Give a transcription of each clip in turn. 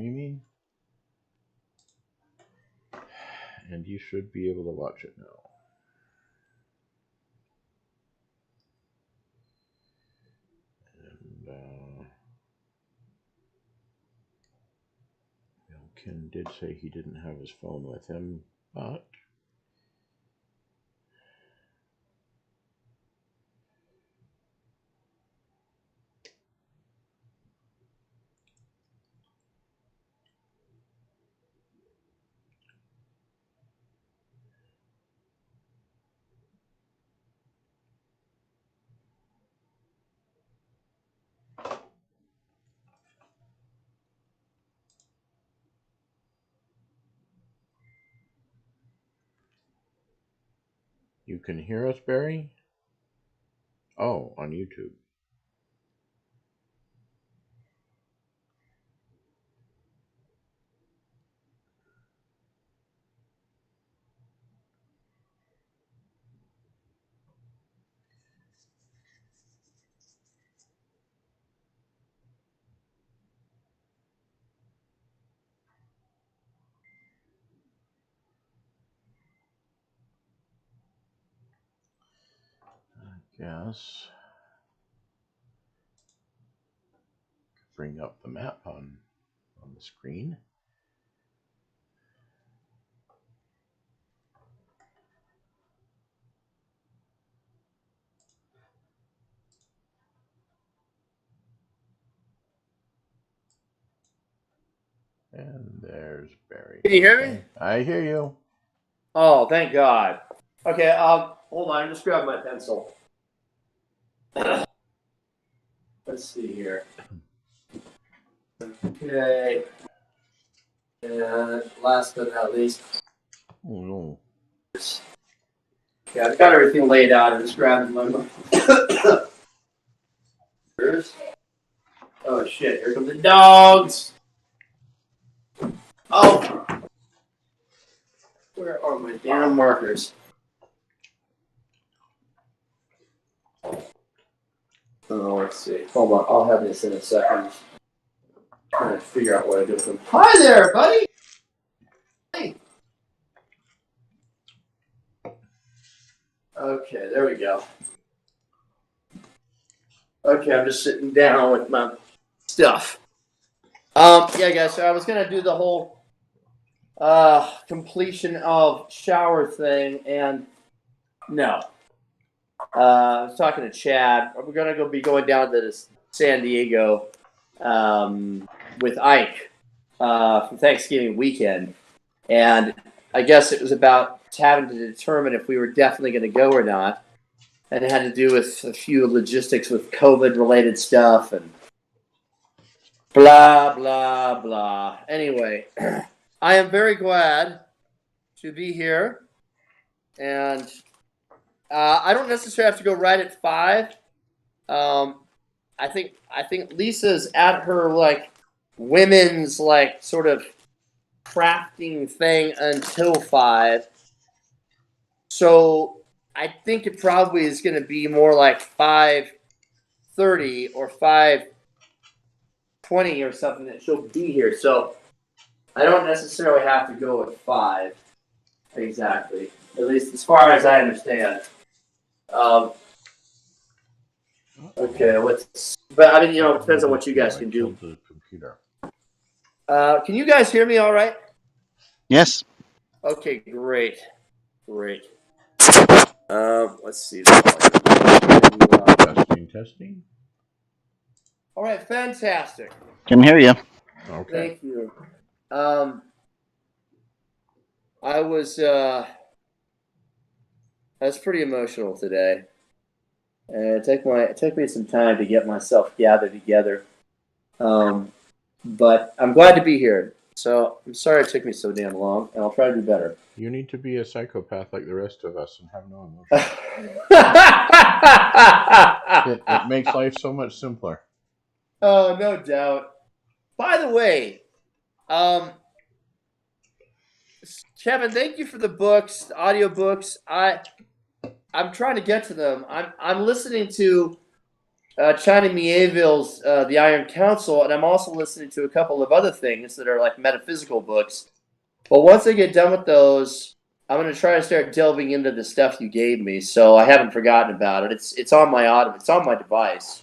You mean? And you should be able to watch it now. And Ken did say he didn't have his phone with him, but you can hear us, Barry? Oh, on YouTube. Yes. Bring up the map on the screen. And there's Barry. Can you hear me? I hear you. Oh, thank God. Okay, hold on. Just grab my pencil. Let's see here. Okay. And last but not least. Oh no. Yeah, I've got everything laid out. I just grabbed my. Oh shit! Here come the dogs. Oh, where are my damn markers? Oh, let's see. Hold on. I'll have this in a second. I'm trying to figure out what I do with them. Hi there, buddy. Hey. Okay, there we go. Okay, I'm just sitting down with my stuff. Yeah, guys. So I was gonna do the whole completion of shower thing, and no. I was talking to Chad. We're gonna be going down to San Diego with Ike for Thanksgiving weekend, and I guess it was about having to determine if we were definitely going to go or not, and it had to do with a few logistics with COVID-related stuff and blah blah blah. Anyway, I am very glad to be here, and I don't necessarily have to go right at 5. I think Lisa's at her like women's like sort of crafting thing until 5. So I think it probably is going to be more like 5:30 or 5:20 or something that she'll be here. So I don't necessarily have to go at 5 exactly, at least as far as I understand. Okay, but I mean, it depends on what you guys can do. The computer. Can you guys hear me all right? Yes. Okay, great. Let's see. Testing. All right, fantastic. Can hear you. Okay. Thank you. I was pretty emotional today. And it took me some time to get myself gathered together. But I'm glad to be here. So I'm sorry it took me so damn long, and I'll try to do better. You need to be a psychopath like the rest of us and have no emotion. It makes life so much simpler. Oh, no doubt. By the way, Kevin, thank you for the books, the audiobooks. I'm trying to get to them. I'm listening to China Mieville's The Iron Council, and I'm also listening to a couple of other things that are like metaphysical books. But once I get done with those, I'm going to try to start delving into the stuff you gave me. So I haven't forgotten about it. It's on my it's on my device.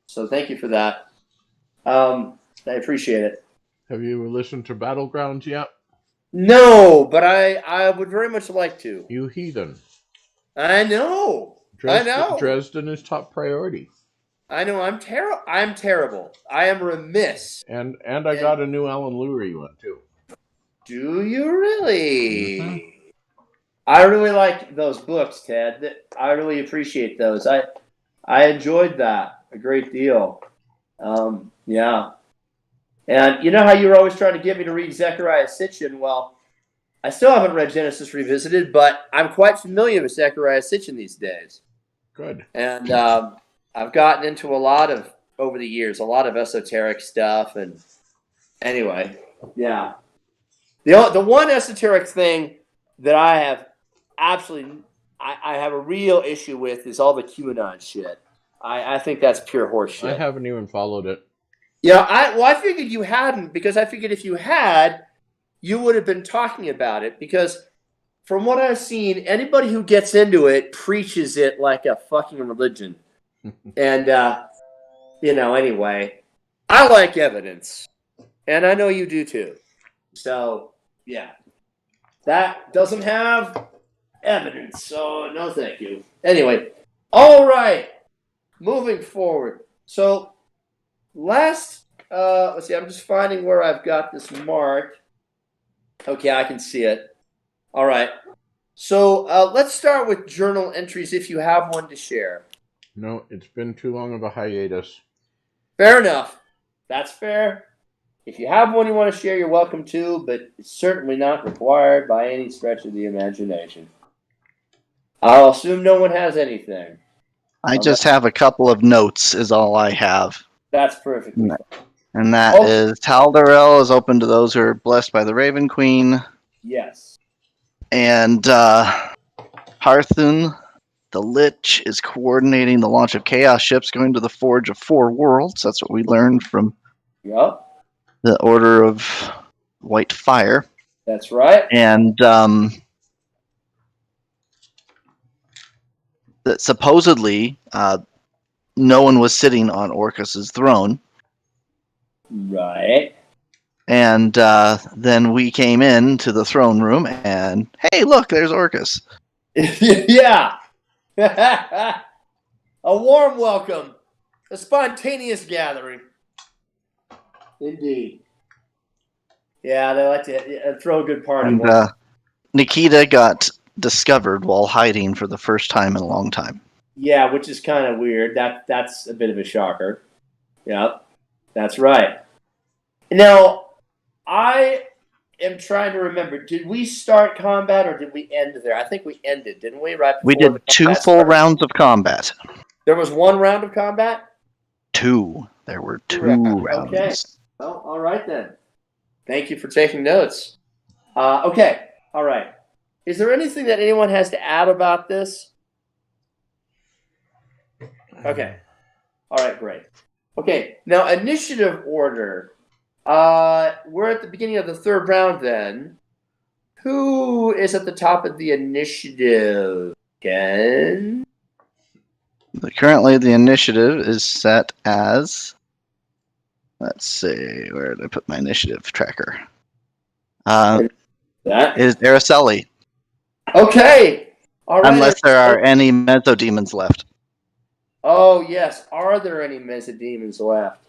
So thank you for that. I appreciate it. Have you listened to Battlegrounds yet? No, but I would very much like to. You heathen. I know. Dresden, I know. Dresden is top priority. I know. I'm terrible. I am remiss. And I got a new Alan Lurie one too. Do you really? Mhm. I really like those books, Ted. I really appreciate those. I enjoyed that a great deal. Yeah. And you know how you were always trying to get me to read Zecharia Sitchin? Well, I still haven't read Genesis Revisited, but I'm quite familiar with Zecharia Sitchin these days. Good. And I've gotten into over the years, a lot of esoteric stuff. And anyway, yeah. The one esoteric thing that I have I have a real issue with is all the QAnon shit. I think that's pure horseshit. I haven't even followed it. Yeah, I figured you hadn't, because I figured if you had, you would have been talking about it, because from what I've seen, anybody who gets into it preaches it like a fucking religion. And, anyway, I like evidence. And I know you do too. So, yeah. That doesn't have evidence, so no thank you. Anyway, all right. Moving forward. So, let's see, I'm just finding where I've got this marked. Okay, I can see it. All right. So let's start with journal entries if you have one to share. No, it's been too long of a hiatus. Fair enough. That's fair. If you have one you want to share, you're welcome to, but it's certainly not required by any stretch of the imagination. I'll assume no one has anything. I just have a couple of notes is all I have. That's perfect. And that is Taldarel is open to those who are blessed by the Raven Queen. Yes. And Harthun, the Lich, is coordinating the launch of Chaos ships going to the Forge of Four Worlds. That's what we learned from the Order of White Fire. That's right. And that supposedly no one was sitting on Orcus's throne. Right. And then we came in to the throne room and, hey, look, there's Orcus. Yeah. A warm welcome. A spontaneous gathering. Indeed. Yeah, they like to throw a good party. And Nikita got discovered while hiding for the first time in a long time. Yeah, which is kind of weird. That's a bit of a shocker. Yep, that's right. Now, I am trying to remember. Did we start combat or did we end there? I think we ended, didn't we? Right. We did 2 full rounds of combat. There was 1 round of combat? 2. There were 2 rounds. Okay. Well, all right then. Thank you for taking notes. Okay. All right. Is there anything that anyone has to add about this? Okay. All right, great. Okay, now initiative order. We're at the beginning of the 3rd round then. Who is at the top of the initiative? Ken? Currently, the initiative is set as... Let's see, where did I put my initiative tracker? That is Araceli. Okay. All right. Unless there are any Mesodemons left. Oh, yes. Are there any Mesodemons left?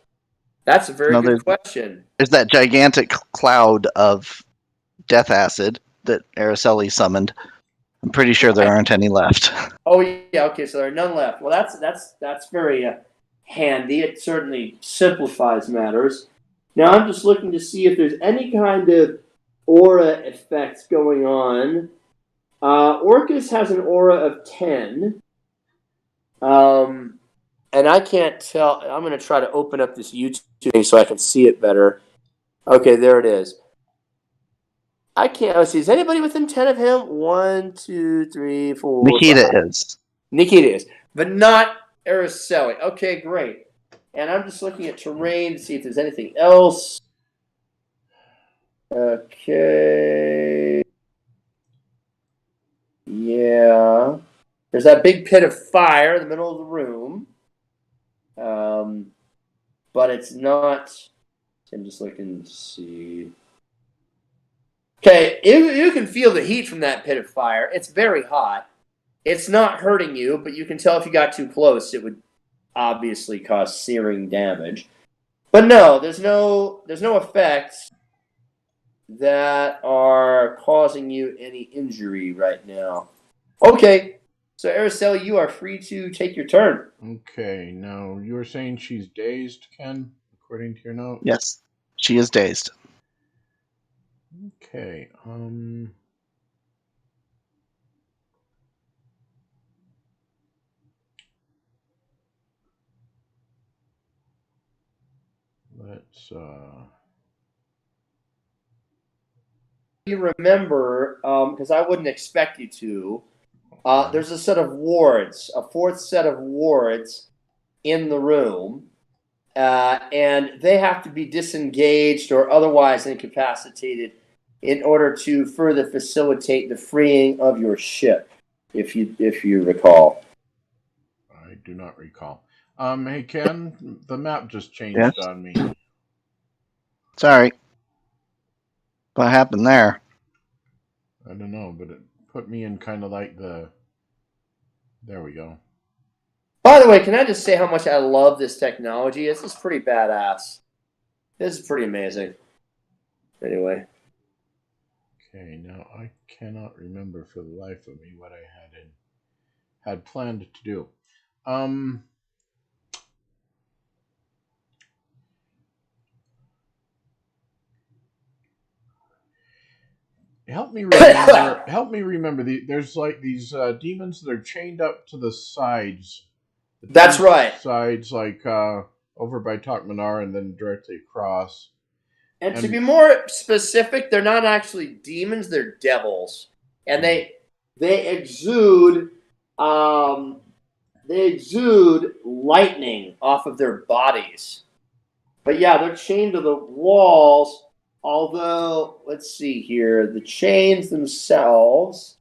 That's a very good question. There's that gigantic cloud of death acid that Araceli summoned. I'm pretty sure there aren't any left. Oh, yeah. Okay, so there are none left. Well, that's very handy. It certainly simplifies matters. Now, I'm just looking to see if there's any kind of aura effects going on. Orcus has an aura of 10. And I can't tell. I'm going to try to open up this YouTube thing so I can see it better. Okay, there it is. I can't. Let's see. Is anybody within 10 of him? 1, 2, 3, 4. Nikita 5. is. Nikita is. But not Araceli. Okay, great. And I'm just looking at terrain to see if there's anything else. Okay. Yeah. There's that big pit of fire in the middle of the room. But it's not. I'm just looking to see. Okay, you can feel the heat from that pit of fire. It's very hot. It's not hurting you, but you can tell if you got too close, it would obviously cause searing damage. But no, there's no effects that are causing you any injury right now. Okay, so Araceli, you are free to take your turn. Okay, now you were saying she's dazed, Ken, according to your note? Yes, she is dazed. Okay, let's, You remember, because I wouldn't expect you to, there's a set of wards, a fourth set of wards in the room, and they have to be disengaged or otherwise incapacitated in order to further facilitate the freeing of your ship, if you recall. I do not recall. Hey, Ken, the map just changed Yes? on me. Sorry. What happened there? I don't know, but it put me in kind of like the... There we go. By the way, can I just say how much I love this technology? This is pretty badass. This is pretty amazing. Anyway. Okay, now I cannot remember for the life of me what I had planned to do. Help me remember. Help me remember. There's like these demons that are chained up to the sides. That's right. Sides, like over by Takmanar and then directly across. And to be more specific, they're not actually demons; they're devils, and they exude lightning off of their bodies. But yeah, they're chained to the walls. Although, let's see here, the chains themselves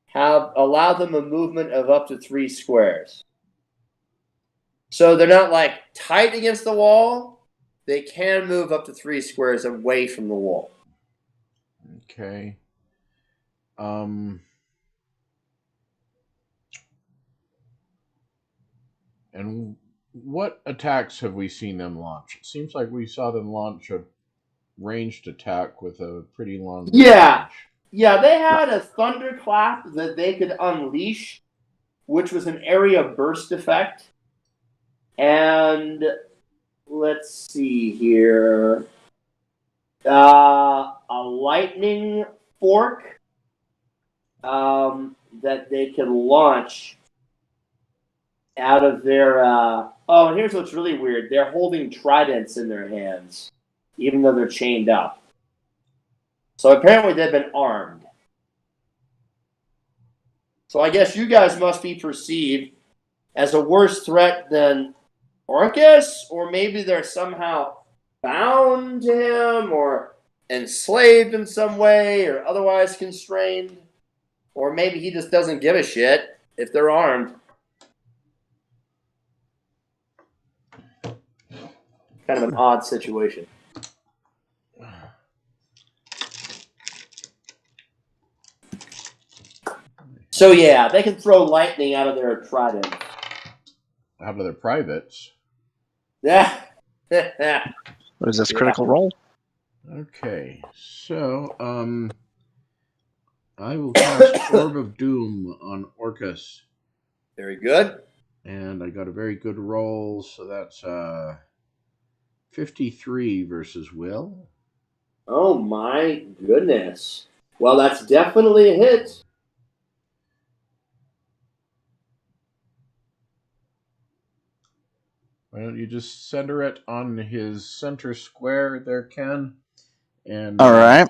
have allowed them a movement of up to 3 squares. So they're not like tight against the wall. They can move up to 3 squares away from the wall. Okay. And what attacks have we seen them launch? It seems like we saw them launch a ranged attack with a pretty long range. Yeah, they had a thunderclap that they could unleash, which was an area burst effect. And let's see here. A lightning fork that they can launch out of their... and here's what's really weird. They're holding tridents in their hands, even though they're chained up. So apparently they've been armed. So I guess you guys must be perceived as a worse threat than Orcus, or maybe they're somehow bound to him, or enslaved in some way, or otherwise constrained. Or maybe he just doesn't give a shit if they're armed. Kind of an odd situation. So yeah, they can throw lightning out of their trident. Out of their privates. Yeah. What is this critical role? Okay, so I will cast Orb of Doom on Orcus. Very good. And I got a very good roll, so that's 53 versus Will. Oh my goodness. Well, that's definitely a hit. Why don't you just center it on his center square there, Ken? And all right.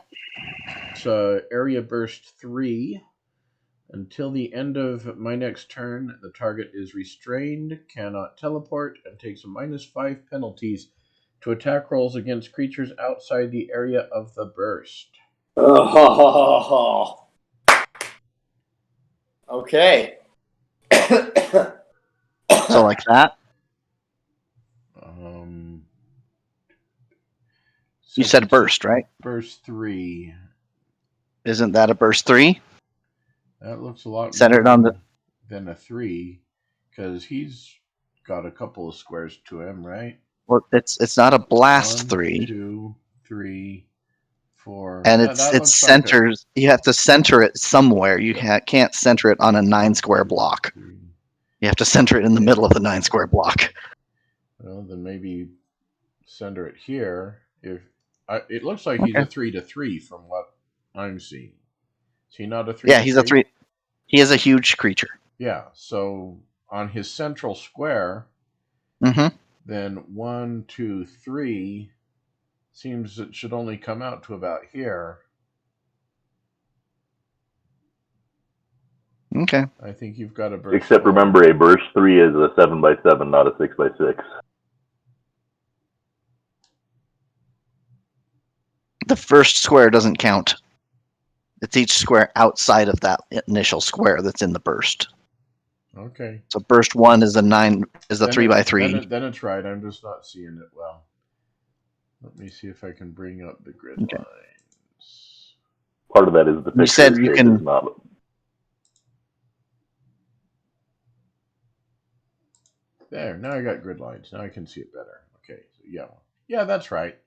It's area burst 3. Until the end of my next turn, the target is restrained, cannot teleport, and takes a -5 penalties to attack rolls against creatures outside the area of the burst. Oh. Okay. So like that? You said burst, right? Burst 3. Isn't that a burst 3? That looks a lot Centered more on the... than a 3, because he's got a couple of squares to him, right? Well, it's not a blast 1, 3. 2, 3, 4. And it's centered. Like you have to center it somewhere. You can't center it on a 9-square block. You have to center it in the middle of the 9-square block. Well, then maybe center it here. It looks like he's a 3/3 from what I'm seeing. Is he not a 3? Yeah, he's a 3. He is a huge creature. Yeah, so on his central square, then 1, 2, 3 seems it should only come out to about here. Okay. I think you've got a burst. Except remember, a burst 3 is a 7x7, not a 6x6. The first square doesn't count. It's each square outside of that initial square that's in the burst. Okay. So burst 1 is a 3x3. Then it's right. I'm just not seeing it well. Let me see if I can bring up the grid lines. Part of that is the picture. You said you can. There. Now I got grid lines. Now I can see it better. Okay. So yeah, that's right.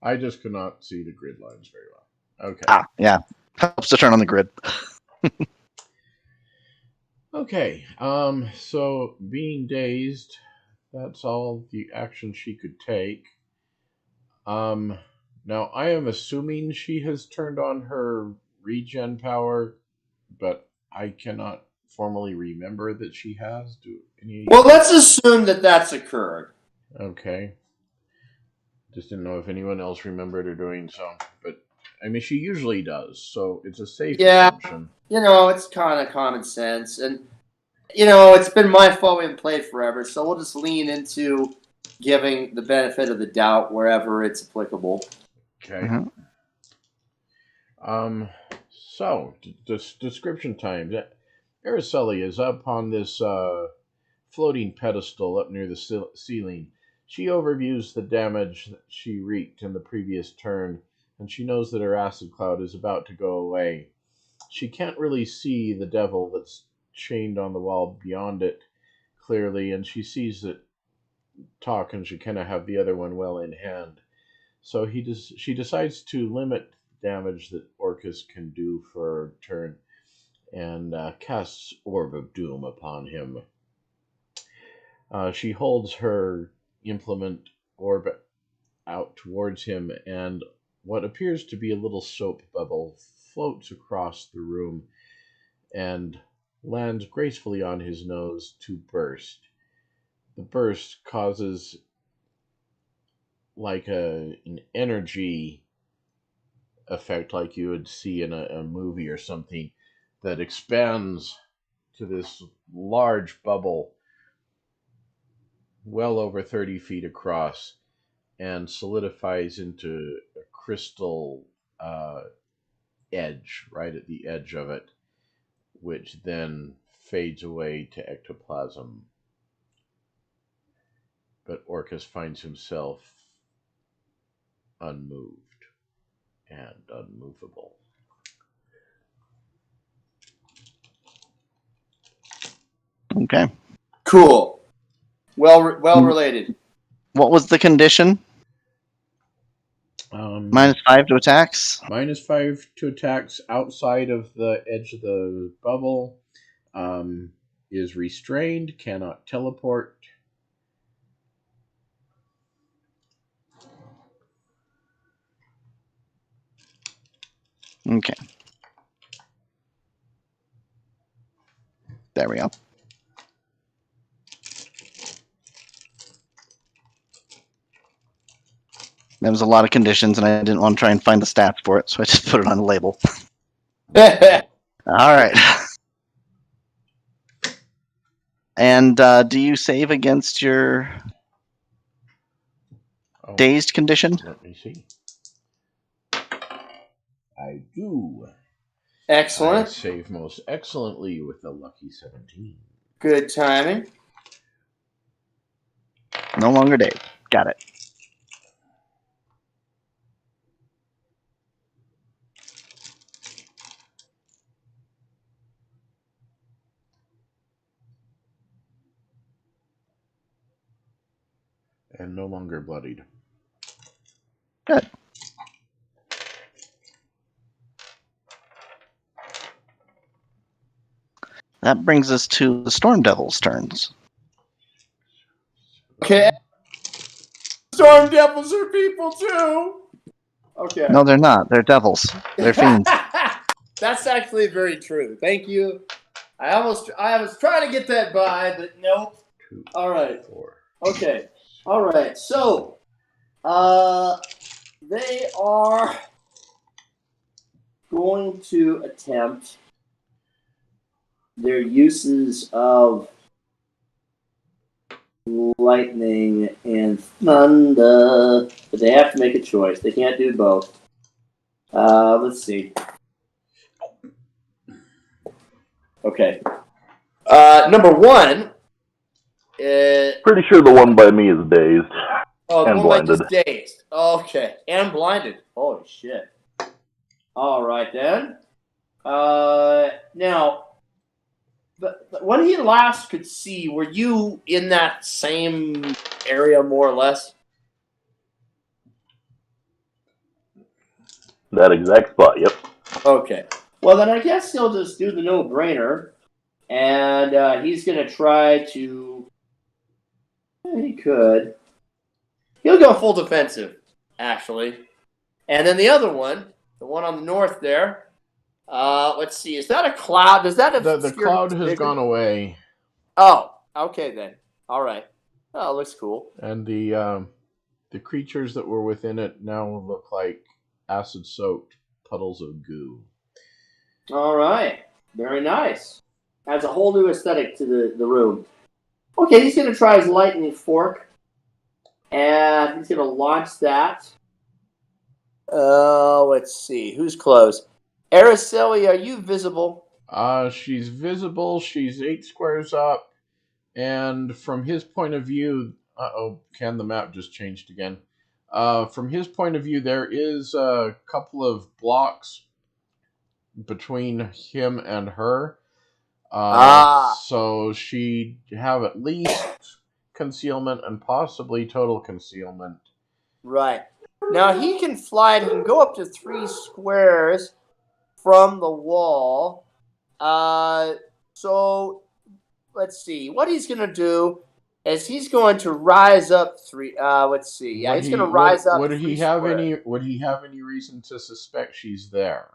I just could not see the grid lines very well. Okay. Yeah. Helps to turn on the grid. Okay. So being dazed, that's all the action she could take. Now I am assuming she has turned on her regen power, but I cannot formally remember that she has. Well, let's assume that that's occurred. Okay. Just didn't know if anyone else remembered her doing so, but I mean, she usually does, so it's a safe assumption. It's kind of common sense, and it's been my fault we haven't played forever, so we'll just lean into giving the benefit of the doubt wherever it's applicable. Okay. So description time. Araceli is up on this floating pedestal up near the ceiling. She overviews the damage that she wreaked in the previous turn, and she knows that her acid cloud is about to go away. She can't really see the devil that's chained on the wall beyond it clearly, and she sees that Talk and Shekinah have the other one well in hand. So she decides to limit damage that Orcus can do for a turn, and casts Orb of Doom upon him. She holds her implement orb out towards him, and what appears to be a little soap bubble floats across the room and lands gracefully on his nose to burst. The burst causes like an energy effect like you would see in a movie or something that expands to this large bubble well over 30 feet across and solidifies into a crystal edge right at the edge of it, which then fades away to ectoplasm. But Orcus finds himself unmoved and unmovable. Okay. Cool. Well related. What was the condition? -5 to attacks? -5 to attacks outside of the edge of the bubble. Is restrained, cannot teleport. Okay. There we go. There was a lot of conditions, and I didn't want to try and find the stats for it, so I just put it on the label. All right. And do you save against your dazed condition? Let me see. I do. Excellent. I save most excellently with the lucky 17. Good timing. No longer dazed. Got it. And no longer bloodied. Good. That brings us to the Storm Devil's turns. Okay. Storm Devils are people too. Okay. No, they're not. They're devils. They're fiends. That's actually very true. Thank you. I was trying to get that by, but nope. 2, All right. 4. Okay. All right. So, they are going to attempt their uses of lightning and thunder, but they have to make a choice. They can't do both. Let's see. Okay. Number one. Pretty sure the one by me is dazed. Oh, the and one blinded. just dazed. Okay. And blinded. Holy shit. All right, then. Now, when he last could see, were you in that same area, more or less? That exact spot, yep. Okay. Well, then I guess he'll just do the no-brainer, and he's going to try to... He could. He'll go full defensive, actually. And then the other one, the one on the north there, let's see. Is that a cloud? Does that The cloud has gone away. Oh, okay then. All right. Oh, looks cool. And the creatures that were within it now look like acid-soaked puddles of goo. All right. Very nice. Adds a whole new aesthetic to the room. Okay, he's going to try his lightning fork. And he's going to launch that. Let's see. Who's close? Araceli, are you visible? She's visible. She's 8 squares up. And from his point of view... can the map just changed again? From his point of view, there is a couple of blocks between him and her. So she'd have at least concealment and possibly total concealment. Right. Now he can fly. He can go up to 3 squares from the wall. So let's see. What he's going to do is he's going to rise up 3. Let's see. Yeah, he's going to rise up. Would he have any reason to suspect she's there?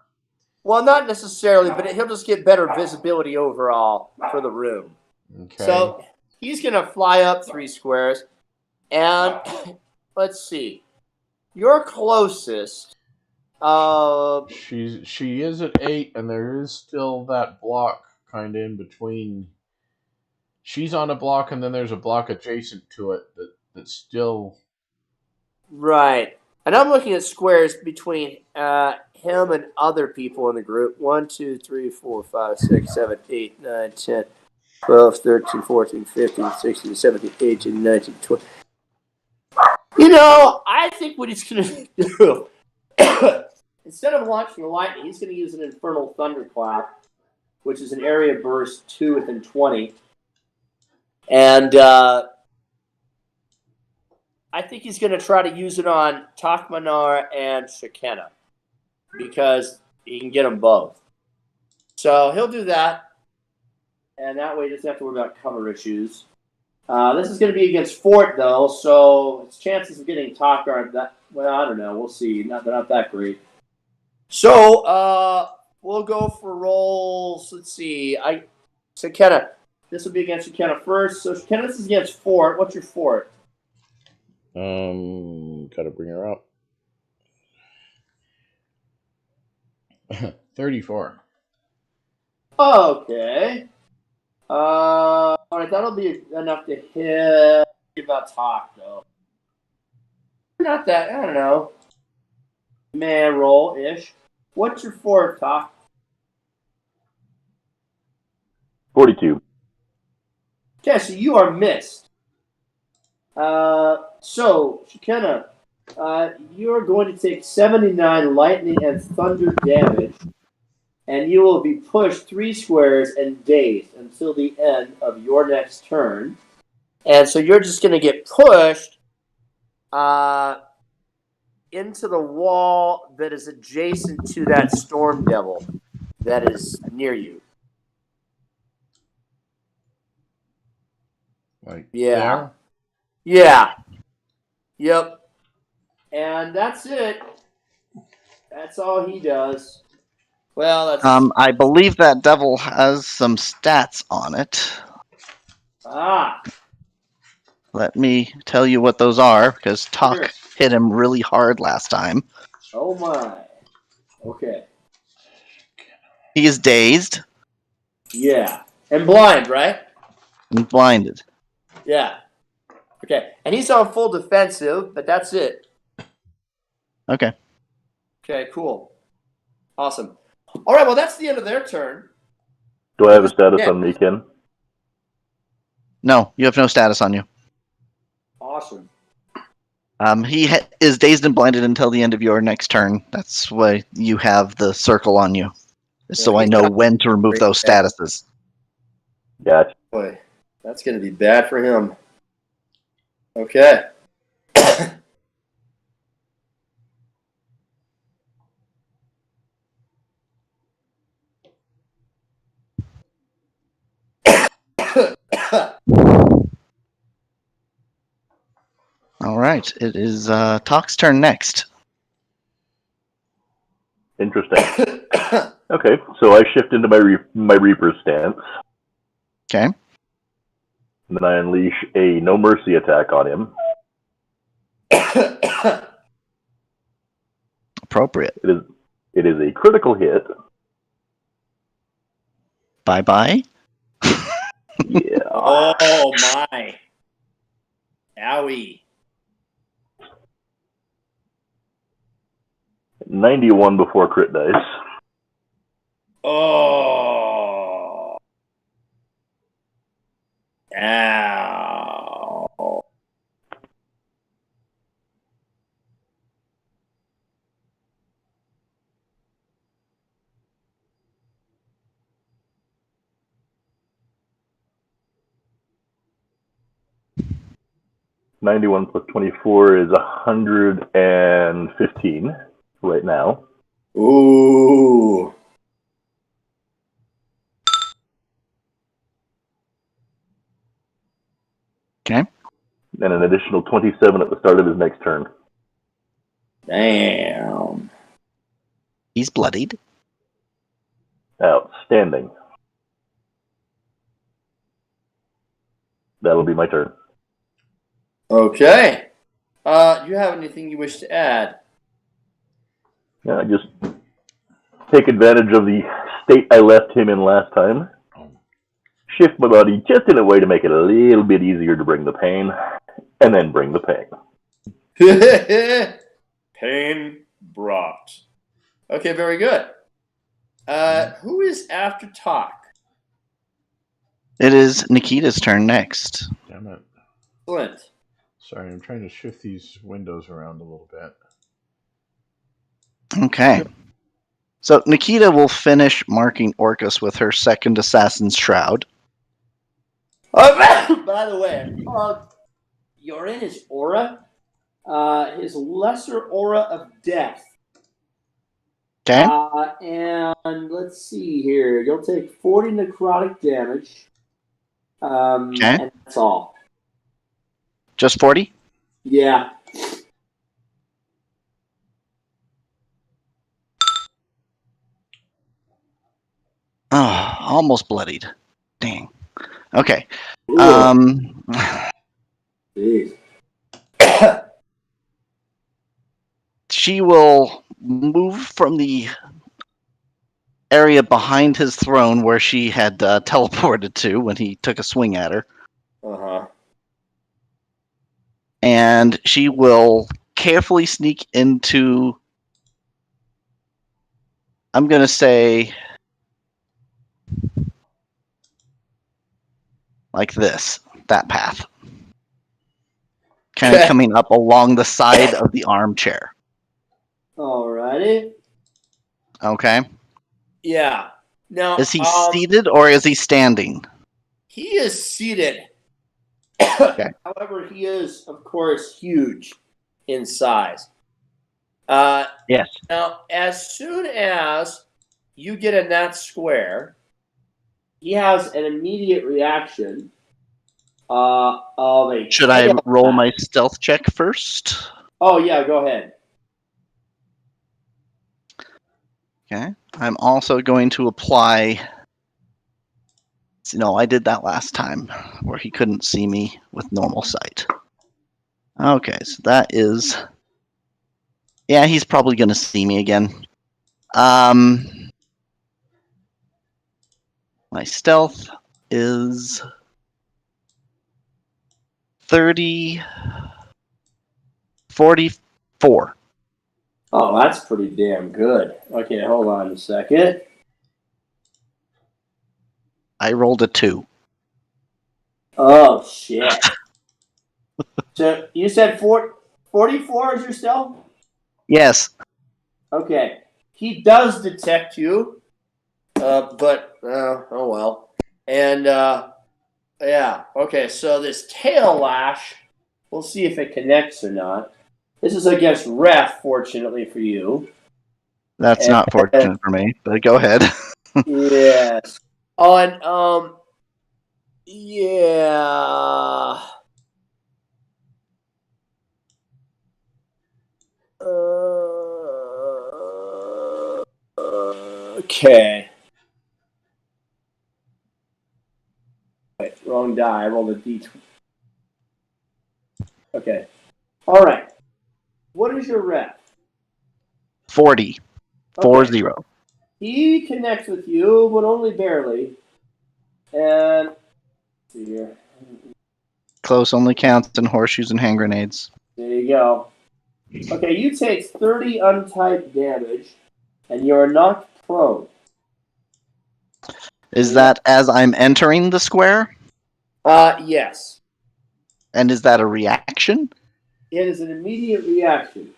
Well, not necessarily, but he'll just get better visibility overall for the room. Okay. So he's going to fly up 3 squares, and let's see. You're closest. She is at 8, and there is still that block kind of in between. She's on a block, and then there's a block adjacent to it that's still... Right. And I'm looking at squares between him and other people in the group. 1, 2, 3, 4, 5, 6, 7, 8, 9, 10, 12, 13, 14, 15, 16, 17, 18, 19, 20. You know, I think what he's going to do, instead of launching a lightning, he's going to use an Infernal Thunderclap, which is an area burst 2 within 20. And I think he's going to try to use it on Takmanar and Shekinah because he can get them both. So he'll do that, and that way he doesn't have to worry about cover issues. This is going to be against Fort, though, so his chances of getting Talk aren't that... Well, I don't know. We'll see. They're not that great. So we'll go for rolls. Let's see. Shekinah. This will be against Shekinah first. So Shekinah, this is against Fort. What's your Fort? Gotta bring her up. 34. Okay. All right, that'll be enough to hit about talk, though. Not that, I don't know. Man roll-ish. What's your 4 talk? 42. Okay, so you are missed. So, Shekinah, you're going to take 79 lightning and thunder damage, and you will be pushed 3 squares and dazed until the end of your next turn. And so you're just going to get pushed into the wall that is adjacent to that storm devil that is near you. Like Yeah. there? Yeah. Yep. And that's it. That's all he does. Well, that's I believe that devil has some stats on it. Let me tell you what those are, because Talk Sure. hit him really hard last time. Oh my. Okay. He is dazed Yeah. And blind, right? and blinded. Yeah. Okay. And he's on full defensive, but that's it. Okay. Okay, cool. Awesome. All right, well, that's the end of their turn. Do I have a status Yeah. on me, Ken? No, you have no status on you. Awesome. He is dazed and blinded until the end of your next turn. That's why you have the circle on you, so I he's know not when to remove those statuses. Gotcha. Boy, that's going to be bad for him. Okay. All right, it is Talk's turn next. Interesting. Okay, so I shift into my Reaper stance. Okay. And then I unleash a No Mercy attack on him. Appropriate. It is a critical hit. Bye-bye. Yeah. Oh, my. Owie. 91 before crit dice. Oh. Ow. +91 +24 is 115 right now. Ooh. Okay. And an additional 27 at the start of his next turn. Damn. He's bloodied. Outstanding. That'll be my turn. Okay. Do you have anything you wish to add? Yeah, I just take advantage of the state I left him in last time. Shift my body just in a way to make it a little bit easier to bring the pain, and then bring the pain. Pain brought. Okay, very good. Who is after Talk? It is Nikita's turn next. Damn it. Flint. Sorry, I'm trying to shift these windows around a little bit. Okay. So Nikita will finish marking Orcus with her second Assassin's Shroud. By the way, you're in his aura. His lesser aura of death. Okay. And let's see here. You'll take 40 necrotic damage. Okay. And that's all. Just 40? Yeah. Oh, almost bloodied. Dang. Okay. Ooh. Jeez. She will move from the area behind his throne where she had teleported to when he took a swing at her. Uh-huh. And she will carefully sneak into, I'm going to say, like this, that path. Kind of coming up along the side of the armchair. Alrighty. Okay. Yeah. Now, Is he seated or is he standing? he is seated. Okay. However, he is, of course, huge in size. Yes. Now, as soon as you get in that square, he has an immediate reaction of a. Should I roll my stealth check first? Oh yeah, go ahead. Okay. I'm also going to apply. No, I did that last time where he couldn't see me with normal sight. Okay, so that is. Yeah, he's probably going to see me again. My stealth is 44. Oh, that's pretty damn good. Okay, hold on a second. I rolled a 2. Oh, shit. So you said 44 is your stealth? Yes. Okay. He does detect you, but oh well. And yeah, okay, so this tail lash, we'll see if it connects or not. This is against Ref, fortunately for you. That's not fortunate for me, but go ahead. Yes. Oh, and yeah. Okay. Wait, wrong die. I rolled a D20. Okay. All right. What is your rep? 40. Okay. 40. He connects with you, but only barely. And let's see here. Close only counts in horseshoes and hand grenades. There you go. Okay, you take 30 untyped damage, and you are knocked prone. Is that as I'm entering the square? Yes. And is that a reaction? It is an immediate reaction.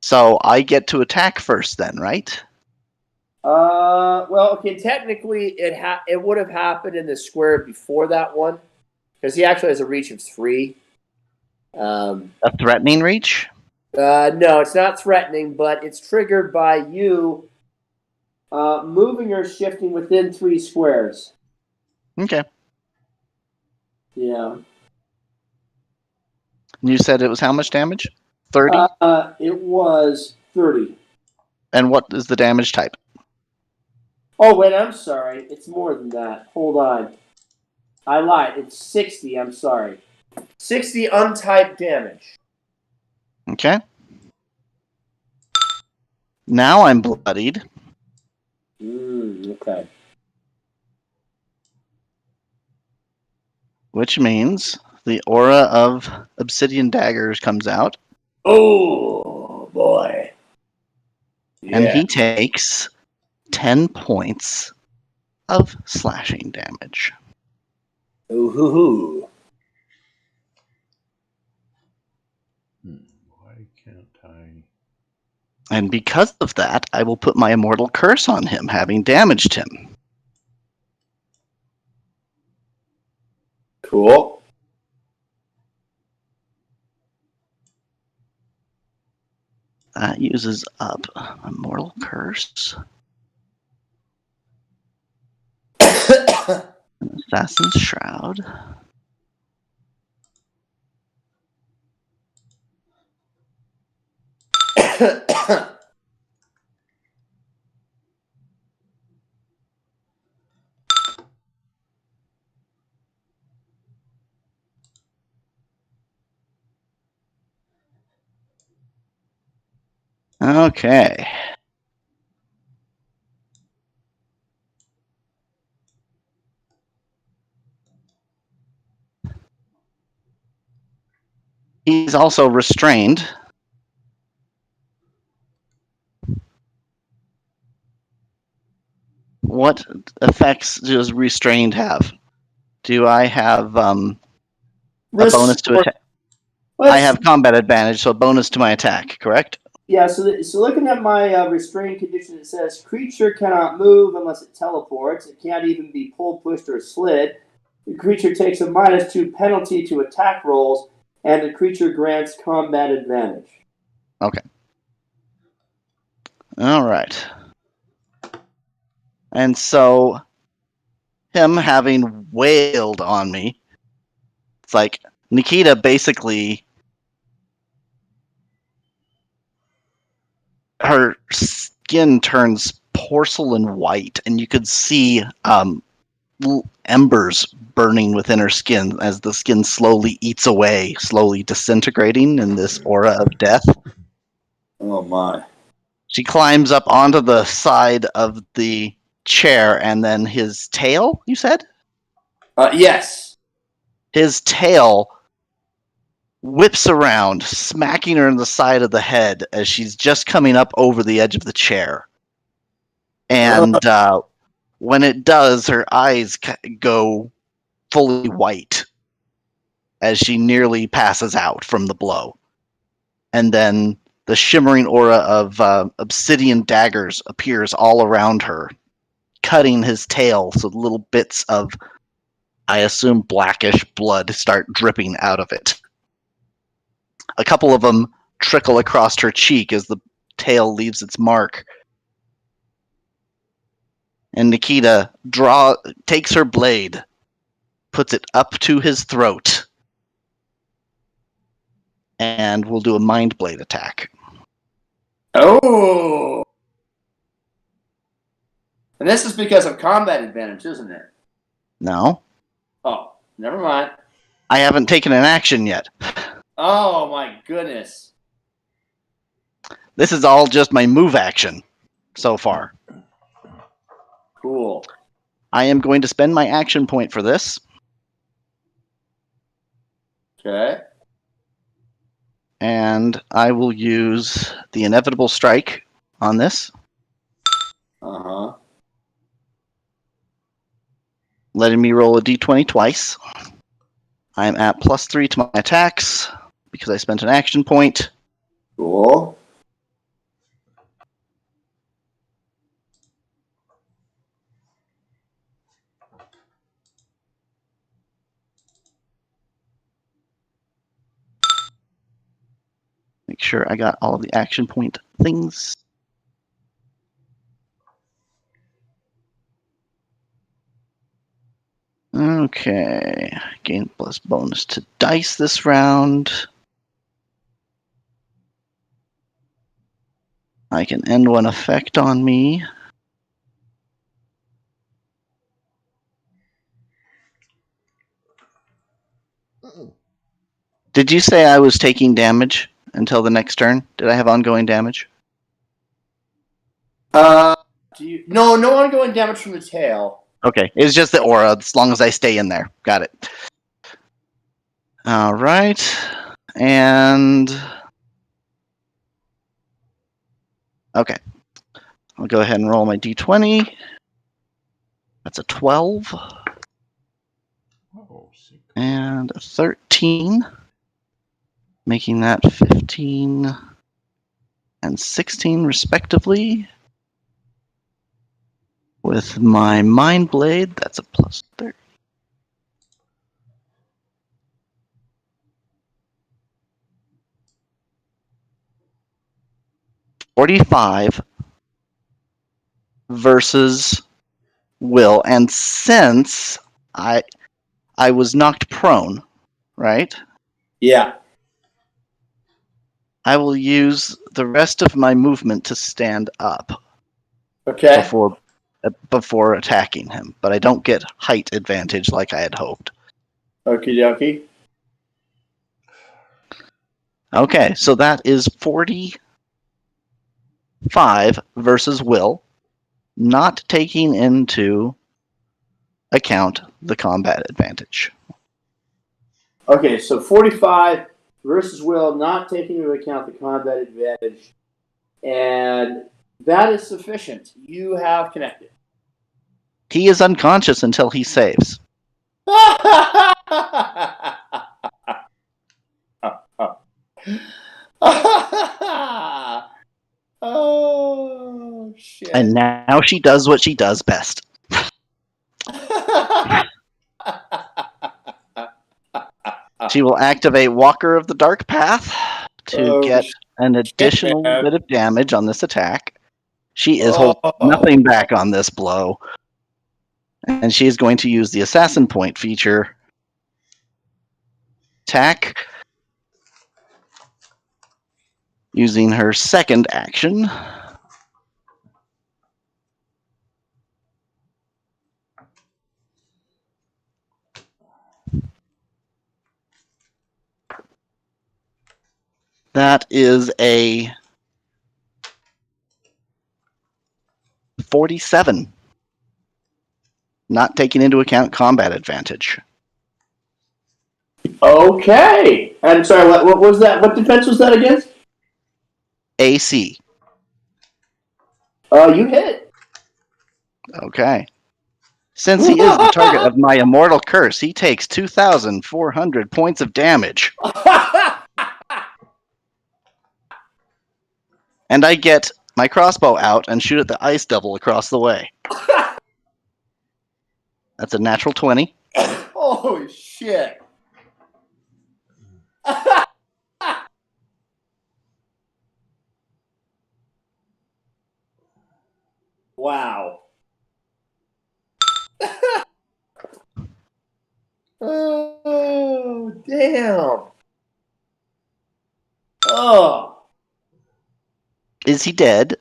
So I get to attack first then, right? Well, okay, technically it would have happened in the square before that one, because he actually has a reach of 3. A threatening reach? No, it's not threatening, but it's triggered by you moving or shifting within 3 squares. Okay. Yeah. You said it was how much damage? 30? It was 30. And what is the damage type? Oh, wait, I'm sorry. It's more than that. Hold on. I lied. It's 60. I'm sorry. 60 untyped damage. Okay. Now I'm bloodied. Okay. Which means the aura of obsidian daggers comes out. Oh, boy. Yeah. And he takes 10 points of slashing damage. Ooh-hoo-hoo. Why can't I? And because of that, I will put my immortal curse on him, having damaged him. Cool. That uses up immortal curse. Assassin's Shroud. Okay. He's also restrained. What effects does restrained have? Do I have a bonus to attack? I have combat advantage, so a bonus to my attack, correct? Yeah, so looking at my restrained condition, it says creature cannot move unless it teleports. It can't even be pulled, pushed, or slid. The creature takes a -2 penalty to attack rolls, and the creature grants combat advantage. Okay. All right. And so, him having wailed on me, it's like Nikita basically, her skin turns porcelain white, and you could see embers burning within her skin as the skin slowly eats away, slowly disintegrating in this aura of death. Oh my. She climbs up onto the side of the chair, and then his tail, you said? Yes. His tail whips around, smacking her in the side of the head as she's just coming up over the edge of the chair. And when it does, her eyes go fully white as she nearly passes out from the blow. And then the shimmering aura of obsidian daggers appears all around her, cutting his tail so little bits of, I assume, blackish blood start dripping out of it. A couple of them trickle across her cheek as the tail leaves its mark. And Nikita takes her blade, puts it up to his throat, and will do a mind blade attack. Oh! And this is because of combat advantage, isn't it? No. Oh, never mind. I haven't taken an action yet. Oh my goodness. This is all just my move action so far. Cool. I am going to spend my action point for this. Okay. And I will use the inevitable strike on this. Uh-huh. Letting me roll a d20 twice. I'm at +3 to my attacks because I spent an action point. Cool. Make sure I got all of the action point things. Okay. Gain plus bonus to dice this round. I can end one effect on me. Did you say I was taking damage until the next turn? Did I have ongoing damage? No ongoing damage from the tail. Okay, it's just the aura, as long as I stay in there. Got it. All right, and okay, I'll go ahead and roll my d20. That's a 12 and a 13, making that 15 and 16 respectively. With my Mind Blade, that's a +30. $45 versus Will, and since I was knocked prone, right? Yeah. I will use the rest of my movement to stand up. Okay. Before attacking him, but I don't get height advantage like I had hoped. Okie dokie. Okay, so that is 45 versus Will, not taking into account the combat advantage. Okay, so 45 versus will, not taking into account the combat advantage, and that is sufficient. You have connected. He is unconscious until he saves. Oh shit! And now she does what she does best. She will activate Walker of the Dark Path to get an additional man. bit of damage on this attack. She is holding nothing back on this blow. And she is going to use the Assassin Point feature. Attack. Using her second action. That is a 47. Not taking into account combat advantage. Okay. And sorry, what was that? What defense was that against? AC. You hit. Okay. Since he is the target of my immortal curse, he takes 2,400 points of damage. And I get my crossbow out and shoot at the ice devil across the way. That's a natural 20. Oh, shit. Wow. Oh, damn. Oh. Is he dead?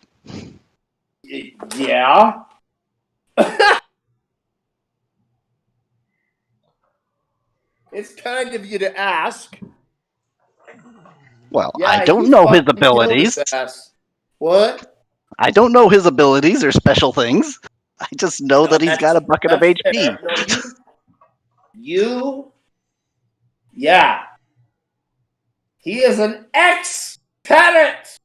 Yeah. It's kind of you to ask. Well, Yeah, I don't he know his fucking killed abilities. his ass. What? I don't know his abilities or special things. I just know that he's got a bucket of That's HP. fair. No, yeah. He is an ex-parent.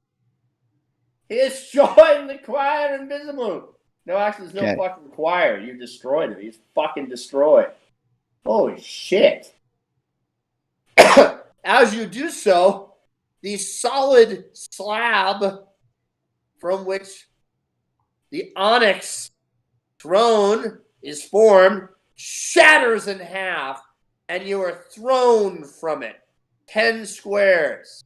He has joined the choir invisible. No, actually, there's no Okay. fucking choir. You destroyed him. He's fucking destroyed. Holy shit. As you do so, the solid slab from which the onyx throne is formed shatters in half, and you are thrown from it 10 squares.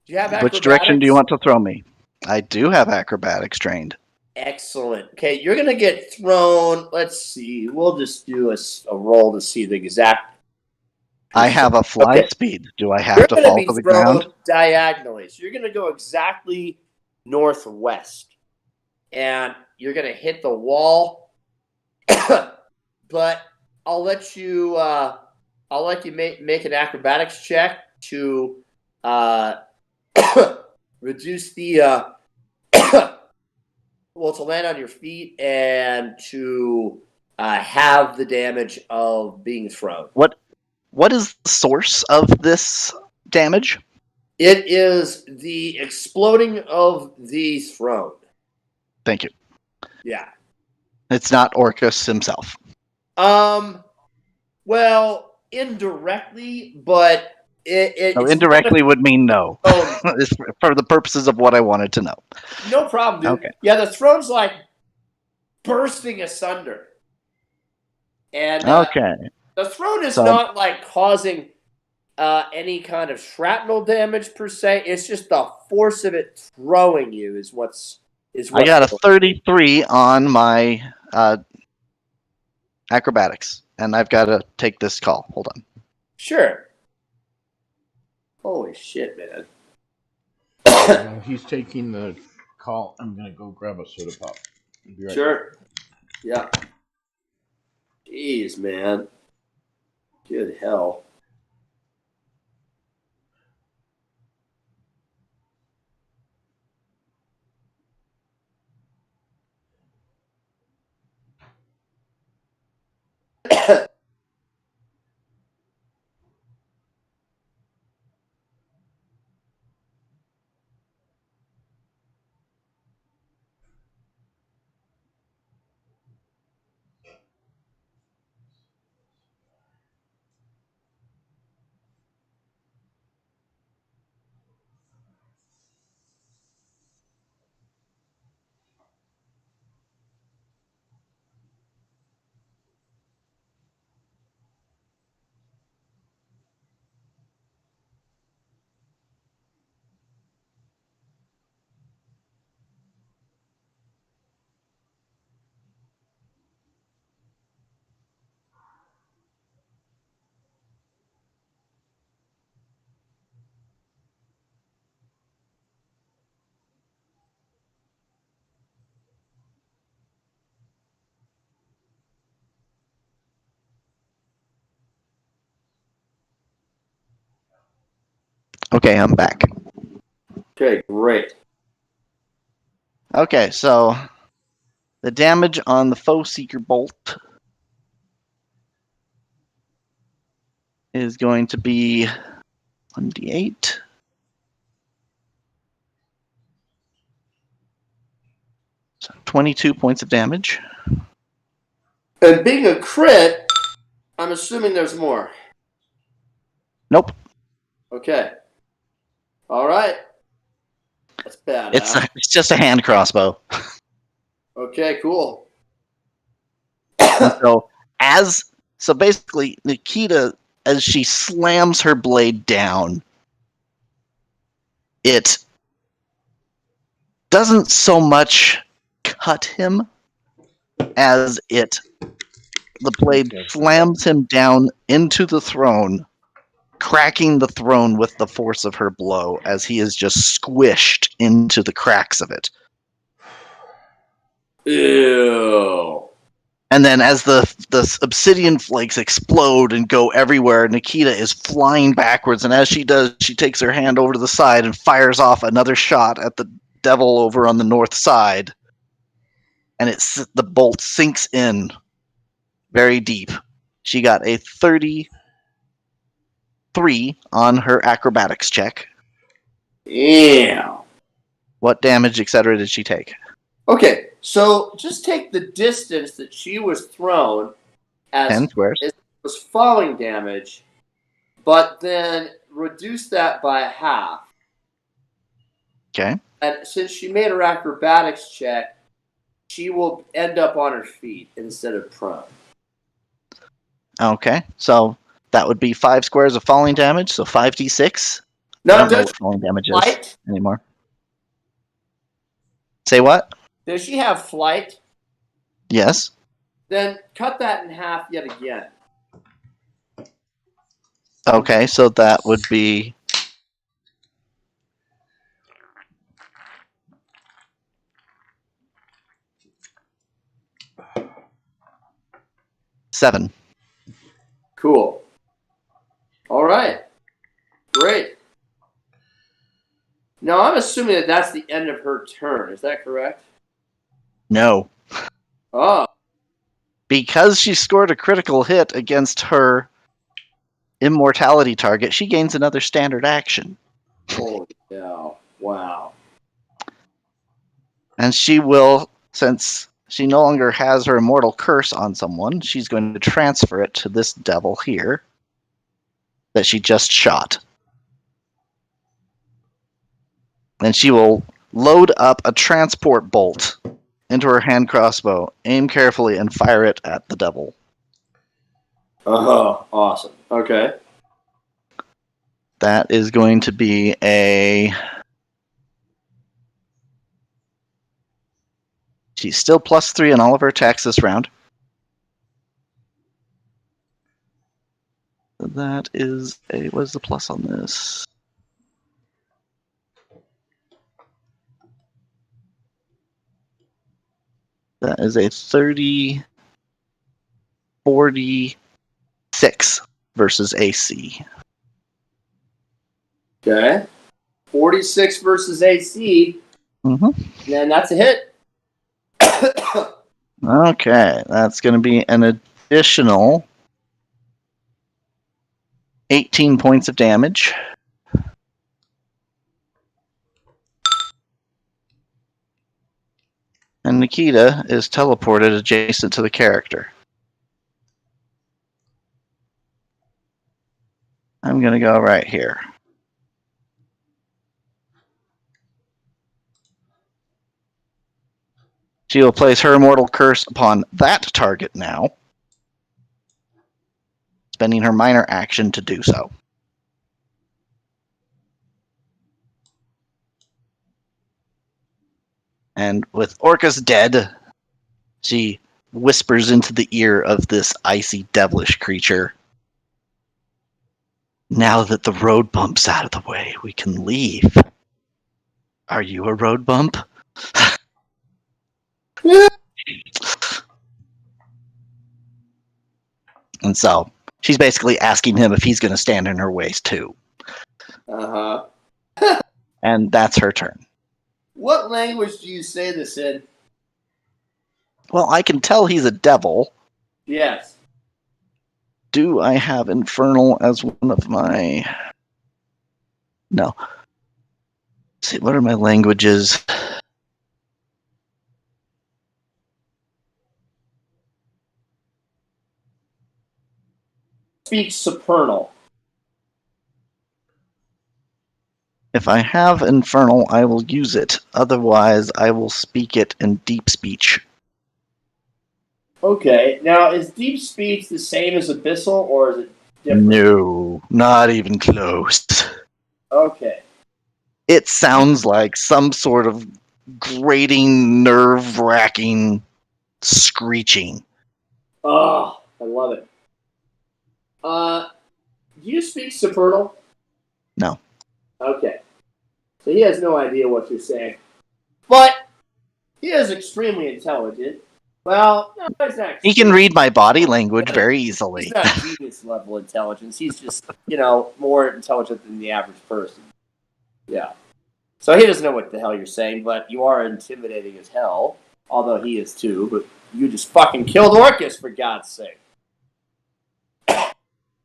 Do you have acrobatics? Which direction do you want to throw me? I do have acrobatics trained. Excellent. Okay, you're going to get thrown. Let's see. We'll just do a roll to see the exact. I have a fly speed. Do I have to gonna fall be to the thrown ground? diagonally. So you're going to go exactly northwest. And you're going to hit the wall. But I'll let you make an acrobatics check to reduce the to land on your feet and to have the damage of being thrown. What is the source of this damage? It is the exploding of the throne. Thank you. Yeah. It's not Orcus himself. Well, indirectly, but So indirectly would mean no. Oh, For the purposes of what I wanted to know. no problem, dude. Okay. Yeah, the throne's like bursting asunder. And Okay. the throne is not like causing any kind of shrapnel damage per se. It's just the force of it throwing you is what's I got a 33 on my acrobatics, and I've got to take this call. Hold on. Sure. Holy shit, man. While he's taking the call, I'm going to go grab a soda pop. Be right Sure. Yeah. Jeez, man. Good hell. Okay, I'm back. Okay, great. Okay, so the damage on the Foe Seeker Bolt is going to be 1d8. So 22 points of damage. And being a crit, I'm assuming there's more. Nope. Okay. All right. That's bad. It's just a hand crossbow. Okay, cool. And so basically Nikita, as she slams her blade down, it doesn't so much cut him as the blade slams him down into the throne, cracking the throne with the force of her blow as he is just squished into the cracks of it. Ew. And then as the obsidian flakes explode and go everywhere, Nikita is flying backwards, and as she does, she takes her hand over to the side and fires off another shot at the devil over on the north side. And the bolt sinks in very deep. She got a 33 on her acrobatics check. Yeah. What damage, etc., did she take? Okay, so just take the distance that she was thrown as 10 squares. it was falling damage, but then reduce that by half. Okay. And since she made her acrobatics check, she will end up on her feet instead of prone. Okay. So that would be 5 squares of falling damage, so 5d6. I No, don't know does what falling damage is flight? anymore. Say what? Does she have flight? Yes. Then cut that in half yet again. Okay, so that would be 7. Cool. All right. Great. Now, I'm assuming that that's the end of her turn. Is that correct? No. Oh. Because she scored a critical hit against her immortality target, she gains another standard action. Holy cow. Wow. And she will, since she no longer has her immortal curse on someone, she's going to transfer it to this devil here that she just shot. And she will load up a transport bolt into her hand crossbow, aim carefully, and fire it at the devil. Oh, awesome. Okay. That is going to be a... She's still +3 in all of her attacks this round. That is a... What's the plus on this? That is a 30, 46 versus AC. Okay. 46 versus AC. Mm-hmm. Then that's a hit. Okay, that's going to be an additional 18 points of damage. And Nikita is teleported adjacent to the character. I'm going to go right here. She will place her immortal curse upon that target now, spending her minor action to do so. And with Orcus dead, she whispers into the ear of this icy, devilish creature. Now that the road bump's out of the way, we can leave. Are you a road bump? And so she's basically asking him if he's going to stand in her ways too. Uh-huh. And that's her turn. What language do you say this in? Well, I can tell he's a devil. Yes. Do I have Infernal as one of my... No. Let's see, what are my languages? Speak supernal. If I have Infernal, I will use it. Otherwise, I will speak it in Deep Speech. Okay. Now, is deep speech the same as abyssal, or is it different? No, not even close. Okay. It sounds like some sort of grating, nerve-wracking screeching. Oh, I love it. Do you speak supernal? No. Okay. So he has no idea what you're saying. But he is extremely intelligent. Well, no, he's not. He can read my body language very easily. He's not genius level intelligence. He's just, more intelligent than the average person. Yeah. So he doesn't know what the hell you're saying, but you are intimidating as hell. Although he is too, but you just fucking killed Orcus, for God's sake.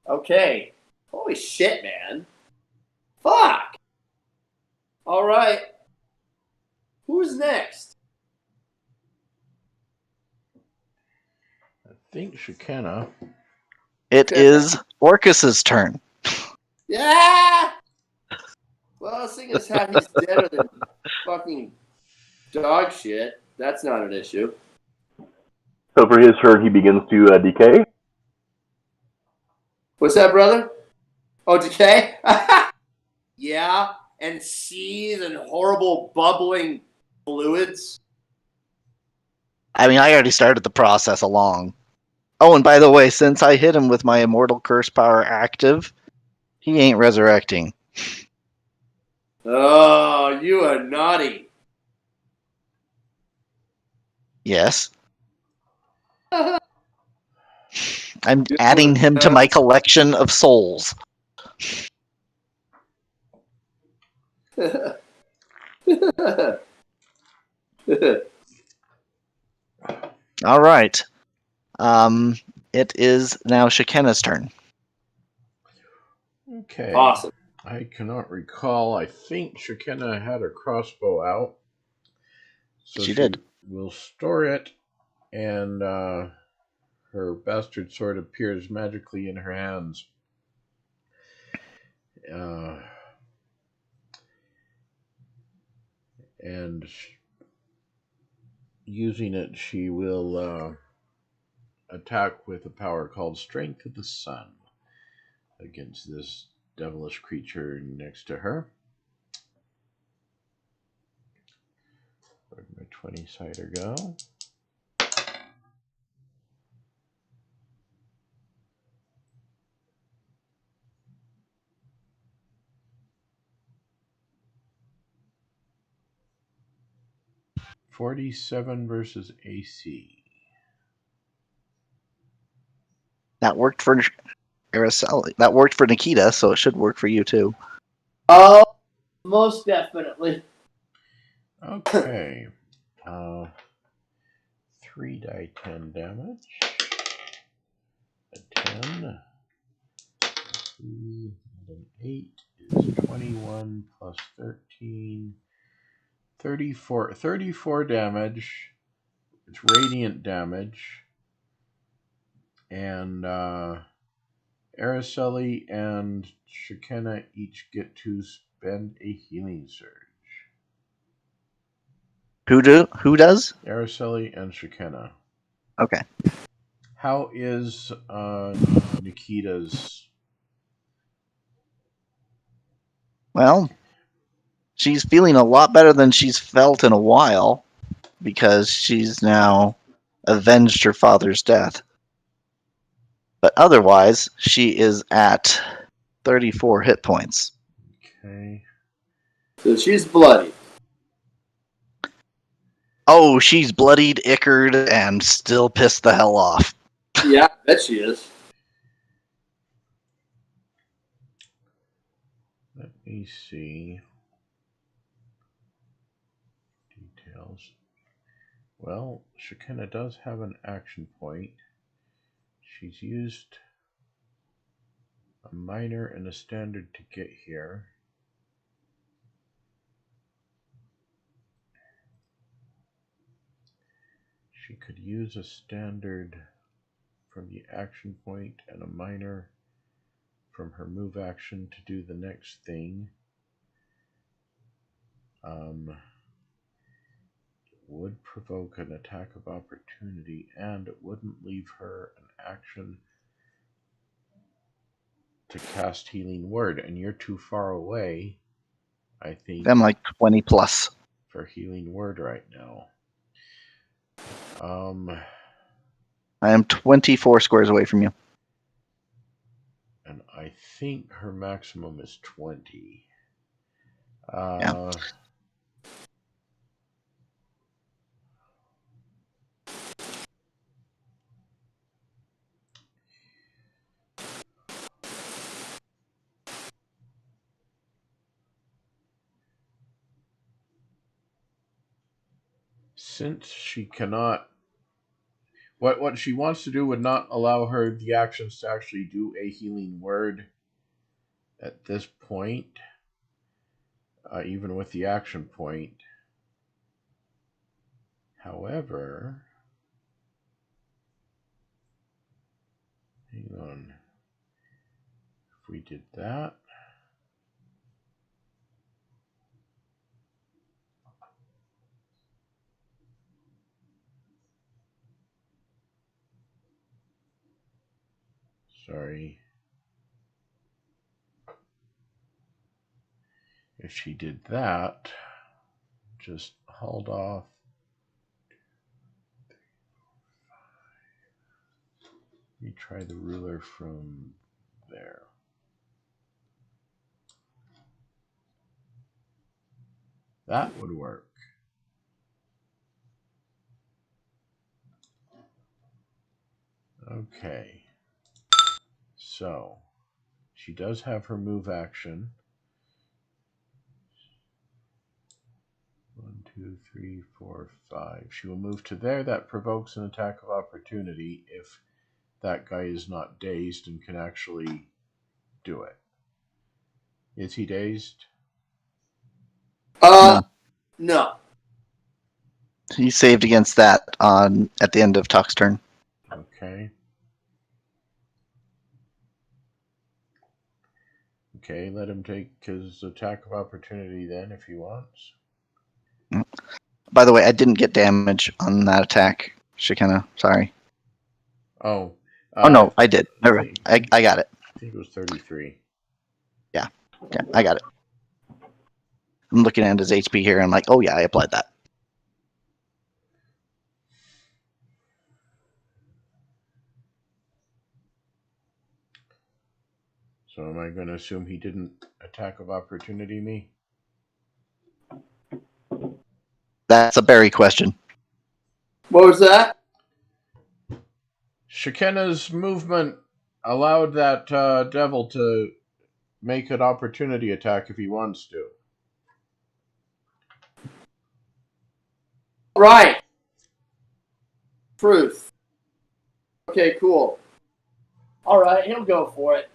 Okay. Holy shit, man. Fuck. All right. Who's next? I think Shekinah. It is Orcus's turn. Yeah. Well, seeing as how he's deader than fucking dog shit, that's not an issue. So for his turn, he begins to decay. What's that, brother? Oh, decay? Yeah, and seethe and horrible bubbling fluids. I mean, I already started the process along. Oh, and by the way, since I hit him with my Immortal Curse power active, he ain't resurrecting. Oh, you are naughty. Yes. I'm adding him to my collection of souls. All right. It is now Shekinah's turn. Okay. Awesome. I cannot recall. I think Shekinah had her crossbow out. So She did. Will store it, and her bastard sword appears magically in her hands. And using it, she will attack with a power called Strength of the Sun against this devilish creature next to her. Where'd my 20-sider go? .47 versus AC. That worked for Araceli. That worked for Nikita, so it should work for you too. Oh, most definitely. Okay. 3 die 10 damage. A 10. 2 and an 8 is 21 plus 13. 34 damage. It's radiant damage. And Araceli and Shekinah each get to spend a healing surge. Who does? Araceli and Shekinah. Okay. How is Nikita's? Well, she's feeling a lot better than she's felt in a while because she's now avenged her father's death. But otherwise, she is at 34 hit points. Okay. So she's bloody. Oh, she's bloodied, ickered, and still pissed the hell off. Yeah, I bet she is. Let me see. else? Well, Shekinah does have an action point. She's used a minor and a standard to get here. She could use a standard from the action point and a minor from her move action to do the next thing. It would provoke an attack of opportunity, and it wouldn't leave her an action to cast Healing Word, and you're too far away, I think, I'm like 20 plus. for Healing Word right now. I am 24 squares away from you. And I think her maximum is 20. Yeah. Since she cannot, what she wants to do would not allow her the actions to actually do a Healing Word at this point, even with the action point. However, hang on. If we did that, sorry. If she did that, just hold off. Let me try the ruler from there. That would work. Okay. So, she does have her move action. 1, 2, 3, 4, 5. She will move to there. That provokes an attack of opportunity if that guy is not dazed and can actually do it. Is he dazed? No. He saved against that at the end of Tuck's turn. Okay. Okay, let him take his attack of opportunity then if he wants. By the way, I didn't get damage on that attack, Shekinah. Sorry. Oh. Oh, no, I did. Never. I got it. I think it was 33. Yeah, I got it. I'm looking at his HP here, and I'm like, oh, yeah, I applied that. So am I going to assume he didn't attack of opportunity me? That's a Barry question. What was that? Shekinah's movement allowed that devil to make an opportunity attack if he wants to. Right. Truth. Okay, cool. All right, he'll go for it.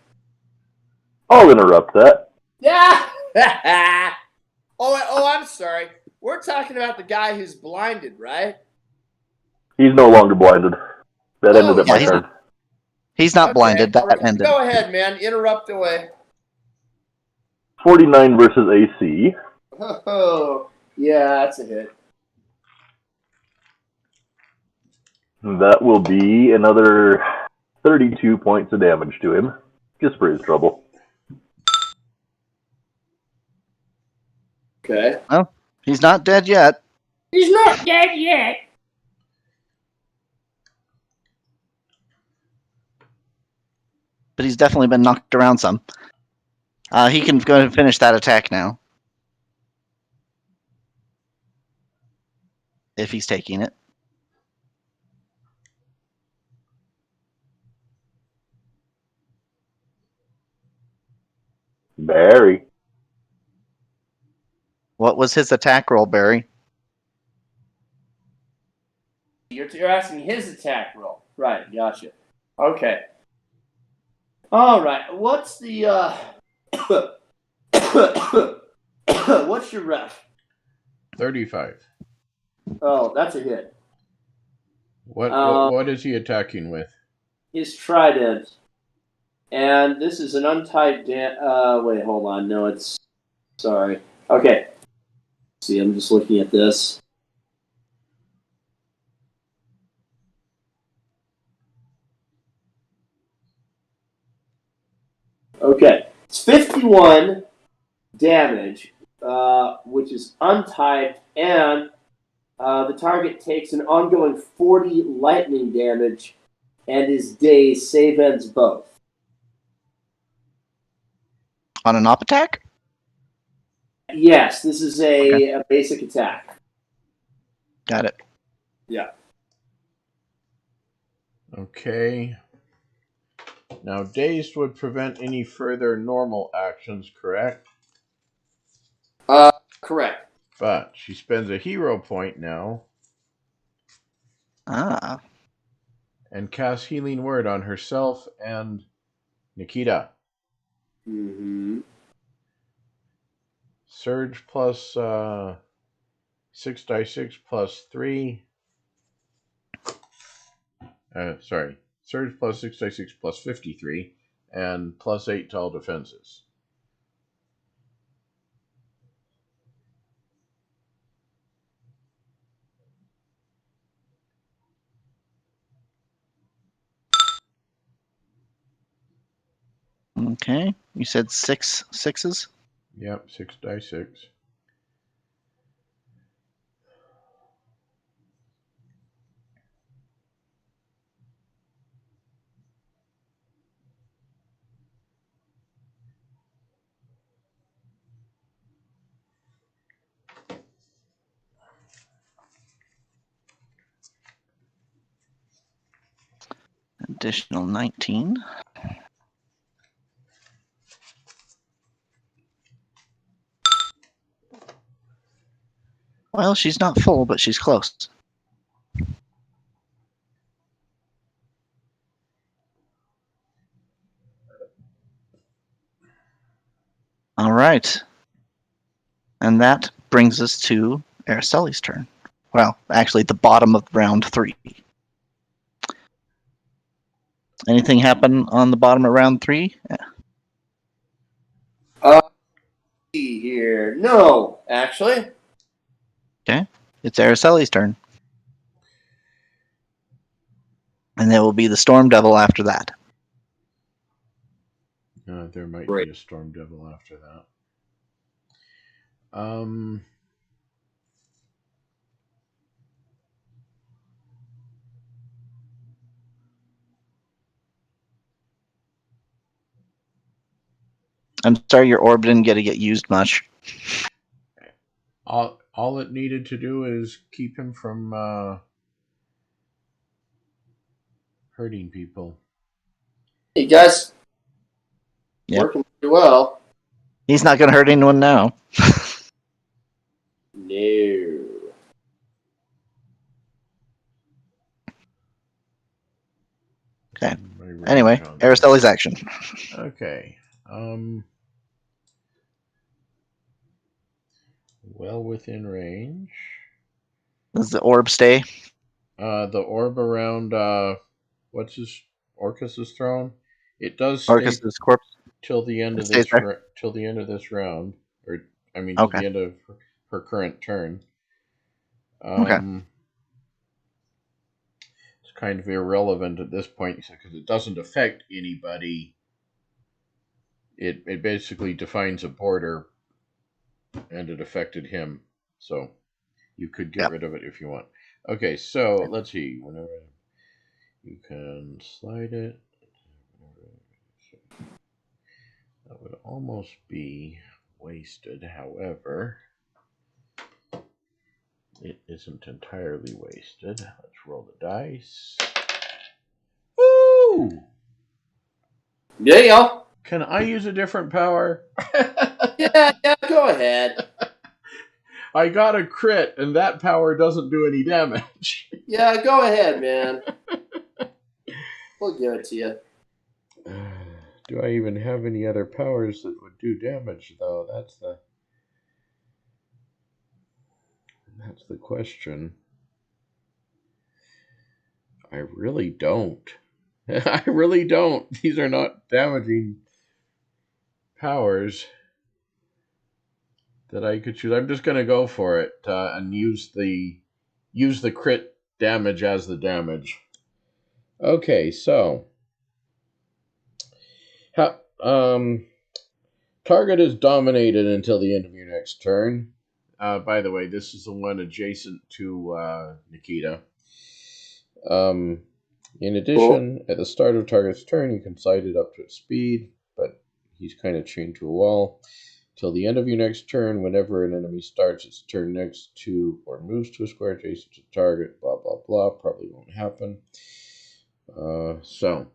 I'll interrupt that. Yeah. oh, I'm sorry. We're talking about the guy who's blinded, right? He's no longer blinded. That ended at my yeah, turn. He's not blinded. All That right. ended. Go ahead, man. Interrupt away. 49 versus AC. Oh, yeah, that's a hit. That will be another 32 points of damage to him, just for his trouble. Okay. Well, he's not dead yet. He's not dead yet. But he's definitely been knocked around some. He can go and finish that attack now. If he's taking it. Barry. What was his attack roll, Barry? You're asking his attack roll. Right, gotcha. Okay. All right. What's the what's your ref? 35. Oh, that's a hit. What is he attacking with? His trident. And this is an untied wait, hold on. No, it's sorry. Okay. See, I'm just looking at this. Okay. It's 51 damage, which is untyped, and the target takes an ongoing 40 lightning damage, and his days save ends both. On an op attack? Yes, this is a basic attack. Got it. Yeah. Okay. Now, dazed would prevent any further normal actions, correct? Correct. But she spends a hero point now Ah. and casts Healing Word on herself and Nikita. Mm-hmm. Surge plus 6d6 plus 3. Surge plus 6d6 plus 53 and plus 8 to all defenses. Okay. You said 6 sixes? Yep, 6d6. Additional 19. Well, she's not full, but she's close. All right. And that brings us to Araceli's turn. Well, actually, the bottom of round 3. Anything happen on the bottom of round 3? See here. No, actually. Okay. It's Araceli's turn. And there will be the Storm Devil after that. There might Great. be a Storm Devil after that. I'm sorry your orb didn't get used much. All it needed to do is keep him from hurting people. Hey, guys. Yep. Working pretty well. He's not going to hurt anyone now. No. Okay. Anyway, Araceli's action. Okay. Well within range. Does the orb stay? The orb around what's his Orcus's throne? It does stay Orcus's corpse till the end of stays this there? till the end of this round, or I mean, Okay. till the end of her current turn. Okay. It's kind of irrelevant at this point because it doesn't affect anybody. It basically defines a border, and it affected him, so you could get rid of it if you want. Okay, so let's see. Whenever you can slide it, that would almost be wasted. However, it isn't entirely wasted. Let's roll the dice. Woo! Yeah. Can I use a different power? Yeah, go ahead. I got a crit, and that power doesn't do any damage. Yeah, go ahead, man. We'll give it to you. Do I even have any other powers that would do damage, though? That's the question. I really don't. I really don't. These are not damaging powers that I could choose. I'm just gonna go for it and use the crit damage as the damage. Okay, so target is dominated until the end of your next turn. By the way, this is the one adjacent to Nikita. In addition, at the start of target's turn, you can slide it up to its speed, but he's kind of chained to a wall. Till the end of your next turn, whenever an enemy starts its turn next to or moves to a square adjacent to the target, blah, blah, blah, probably won't happen. So,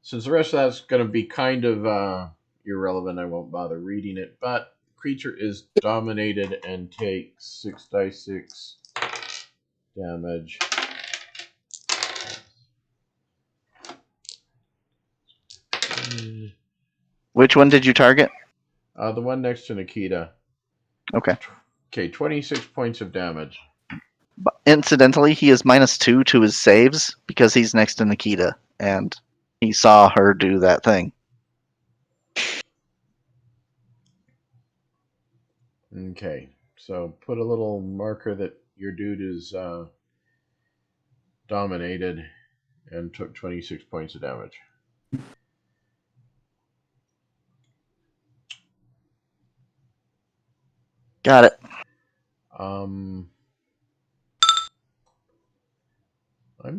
since the rest of that's going to be kind of irrelevant, I won't bother reading it, but creature is dominated and takes 6d6 damage. Which one did you target? The one next to Nikita. Okay. Okay, 26 points of damage. But incidentally, he is -2 to his saves because he's next to Nikita, and he saw her do that thing. Okay, so put a little marker that your dude is dominated and took 26 points of damage. Got it. I'm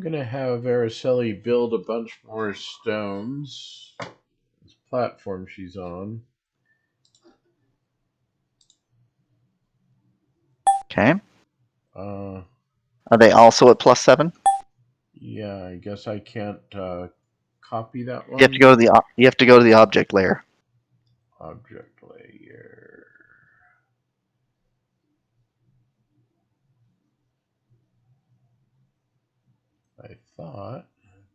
going to have Araceli build a bunch more stones. This platform she's on. Okay. Are they also at +7? Yeah, I guess I can't copy that one. You have to go to the object layer. Object layer. I thought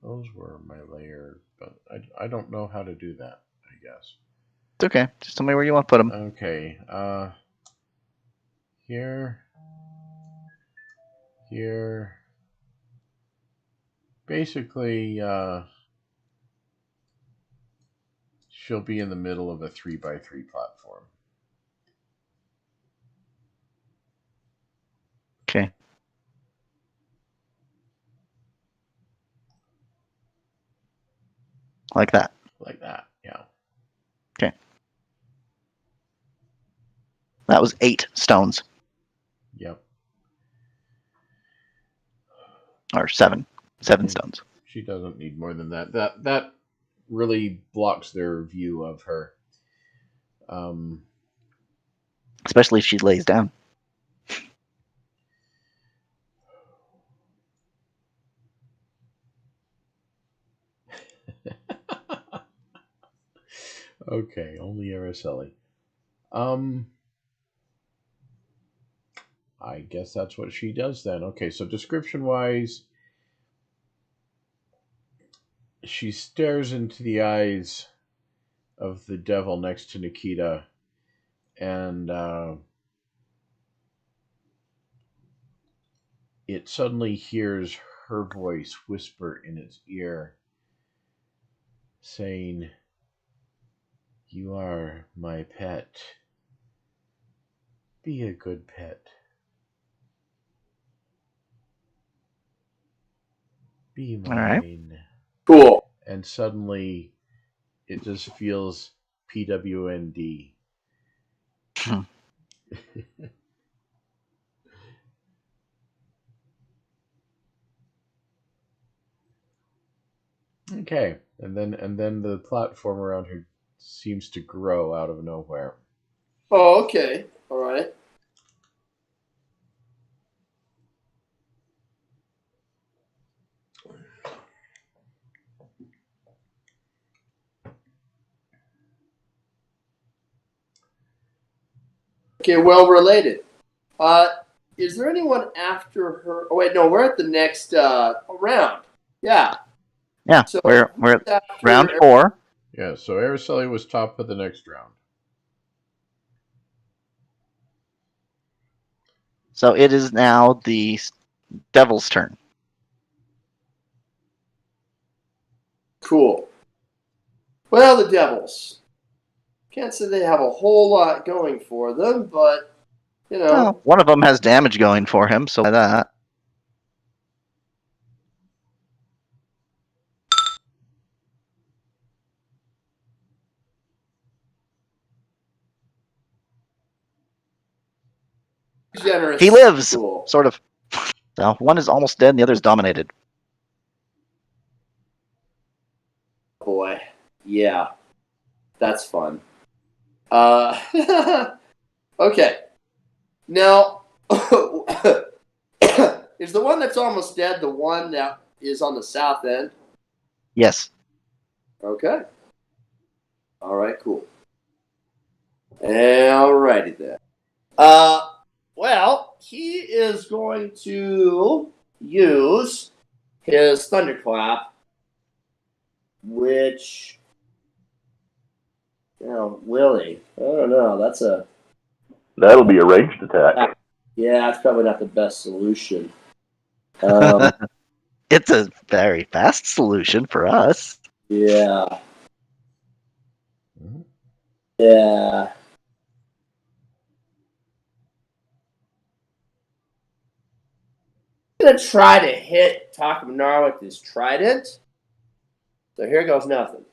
those were my layer, but I don't know how to do that, I guess. It's okay. Just tell me where you want to put them. Okay. Here. Basically, she'll be in the middle of a 3x3 platform. Okay. Like that. Like that, yeah. Okay. That was 8 stones. Yep. Or 7. 7 stones. She doesn't need more than that. That really blocks their view of her. Especially if she lays down. Okay, only Araceli. I guess that's what she does then. Okay, so description-wise, she stares into the eyes of the devil next to Nikita, and it suddenly hears her voice whisper in its ear, saying, "You are my pet. Be a good pet. Be mine." All right. Cool. And suddenly, it just feels PWND. Okay, and then the platform around her seems to grow out of nowhere. Oh, okay. All right. Okay, well related. Is there anyone after her? Oh wait, no, we're at the next round. Yeah. Yeah, So we're at after- round 4. Yeah, so Araceli was top of the next round. So it is now the Devil's turn. Cool. Well, the Devils. Can't say they have a whole lot going for them, but you know. Well, one of them has damage going for him, so by that. Generous. He lives, Cool. sort of. So one is almost dead, and the other is dominated. Boy. Yeah. That's fun. Okay. Now, is the one that's almost dead the one that is on the south end? Yes. Okay. All right, cool. Alrighty then. Well, he is going to use his Thunderclap, which, will he? I don't know. That'll be a ranged attack. Yeah, that's probably not the best solution. It's a very fast solution for us. Yeah. Mhm. Yeah. I'm gonna try to hit Takamanar with his trident. So here goes nothing.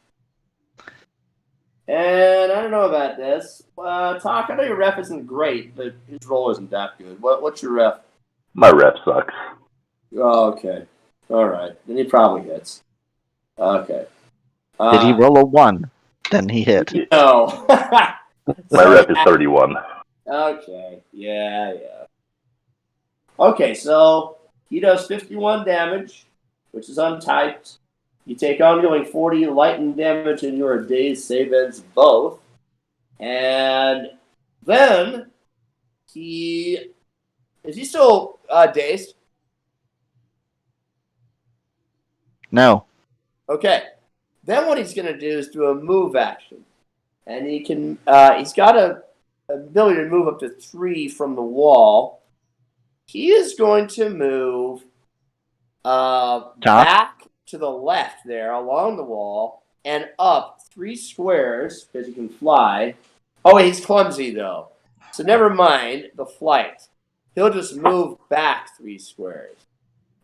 And I don't know about this. Talk, I know your ref isn't great, but his roll isn't that good. What's your ref? My rep sucks. Oh, okay. All right. Then he probably hits. Okay. Did he roll a 1? Then he hit. No. My rep is 31. Okay. Yeah. Okay, so he does 51 damage, which is untyped. You take ongoing 40 lightning damage and your dazed save ends both. And then he... Is he still dazed? No. Okay. Then what he's going to do is do a move action. And he can... he's got a ability to move up to 3 from the wall. He is going to move back to the left there along the wall and up 3 squares because he can fly. Oh, he's clumsy though. So never mind the flight. He'll just move back 3 squares.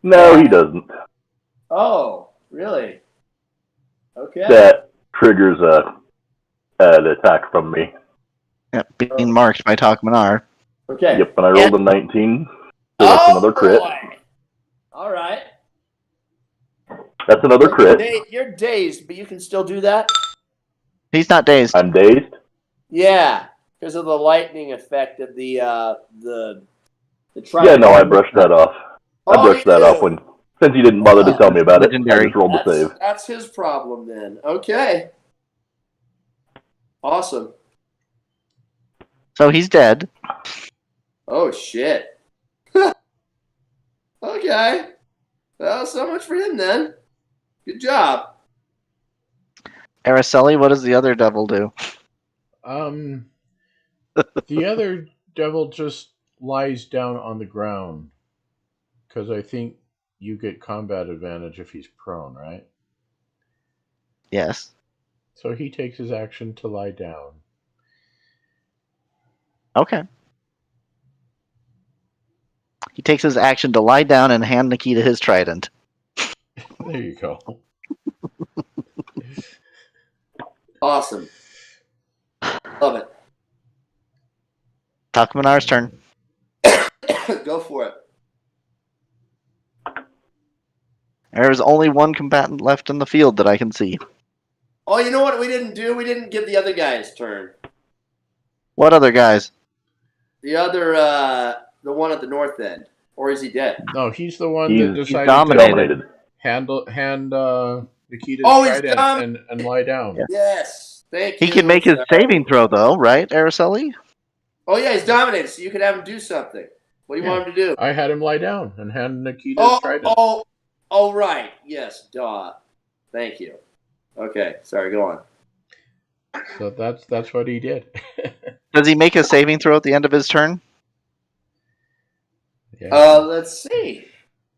No, he doesn't. Oh, really? Okay. That triggers an attack from me. Yep, being marked by Takamanar. Okay. Yep, and I rolled a 19. So that's another crit. Boy. All right. That's another crit. You're dazed, but you can still do that? He's not dazed. I'm dazed. Yeah, because of the lightning effect of the Yeah, no, I brushed that off. I brushed that off since you didn't bother to tell me about it. I just rolled the save. That's his problem then. Okay. Awesome. So he's dead. Oh shit. Okay. Well, so much for him then. Good job. Araceli, what does the other devil do? The other devil just lies down on the ground because I think you get combat advantage if he's prone, right? Yes. So he takes his action to lie down. Okay. He takes his action to lie down and hand the key to his trident. There you go. Awesome. Love it. Takamanar's turn. Go for it. There's only one combatant left in the field that I can see. Oh, you know what we didn't do? We didn't give the other guy's turn. What other guys? The other, the one at the north end. Or is he dead? No, he's the one that He's decided dominated. to hand Nikita's he's trident and lie down. Yeah. Yes. Thank you. He can make his saving throw, though, right, Araceli? Oh yeah, he's dominated, so you could have him do something. What do you want him to do? I had him lie down and hand Nikita his trident. Oh, right. Yes, duh. Thank you. Okay, sorry, go on. So that's what he did. Does he make a saving throw at the end of his turn? Yeah. Let's see.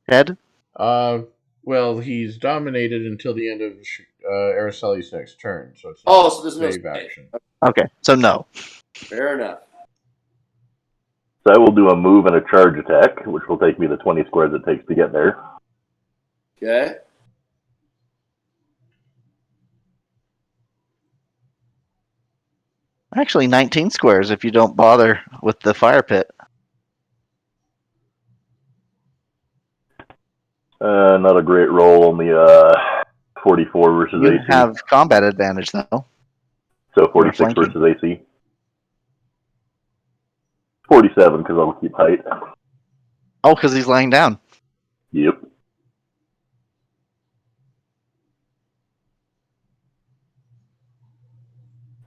Ted? Well, he's dominated until the end of Araceli's next turn, so it's so there's no save action. Okay, so no. Fair enough. So I will do a move and a charge attack, which will take me the 20 squares it takes to get there. Okay. Actually, 19 squares if you don't bother with the fire pit. Not a great roll, only 44 versus You AC. have combat advantage, though. So 46 versus AC. 47 because I'll keep height. Oh, because he's lying down. Yep.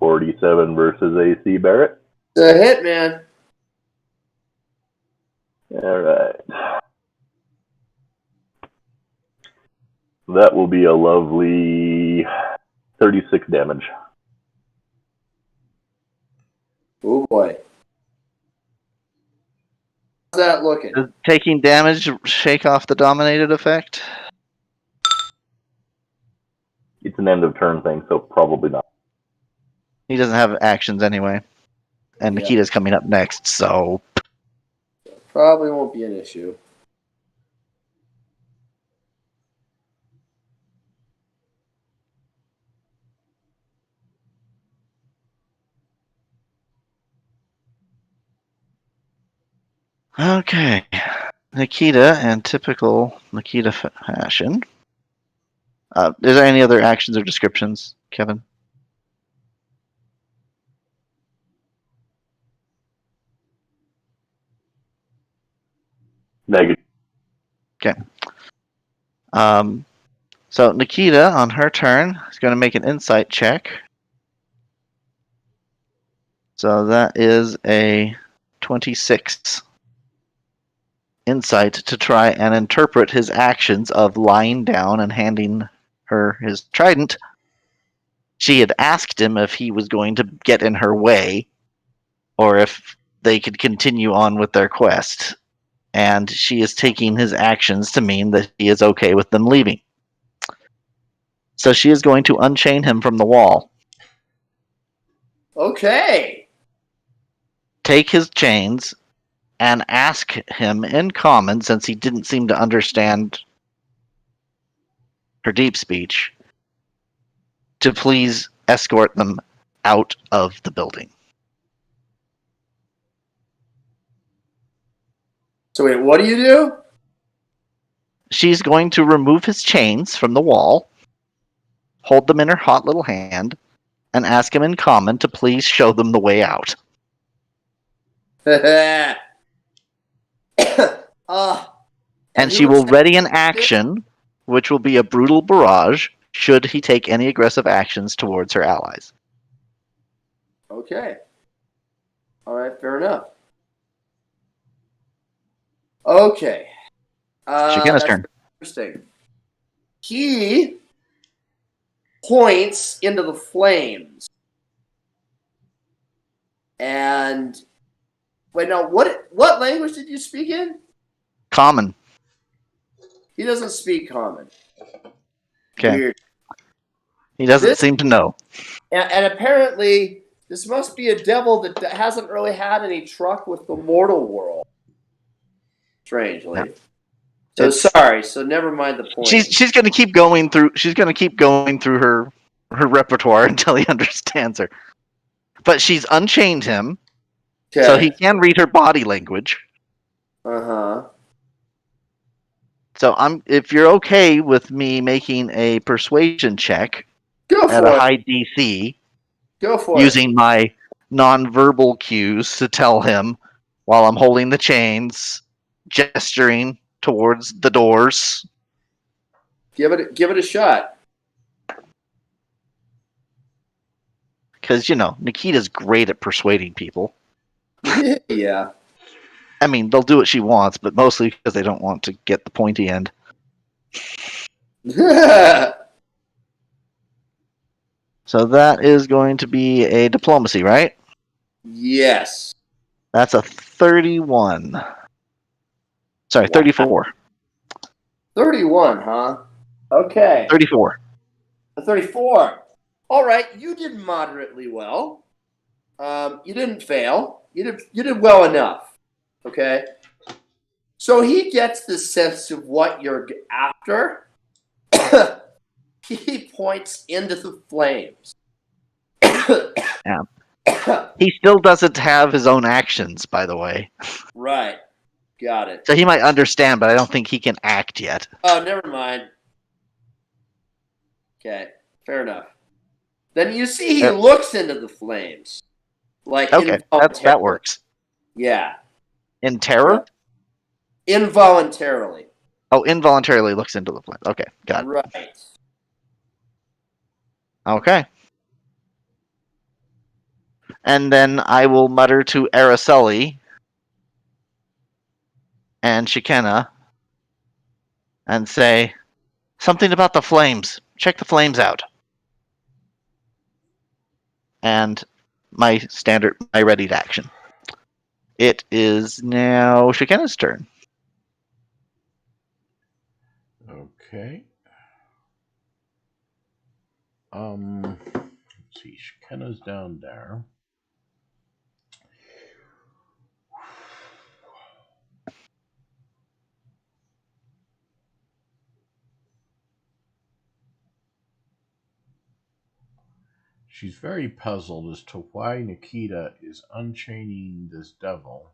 $47 versus AC Barrett. It's a hit, man. All right. That will be a lovely 36 damage. Oh boy. How's that looking? Does taking damage shake off the dominated effect? It's an end of turn thing, so probably not. He doesn't have actions anyway. And Yeah. Nikita's coming up next, so... Probably won't be an issue. Okay. Nikita, in typical Nikita fashion. Is there any other actions or descriptions, Kevin? Negative. Okay. So Nikita, on her turn, is going to make an insight check. So that is a 26 insight to try and interpret his actions of lying down and handing her his trident. She had asked him if he was going to get in her way or if they could continue on with their quest. And she is taking his actions to mean that he is okay with them leaving. So she is going to unchain him from the wall. Okay. Take his chains and ask him in common, since he didn't seem to understand her deep speech, to please escort them out of the building. So wait, what do you do? She's going to remove his chains from the wall, hold them in her hot little hand, and ask him in common to please show them the way out. And she will ready an action, which will be a brutal barrage, should he take any aggressive actions towards her allies. Okay. All right, fair enough. Okay. Shakina's turn. Interesting. He points into the flames. And wait, no, what language did you speak in? Common. He doesn't speak common. Okay. Weird. He doesn't seem to know. And apparently, this must be a devil that hasn't really had any truck with the mortal world. Strangely. Yeah. So never mind the point. She's going to keep going through. She's going to keep going through her repertoire until he understands her. But she's unchained him, so he can read her body language. Uh-huh. So if you're okay with me making a persuasion check at a high DC, go for using my nonverbal cues to tell him while I'm holding the chains, gesturing towards the doors. Give it a shot. Because, Nikita's great at persuading people. Yeah. I mean, they'll do what she wants, but mostly because they don't want to get the pointy end. So that is going to be a diplomacy, right? Yes. That's a 31. Sorry, Wow. 34. 31, huh? Okay. 34. A 34. All right, you did moderately well. You didn't fail. You did well enough. Okay. So he gets the sense of what you're after. He points into the flames. Yeah. He still doesn't have his own actions, by the way. Right. Got it. So he might understand, but I don't think he can act yet. Oh, never mind. Okay, fair enough. Then you see he looks into the flames. Like Okay, that works. Yeah. In terror? Involuntarily. Oh, involuntarily looks into the flames. Okay, got it. Right. Okay. And then I will mutter to Araceli and Shekinah and say something about the flames. Check the flames out. And my readied action. It is now Shekinah's turn. Okay. Let's see. Shekinah's down there. She's very puzzled as to why Nikita is unchaining this devil.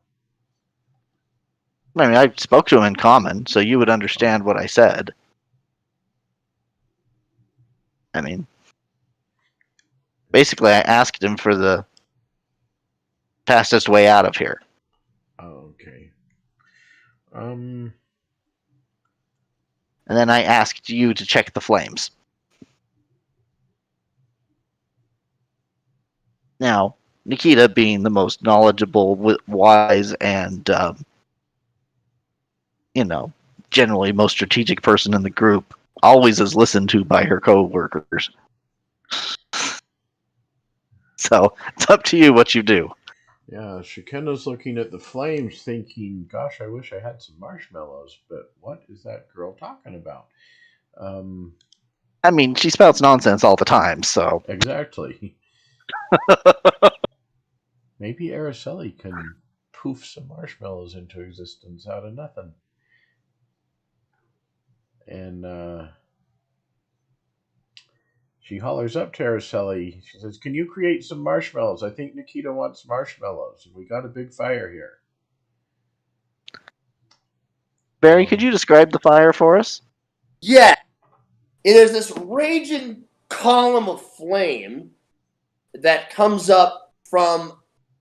I mean, I spoke to him in common, so you would understand what I said. I mean, basically, I asked him for the fastest way out of here. Okay. And then I asked you to check the flames. Now, Nikita, being the most knowledgeable, wise, and, generally most strategic person in the group, always is listened to by her co-workers. So, it's up to you what you do. Yeah, Shekinah's looking at the flames thinking, gosh, I wish I had some marshmallows, but what is that girl talking about? I mean, she spouts nonsense all the time, so... Exactly. Maybe Araceli can poof some marshmallows into existence out of nothing. And she hollers up to Araceli. She says, can you create some marshmallows? I think Nikita wants marshmallows. We got a big fire here. Barry, could you describe the fire for us? Yeah. It is this raging column of flame that comes up from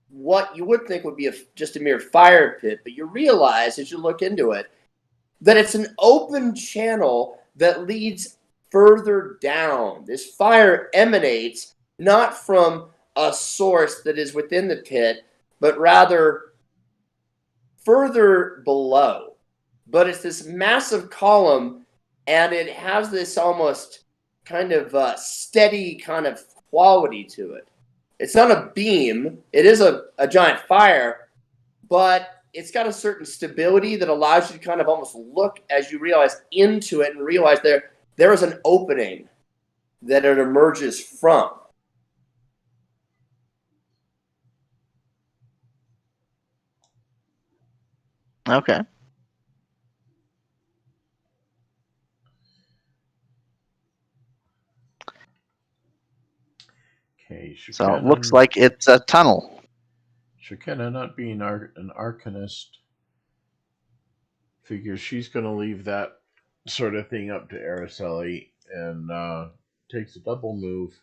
what you would think would be just a mere fire pit, but you realize as you look into it that it's an open channel that leads further down. This fire emanates not from a source that is within the pit, but rather further below. But it's this massive column, and it has this almost kind of steady kind of quality to it. It's not a beam. It is a giant fire, but it's got a certain stability that allows you to kind of almost look as you realize into it and realize there is an opening that it emerges from. Okay. Okay, So it looks like it's a tunnel. Shekinah, not being an arcanist, figures she's going to leave that sort of thing up to Araceli and takes a double move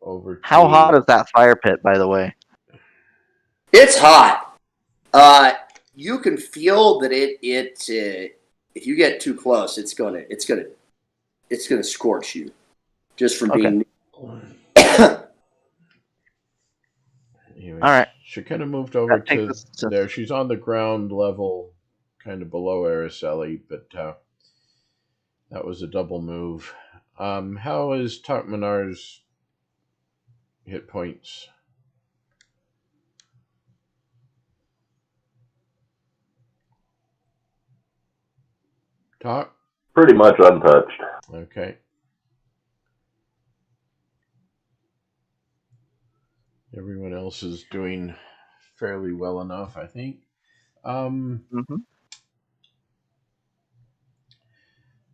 over to... How hot is that fire pit, by the way? It's hot. You can feel that it if you get too close, it's gonna scorch you just from being. Okay. All right. She kind of moved over That takes to us to- there. She's on the ground level, kind of below Araceli, but that was a double move. How is Takmanar's hit points? Talk? Pretty much untouched. Okay. Everyone else is doing fairly well enough, I think. Mhm.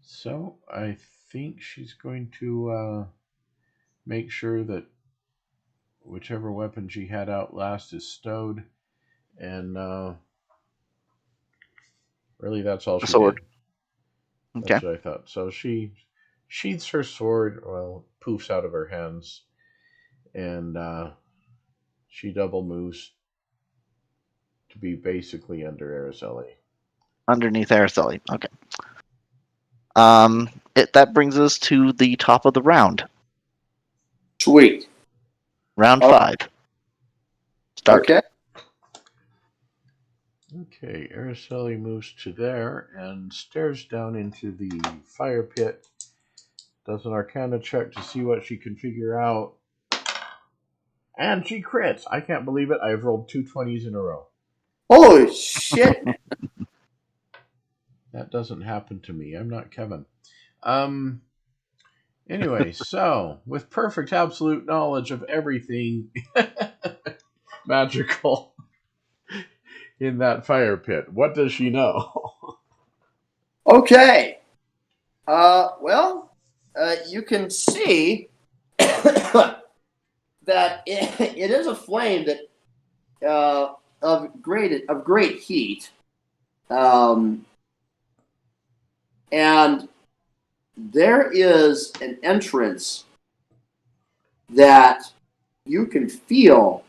So I think she's going to make sure that whichever weapon she had out last is stowed, and really that's all she Sword. did. Okay. That's what I thought. So she sheathes her sword, well, poofs out of her hands, and she double moves to be basically under Araceli. Underneath Araceli. Okay. That brings us to the top of the round. Sweet. Round Oh. 5. Start. Okay. Okay, Araceli moves to there and stares down into the fire pit. Does an Arcana check to see what she can figure out. And she crits. I can't believe it. I've rolled 2 20s in a row. Holy shit. That doesn't happen to me. I'm not Kevin. Anyway, so with perfect absolute knowledge of everything magical in that fire pit, what does she know? Okay. Well, you can see that it is a flame that of great heat, and there is an entrance that you can feel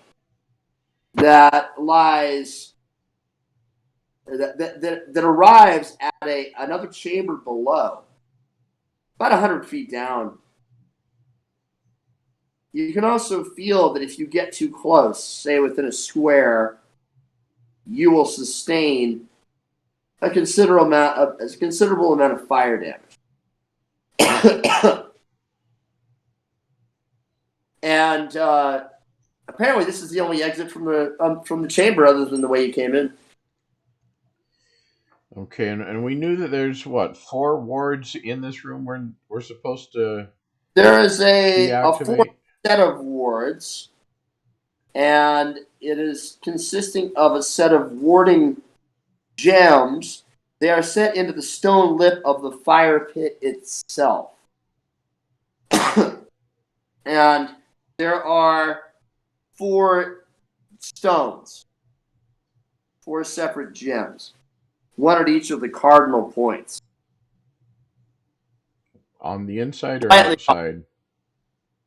that lies that arrives at another chamber below, about 100 feet down. You can also feel that if you get too close, say within a square, you will sustain a considerable amount of fire damage. And apparently, this is the only exit from the chamber, other than the way you came in. Okay, and we knew that there's 4 wards in this room we're supposed to There is a deactivate. 4 set of wards, and it is consisting of a set of warding gems. They are set into the stone lip of the fire pit itself. And there are 4 stones, 4 separate gems, one at each of the cardinal points. On the inside or Slightly outside?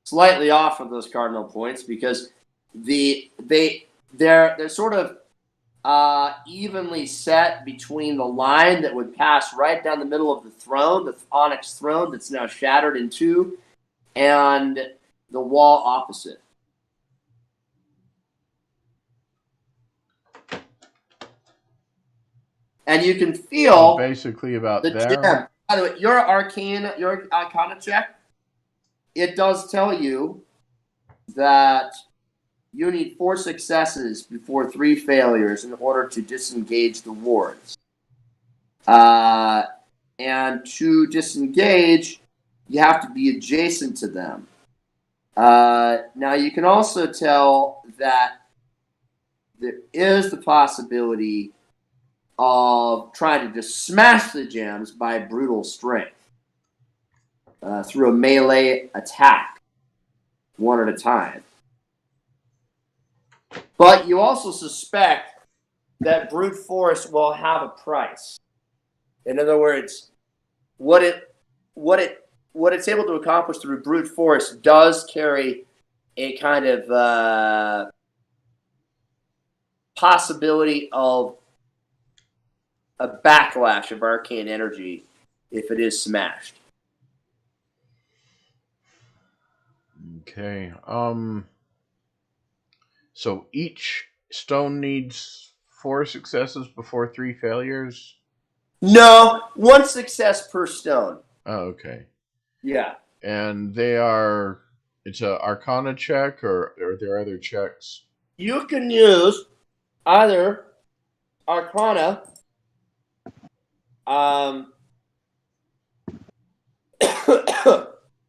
Slightly off of those cardinal points, because they're sort of evenly set between the line that would pass right down the middle of the throne, the onyx throne that's now shattered in 2, and the wall opposite. And you can feel So basically about the there. gem. By the way, your Arcana check, it does tell you that you need 4 successes before 3 failures in order to disengage the wards. And to disengage, you have to be adjacent to them. Now, you can also tell that there is the possibility of trying to just smash the gems by brutal strength through a melee attack, one at a time. But you also suspect that brute force will have a price. In other words, what it's able to accomplish through brute force does carry a kind of possibility of a backlash of arcane energy if it is smashed. Okay. So each stone needs 4 successes before 3 failures? No, 1 success per stone. Oh, okay. Yeah. And it's a Arcana check, or are there other checks? You can use either Arcana,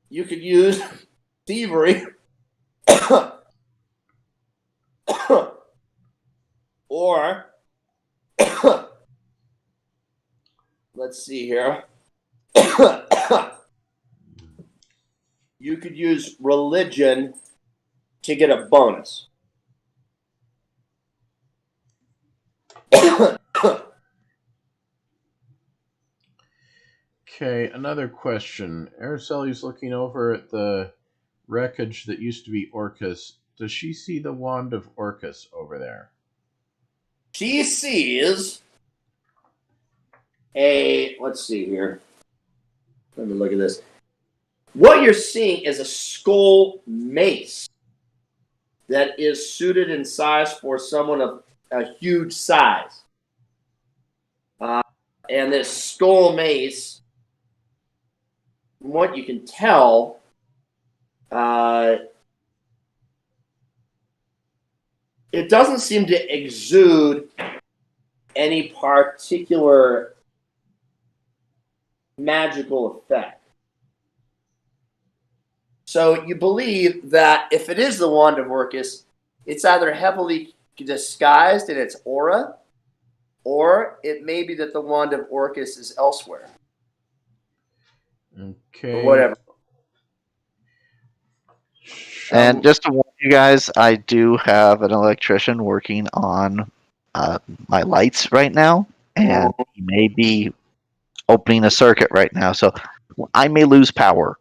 you could use Thievery, or let's see here. You could use Religion to get a bonus. Okay, another question. Araceli's looking over at the wreckage that used to be Orcus. Does she see the wand of Orcus over there? She sees let's see here. Let me look at this. What you're seeing is a skull mace that is suited in size for someone of a huge size. And this skull mace, from what you can tell, it doesn't seem to exude any particular magical effect. So you believe that if it is the Wand of Orcus, it's either heavily disguised in its aura, or it may be that the Wand of Orcus is elsewhere. Okay. Or whatever. And just to warn you guys, I do have an electrician working on my lights right now, and he may be opening a circuit right now, so I may lose power.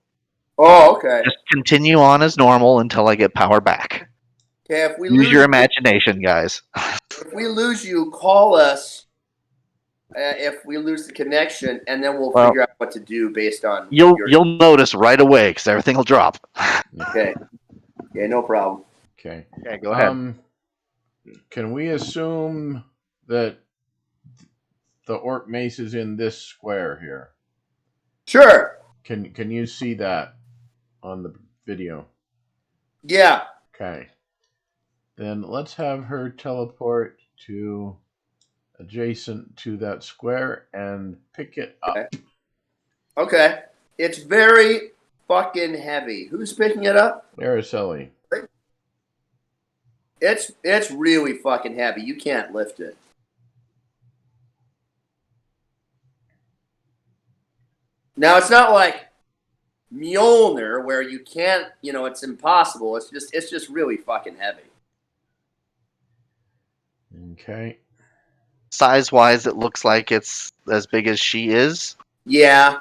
Oh, okay. Just continue on as normal until I get power back. Okay, if we Use your imagination, guys. If we lose you, call us. If we lose the connection, and then we'll figure out what to do based on. You'll notice right away because everything will drop. Okay. Yeah, no problem. Okay. Okay, go ahead. Can we assume that the orc mace is in this square here? Sure. Can you see that on the video? Yeah. Okay. Then let's have her teleport to adjacent to that square and pick it up. Okay. It's very fucking heavy. Who's picking it up? Araceli. It's really fucking heavy. You can't lift it. Now it's not like Mjolnir where you can't, it's impossible. It's just really fucking heavy. Okay. Size-wise, it looks like it's as big as she is. Yeah.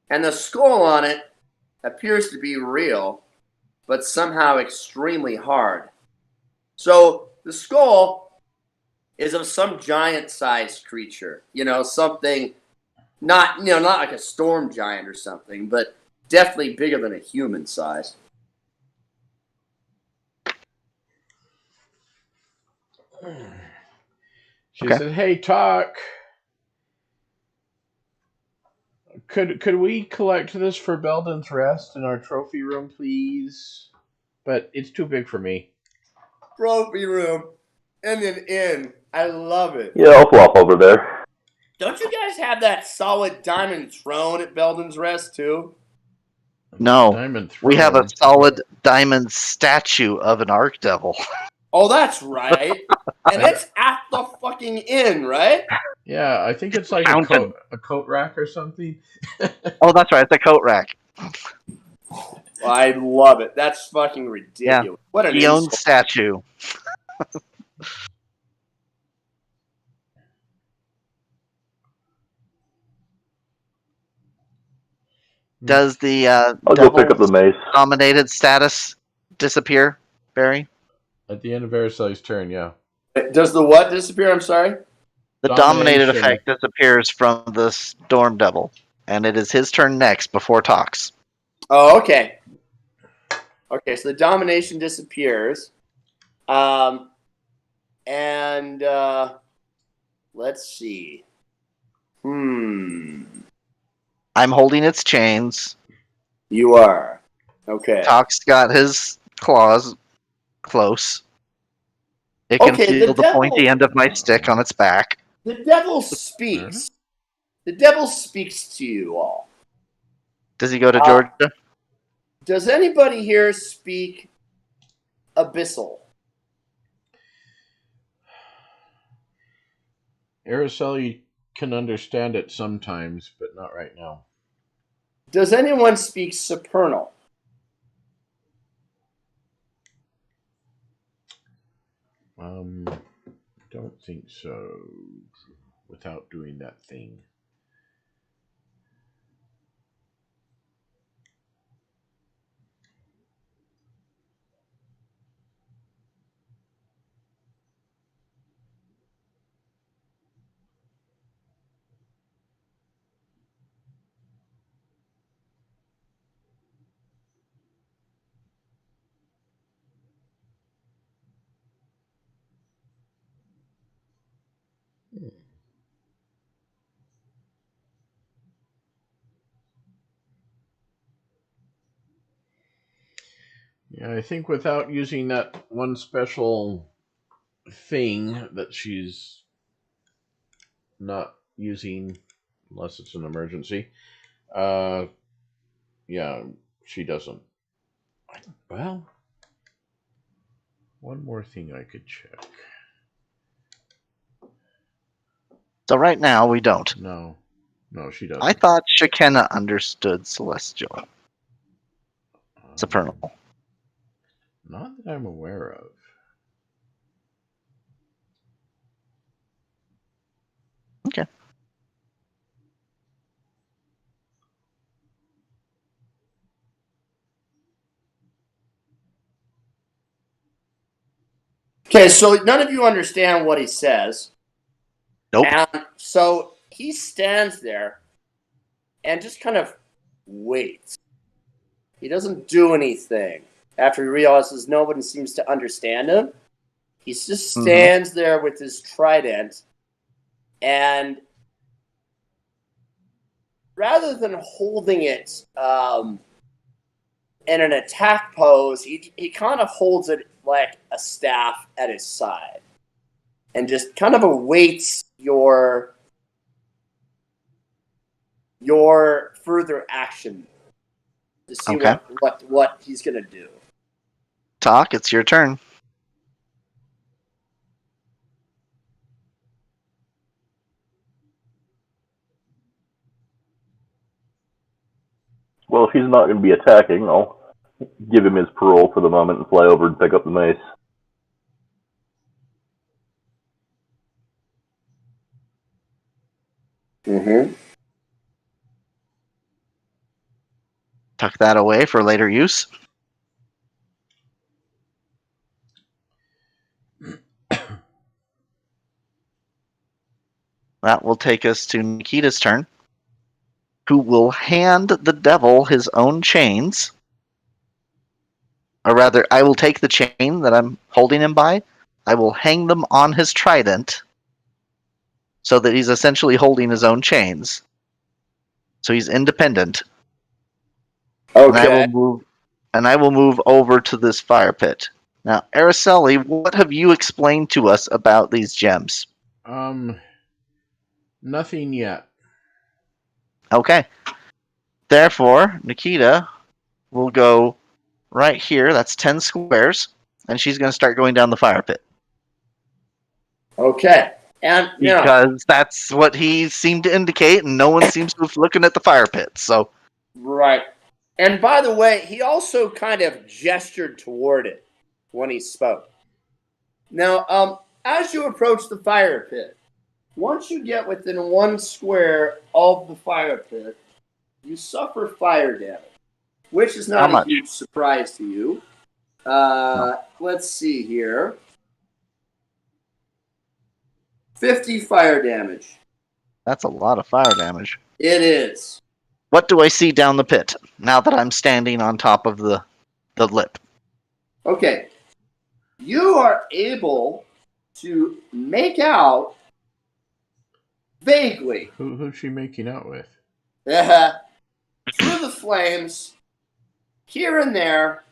And the skull on it appears to be real, but somehow extremely hard. So the skull is of some giant-sized creature. Something not like a storm giant or something, but definitely bigger than a human size. She said, "Hey, Talk. Could we collect this for Belden's Rest in our trophy room, please? But it's too big for me." Trophy room and an inn. I love it. Yeah, I'll flop over there. Don't you guys have that solid diamond throne at Belden's Rest too? No, Diamond we have a throne. solid diamond statue of an arc devil. Oh, that's right. And it's at the fucking inn, right? Yeah, I think it's like a coat rack or something. Oh, that's right. It's a coat rack. I love it. That's fucking ridiculous. Yeah. What an He owns insult. statue. Does the I'll go pick up the mace. dominated status disappear, Barry? At the end of Araceli's turn, yeah. Does the what disappear? I'm sorry? The dominated Domination. effect disappears from the Storm Devil, and it is his turn next before talks. Oh, okay. Okay, so the domination disappears. And let's see. I'm holding its chains. You are. Okay. Talk's got his claws close. It can Okay, feel the pointy end of my stick on its back. The devil speaks. The devil speaks to you all. Does he go to Georgia? Does anybody here speak Abyssal? Araceli can understand it sometimes, but not right now. Does anyone speak Supernal? Don't think so. Without doing that thing. Yeah, I think without using that one special thing that she's not using, unless it's an emergency, yeah, she doesn't. Well, one more thing I could check. So right now we don't. No, she doesn't. I thought Shekinah understood Celestial. Supernal. Not that I'm aware of. Okay. Okay, so none of you understand what he says. Nope. And so he stands there and just kind of waits. He doesn't do anything. After he realizes nobody seems to understand him, he just stands there with his trident, and rather than holding it in an attack pose, he kind of holds it like a staff at his side and just kind of awaits your further action to see what he's going to do. Talk, it's your turn. Well, if he's not going to be attacking, I'll give him his parole for the moment and fly over and pick up the mace. Tuck that away for later use. That will take us to Nikita's turn, who will hand the devil his own chains. Or rather, I will take the chain that I'm holding him by. I will hang them on his trident so that he's essentially holding his own chains. So he's independent. Okay. And I will move over to this fire pit. Now, Araceli, what have you explained to us about these gems? Nothing yet. Okay. Therefore, Nikita will go right here. That's 10 squares. And she's going to start going down the fire pit. Okay. And because that's what he seemed to indicate, and no one seems to be looking at the fire pit. So, right. And by the way, he also kind of gestured toward it when he spoke. Now, as you approach the fire pit, once you get within 1 square of the fire pit, you suffer fire damage, which is not a huge surprise to you. No. Let's see here. 50 fire damage. That's a lot of fire damage. It is. What do I see down the pit now that I'm standing on top of the lip? Okay. You are able to make out vaguely Who's she making out with? through the flames, here and there,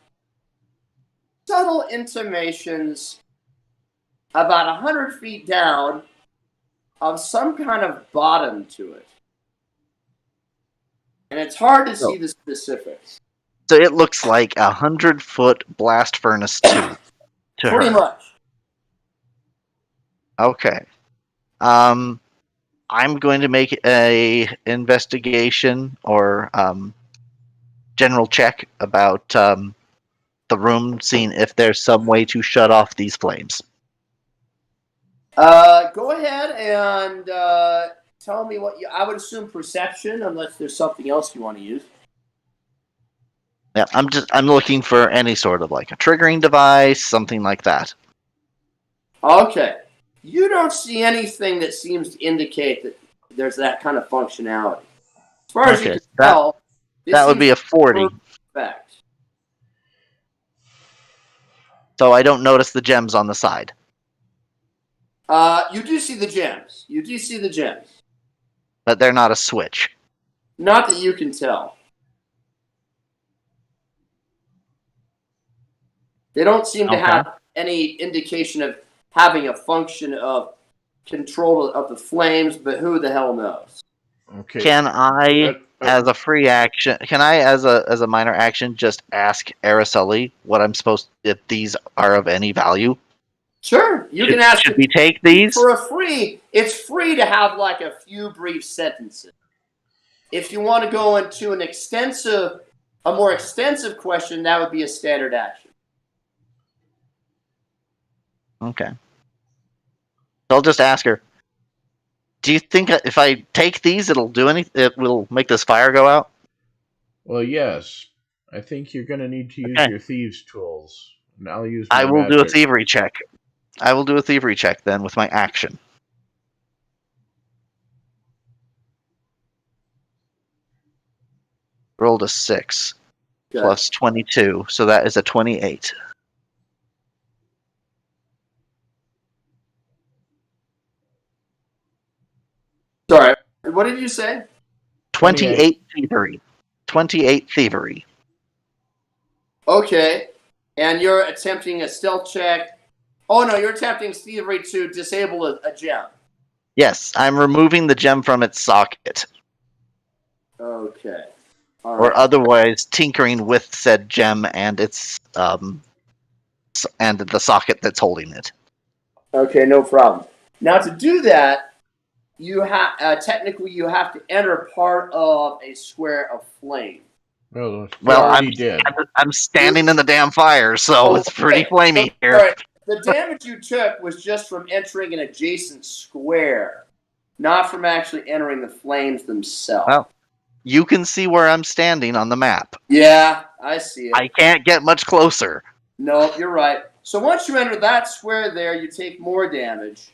subtle intimations about 100 feet down of some kind of bottom to it. And it's hard to see the specifics. So it looks like 100-foot blast furnace tube to Pretty her. much. Okay. I'm going to make a investigation or general check about the room, seeing if there's some way to shut off these flames. Go ahead and tell me what you. I would assume perception, unless there's something else you want to use. Yeah, I'm looking for any sort of like a triggering device, something like that. Okay. You don't see anything that seems to indicate that there's that kind of functionality. As far as you Okay, can tell, that would be a 40. Perfect. So I don't notice the gems on the side. You do see the gems. You do see the gems. But they're not a switch. Not that you can tell. They don't seem to have any indication of having a function of control of the flames, but who the hell knows? Okay. Can I, as a free action, as a minor action, just ask Araceli what I'm supposed, if these are of any value? Sure, you can ask. Should we take these? For a free, it's free to have like a few brief sentences. If you want to go into a more extensive question, that would be a standard action. Okay. So I'll just ask her. Do you think if I take these, it'll do anything? It will make this fire go out? Well, yes. I think you're going to need to use your thieves' tools. And I'll use. I will do a magic. thievery check. I will do a thievery check then with my action. Rolled a 6 plus 22, so that is a 28. Sorry, what did you say? 28 thievery. 28 thievery. Okay, and you're attempting a stealth check. Oh no, you're attempting thievery to disable a gem. Yes, I'm removing the gem from its socket. Okay. All Or right. otherwise tinkering with said gem and its and the socket that's holding it. Okay, no problem. Now to do that, you have technically you have to enter part of a square of flame. Well, I'm standing in the damn fire, so it's pretty flamey here. All right. The damage you took was just from entering an adjacent square, not from actually entering the flames themselves. Well, you can see where I'm standing on the map. Yeah, I see it. I can't get much closer. No, you're right. So once you enter that square there, you take more damage.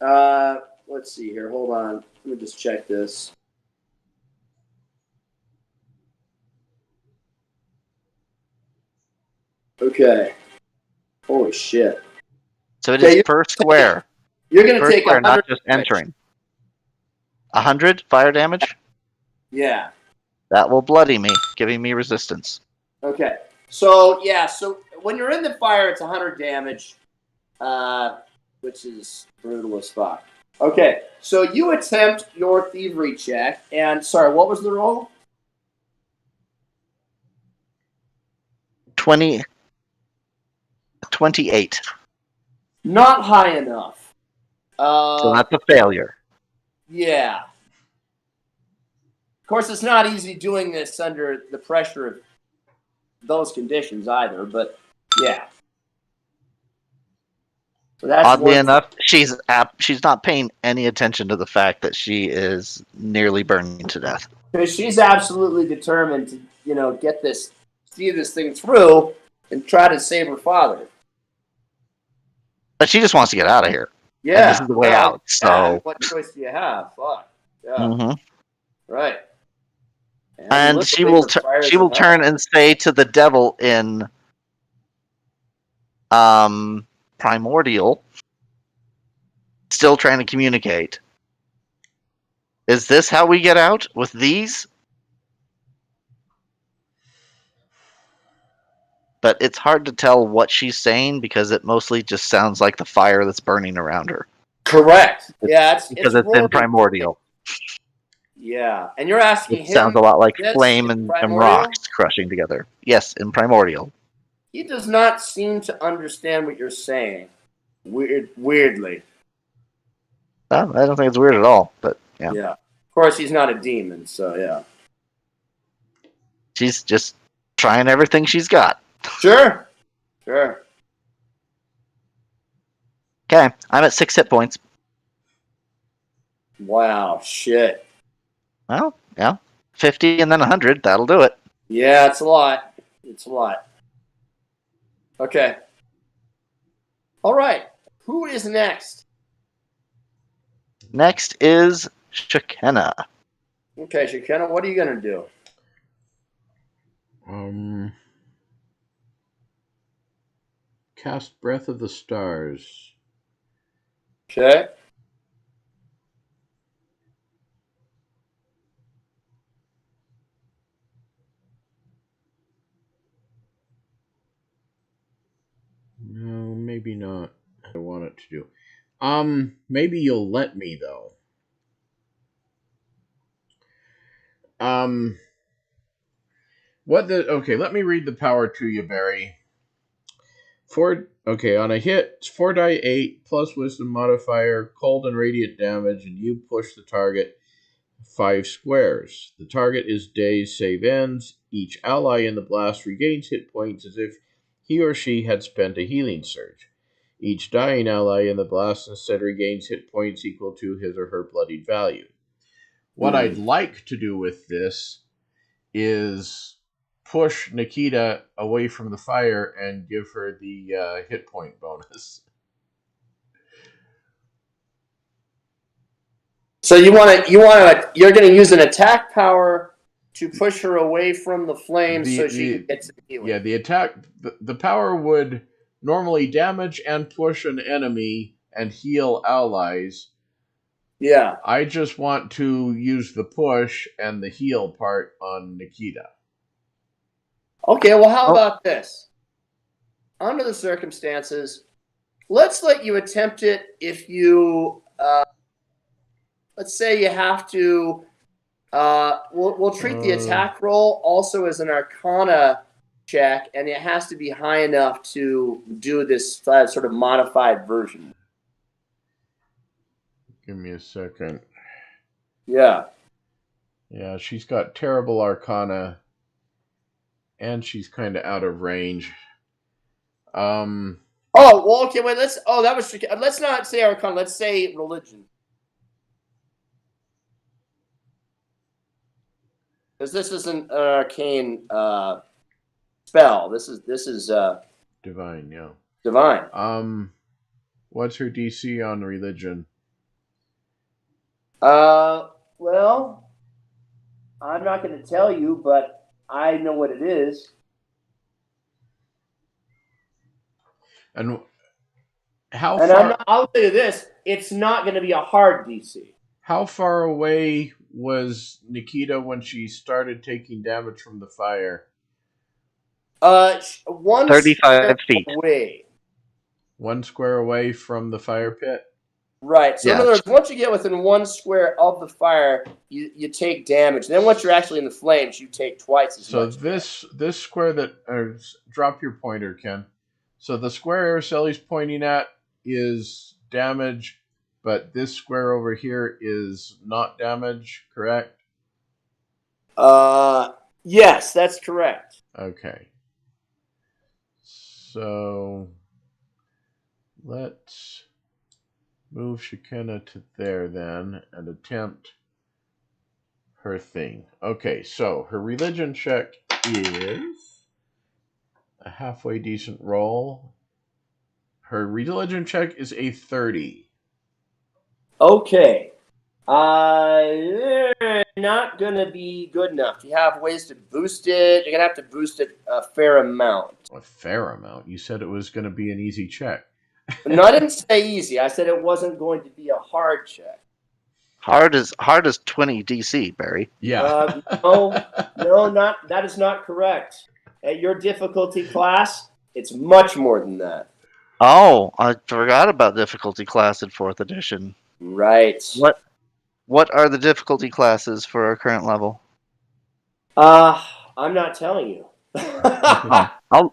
Let's see here. Hold on. Let me just check this. Okay. Holy shit. So it is per square. You're going to take square, 100 not just entering. 100 fire damage? Yeah. That will bloody me, giving me resistance. Okay. So, yeah, so when you're in the fire, it's 100 damage, which is brutal as fuck. Okay, so you attempt your thievery check, and, sorry, what was the roll? 28. Not high enough. So that's a failure. Yeah. Of course, it's not easy doing this under the pressure of those conditions either, but yeah. So that's oddly enough, she's not paying any attention to the fact that she is nearly burning to death. Because she's absolutely determined to, see this thing through and try to save her father. But she just wants to get out of here. Yeah. And this is the way out. So what choice do you have? Fuck. Yeah. Mm-hmm. Right. And she will turn and say to the devil in Primordial, still trying to communicate. Is this how we get out? With these? But it's hard to tell what she's saying because it mostly just sounds like the fire that's burning around her. Correct. Yeah, because it's in Primordial. Yeah, and you're asking it him. Sounds a lot like flame and rocks crushing together. Yes, in Primordial. He does not seem to understand what you're saying. Weirdly. Well, I don't think it's weird at all, but yeah. Yeah. Of course, he's not a demon, so yeah. She's just trying everything she's got. Sure. Okay, I'm at 6 hit points. Wow, shit. Well, yeah. 50 and then 100, that'll do it. Yeah, it's a lot. Okay. All right. Who is next? Next is Shekinah. Okay, Shekinah, what are you going to do? Cast Breath of the Stars. Okay. No, maybe not. I want it to do. Maybe you'll let me though. Okay, let me read the power to you, Barry. On a hit, 4 die 8 plus wisdom modifier, cold and radiant damage, and you push the target 5 squares. The target is dazed save ends. Each ally in the blast regains hit points as if he or she had spent a healing surge. Each dying ally in the blast instead regains hit points equal to his or her bloodied value. What I'd like to do with this is push Nikita away from the fire and give her the hit point bonus. So you're going to use an attack power to push her away from the flames so she gets the healing. Yeah, the power would normally damage and push an enemy and heal allies. Yeah. I just want to use the push and the heal part on Nikita. Okay, well, how about this? Under the circumstances, let's let you attempt it if you, let's say you have to, we'll treat the attack roll also as an Arcana check, and it has to be high enough to do this sort of modified version. Give me a second. Yeah. Yeah, she's got terrible Arcana, and she's kind of out of range. Oh, well, okay, wait, let's not say Arcana, let's say religion. Because this isn't an arcane spell. This is divine, yeah. Divine. What's her DC on religion? Well, I'm not going to tell you, but I know what it is. And how far? I'll tell you this: it's not going to be a hard DC. How far away was Nikita when she started taking damage from the fire? 35 feet away. 1 square away from the fire pit. Right. So in other words, once you get within 1 square of the fire, you take damage. And then once you're actually in the flames, you take twice as much. So this square that drop your pointer, Ken. So the square Araceli's pointing at is damage, but this square over here is not damage, correct? Yes, that's correct. Okay. So let's move Shekinah to there then and attempt her thing. Okay, so her religion check is a halfway decent roll. Her religion check is a 30. Okay. Not gonna be good enough. You have ways to boost it. You're gonna have to boost it a fair amount. A fair amount. You said it was going to be an easy check. No, I didn't say easy. I said it wasn't going to be a hard check. Hard as 20 DC, Barry. Yeah. No, not that is not correct. At your difficulty class, it's much more than that. Oh, I forgot about difficulty class in 4th edition. Right. What are the difficulty classes for our current level? I'm not telling you. I'll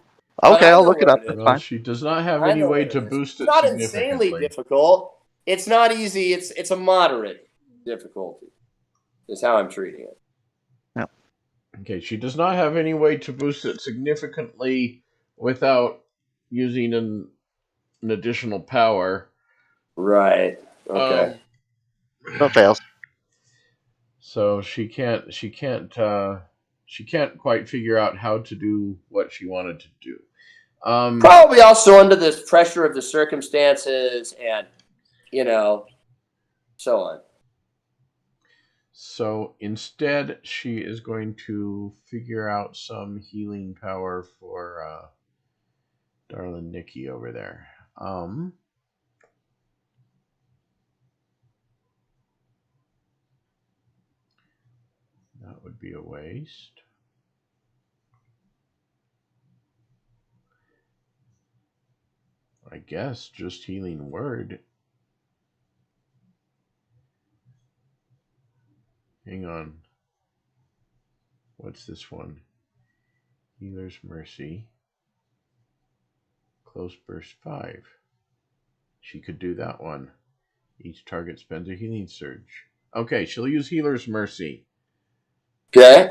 look it up. That's Well, fine. she does not have I any know way what to it is. boost it It's not significantly. insanely difficult. It's not easy. It's a moderate difficulty. Is how I'm treating it. Okay, she does not have any way to boost it significantly without using an additional power. Right. Okay. No fails. So she can't quite figure out how to do what she wanted to do. Probably also under the pressure of the circumstances and, so on. So instead, she is going to figure out some healing power for darling Nikki over there. That would be a waste. I guess just healing word. Hang on. What's this one? Healer's Mercy. Close Burst 5. She could do that one. Each target spends a healing surge. Okay, she'll use Healer's Mercy. Okay.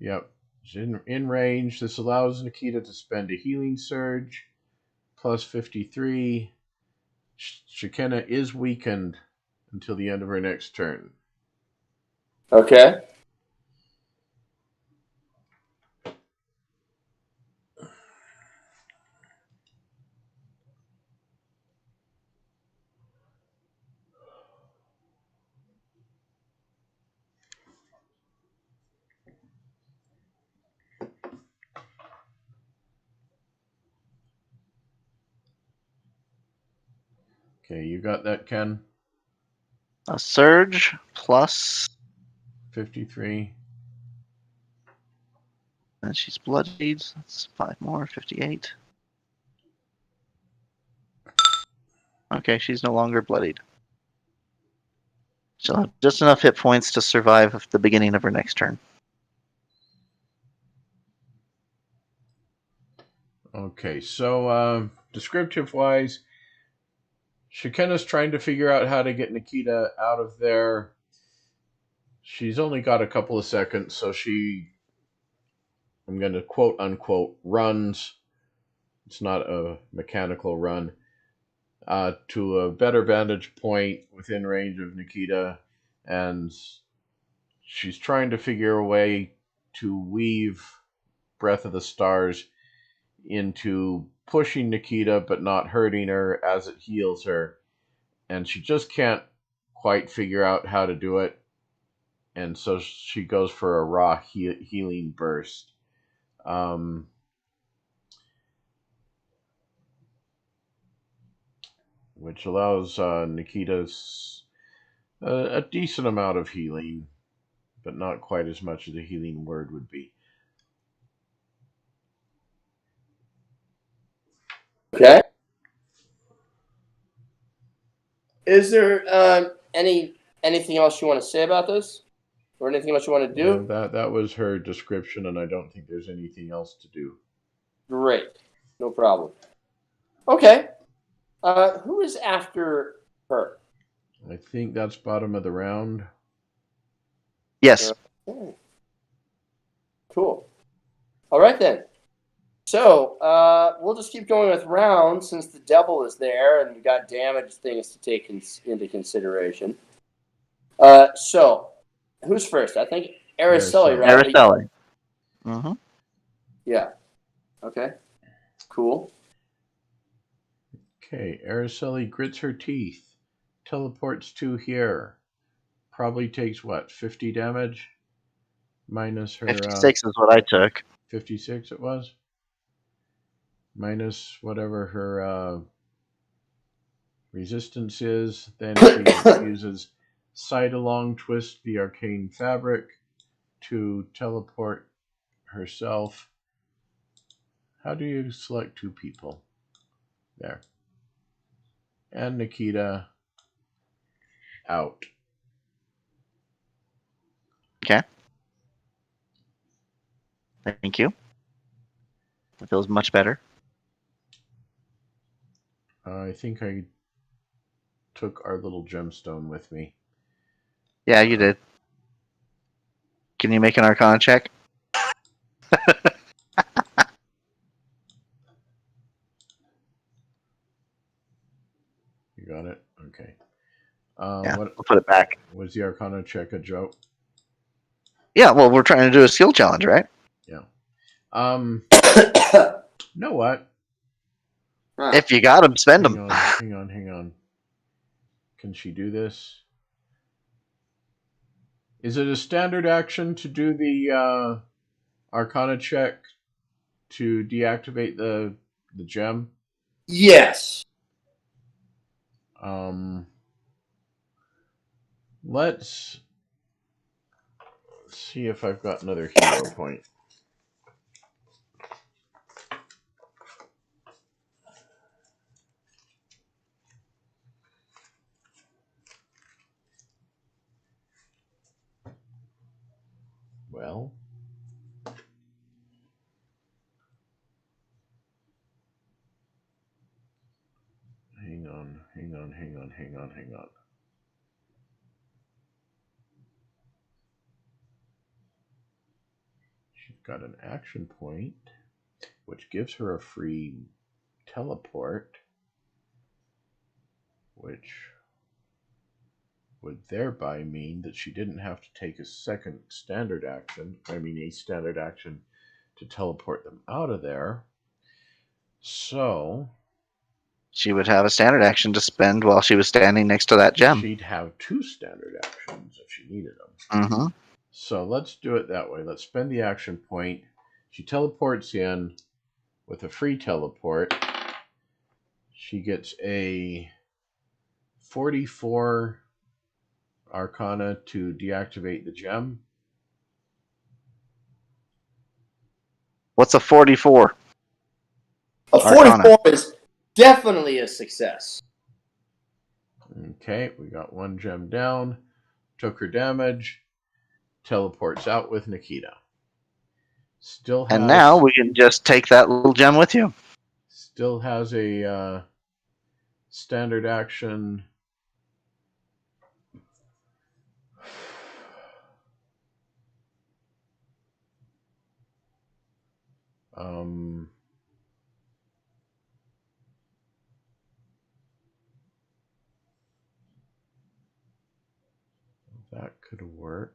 Yep. In range. This allows Nikita to spend a healing surge. Plus 53. Shekinah is weakened until the end of her next turn. Okay. Okay, you got that, Ken? A surge plus 53. And she's bloodied. That's 5 more, 58. Okay, she's no longer bloodied. She'll have just enough hit points to survive the beginning of her next turn. Okay, so descriptive-wise, Shekinah's trying to figure out how to get Nikita out of there. She's only got a couple of seconds, so I'm going to quote-unquote, runs. It's not a mechanical run. To a better vantage point within range of Nikita, and she's trying to figure a way to weave Breath of the Stars into pushing Nikita but not hurting her as it heals her, and she just can't quite figure out how to do it, and so she goes for a raw healing burst. Which allows Nikita's a decent amount of healing, but not quite as much as a healing word would be. Okay. Is there anything else you want to say about this, or anything else you want to do? That was her description, and I don't think there's anything else to do. Great, no problem. Okay. Who is after her? I think that's bottom of the round. Yes. Okay. Cool. All right then. So we'll just keep going with rounds since the devil is there and we got damage things to take into consideration. So who's first? I think Araceli, right? Araceli. Mm-hmm. Yeah. Okay. Cool. Okay, Araceli grits her teeth teleports to here. Probably takes what, 50 damage? Minus her 56 is what I took. 56 it was? Minus whatever her resistance is. Then she uses Sidelong Twist the Arcane Fabric to teleport herself. How do you select two people? There. And Nikita out. Okay. Thank you. That feels much better. I think I took our little gemstone with me. Yeah, you did. Can you make an Arcana check? You got it? Okay. Yeah, What I'll put it back. was the Arcana check a joke? Yeah, well, we're trying to do a skill challenge, right? Yeah. Know what? If you got them, spend them. Hang on. Can she do this? Is it a standard action to do the Arcana check to deactivate the gem? Yes. Let's see if I've got another hero point. Well, hang on. She's got an action point, which gives her a free teleport, which would thereby mean that she didn't have to take a standard action to teleport them out of there. So She would have a standard action to spend while she was standing next to that gem. she'd have two standard actions if she needed them. Mm-hmm. So let's do it that way. Let's spend the action point. She teleports in with a free teleport. She gets a 44 Arcana to deactivate the gem. What's a 44? A 44 is definitely a success. Okay, we got one gem down. Took her damage. Teleports out with Nikita. And now we can just take that little gem with you. Still has a standard action. That could work.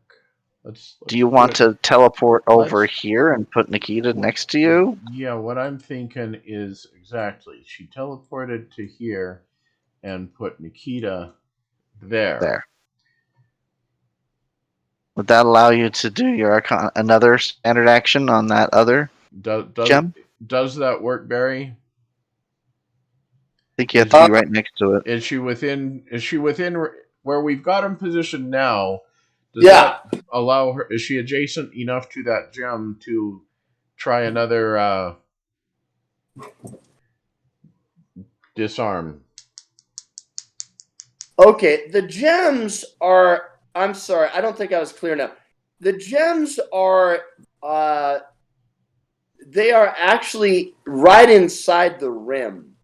Do you want to teleport over here and put Nikita next to you? Yeah, what I'm thinking is exactly. She teleported to here and put Nikita there. Would that allow you to do your another standard action on that other gem? Does that work, Barry? I think you have to be right next to it. Is she within where we've got him positioned now? Does that allow her? Is she adjacent enough to that gem to try another disarm? Okay, the gems are. I'm sorry, I don't think I was clear enough. The gems are. They are actually right inside the rim.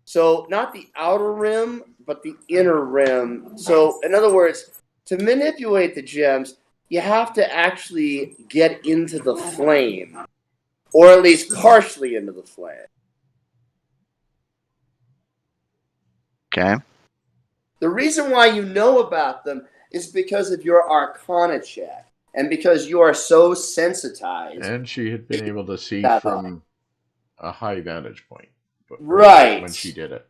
So not the outer rim, but the inner rim. So in other words, to manipulate the gems, you have to actually get into the flame, or at least partially into the flame. Okay. The reason why you know about them is because of your Arcana check, and because you are so sensitized. And she had been able to see from a high vantage point. Right. When she did it.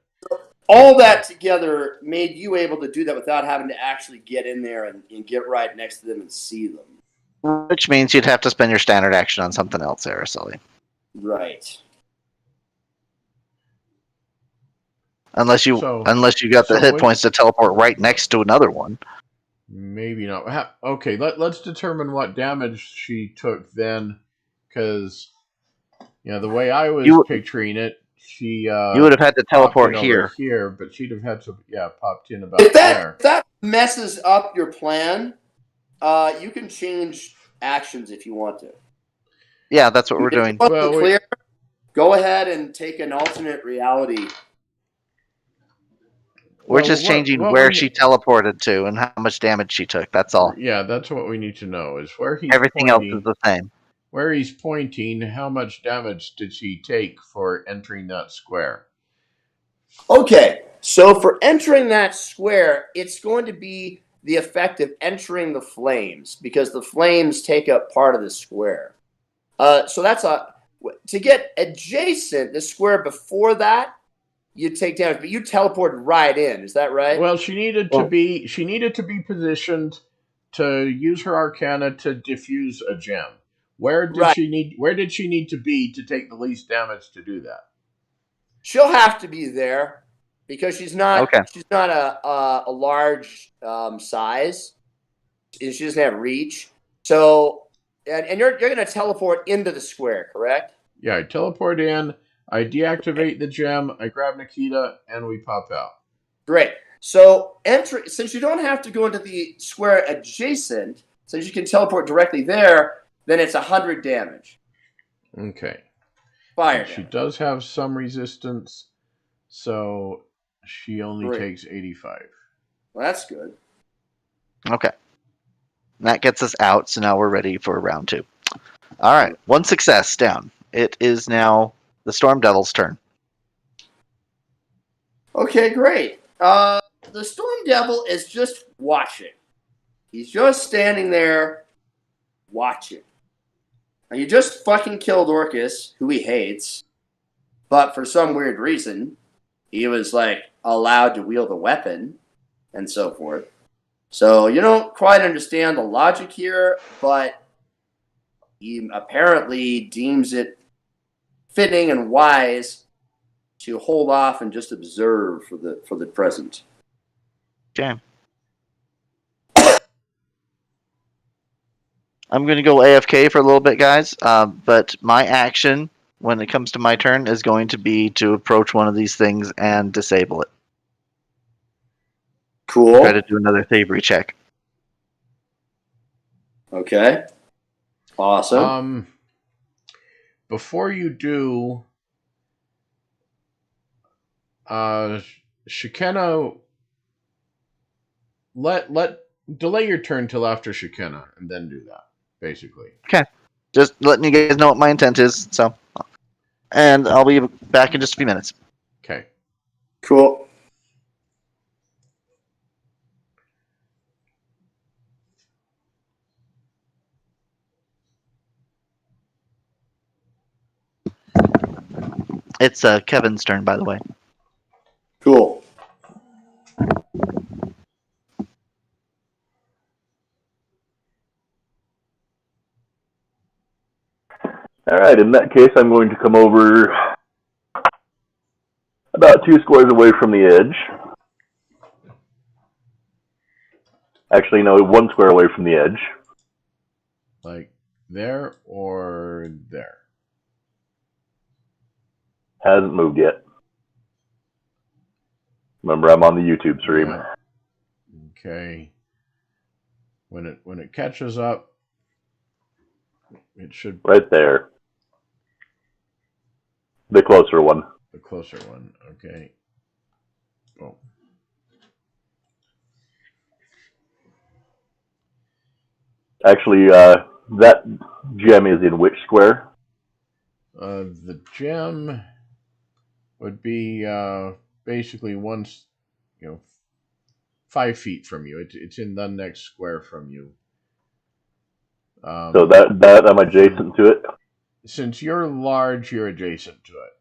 all that together made you able to do that without having to actually get in there and get right next to them and see them. Which means you'd have to spend your standard action on something else, Araceli. Right. Unless you got the hit points to teleport right next to another one. Maybe not. Okay, let's determine what damage she took then, because the way I was picturing it, she you would have had to teleport here, but she'd have had to popped in about there. If that messes up your plan, you can change actions if you want to. Yeah, that's what we're doing. Go ahead and take an alternate reality. We're just changing where she teleported to and how much damage she took. That's all. Yeah, that's what we need to know is where he's Everything else is the same. Where he's pointing, how much damage did she take for entering that square? Okay, so for entering that square, it's going to be the effect of entering the flames because the flames take up part of the square. So that's to get adjacent, the square before that, you take damage, but you teleported right in. Is that right? Well, she needed to be positioned to use her Arcana to diffuse a gem. Where did she need to be to take the least damage to do that? She'll have to be there because she's not a large size. She doesn't have reach. So and you're going to teleport into the square, correct? Yeah, I teleport in. I deactivate the gem, I grab Nikita, and we pop out. Great. So, since you don't have to go into the square adjacent, since you can teleport directly there, then it's 100 damage. Okay. Fire. She does have some resistance, so she only takes 85. Well, that's good. Okay. That gets us out, so now we're ready for round 2. All right. 1 success down. It is now the Storm Devil's turn. Okay, great. The Storm Devil is just watching. He's just standing there watching. Now, you just fucking killed Orcus, who he hates, but for some weird reason, he was, allowed to wield a weapon and so forth. So you don't quite understand the logic here, but he apparently deems it fitting and wise to hold off and just observe for the present. Okay. I'm going to go AFK for a little bit, guys. But my action, when it comes to my turn, is going to be to approach one of these things and disable it. Cool. Try to do another thievery check. Okay. Awesome. Before you do, Shekinah, delay your turn till after Shekinah, and then do that. Basically. Okay. Just letting you guys know what my intent is. So, and I'll be back in just a few minutes. Okay. Cool. It's Kevin's turn, by the way. Cool. All right, in that case, I'm going to come over about 2 squares away from the edge. Actually, no, 1 square away from the edge. Like there or there? Hasn't moved yet. Remember, I'm on the YouTube stream. Yeah. Okay. When it catches up, it should right there. The closer one. The closer one. Okay. Oh. Actually, that gem is in which square? The gem would be basically 5 feet from you. It's in the next square from you. So that I'm adjacent to it? Since you're large, you're adjacent to it.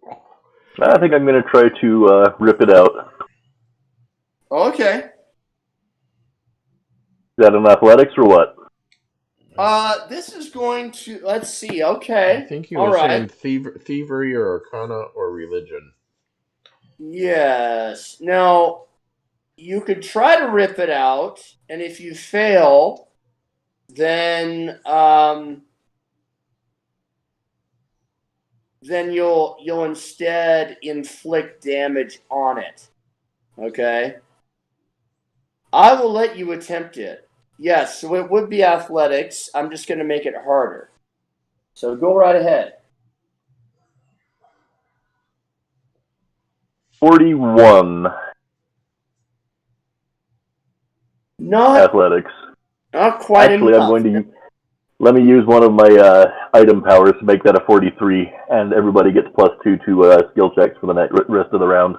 I think I'm going to try to rip it out. Okay. Is that an athletics or what? This is going to. Let's see. I Okay. think he All was right. saying thievery or arcana or religion. Yes. Now, you could try to rip it out, and if you fail, then you'll instead inflict damage on it. Okay. I will let you attempt it. Yes, so it would be athletics. I'm just going to make it harder. So go right ahead. 41 Not athletics. quite Actually, enough. I'm going to let me use one of my item powers to make that a 43, and everybody gets +2 to skill checks for the rest of the round.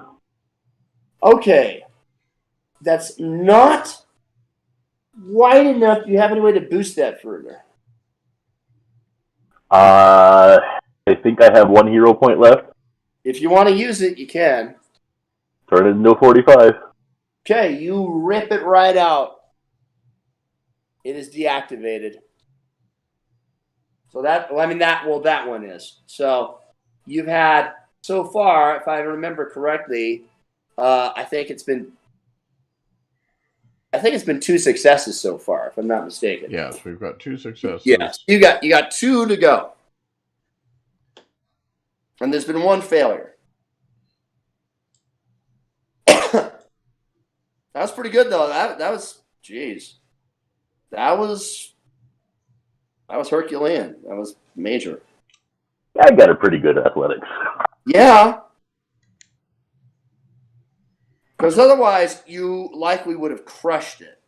Okay. That's not quite enough. Do you have any way to boost that further? I think I have 1 hero point left. If you want to use it, you can. Turn it into a 45. Okay, you rip it right out. It is deactivated. So that one is. So you've had so far, if I remember correctly, I think it's been 2 successes so far, if I'm not mistaken. Yes, we've got 2 successes. Yes, you got 2 to go, and there's been 1 failure. That was pretty good though. That was, geez, that was Herculean. That was major. I got a pretty good athletics. Yeah. Because otherwise, you likely would have crushed it,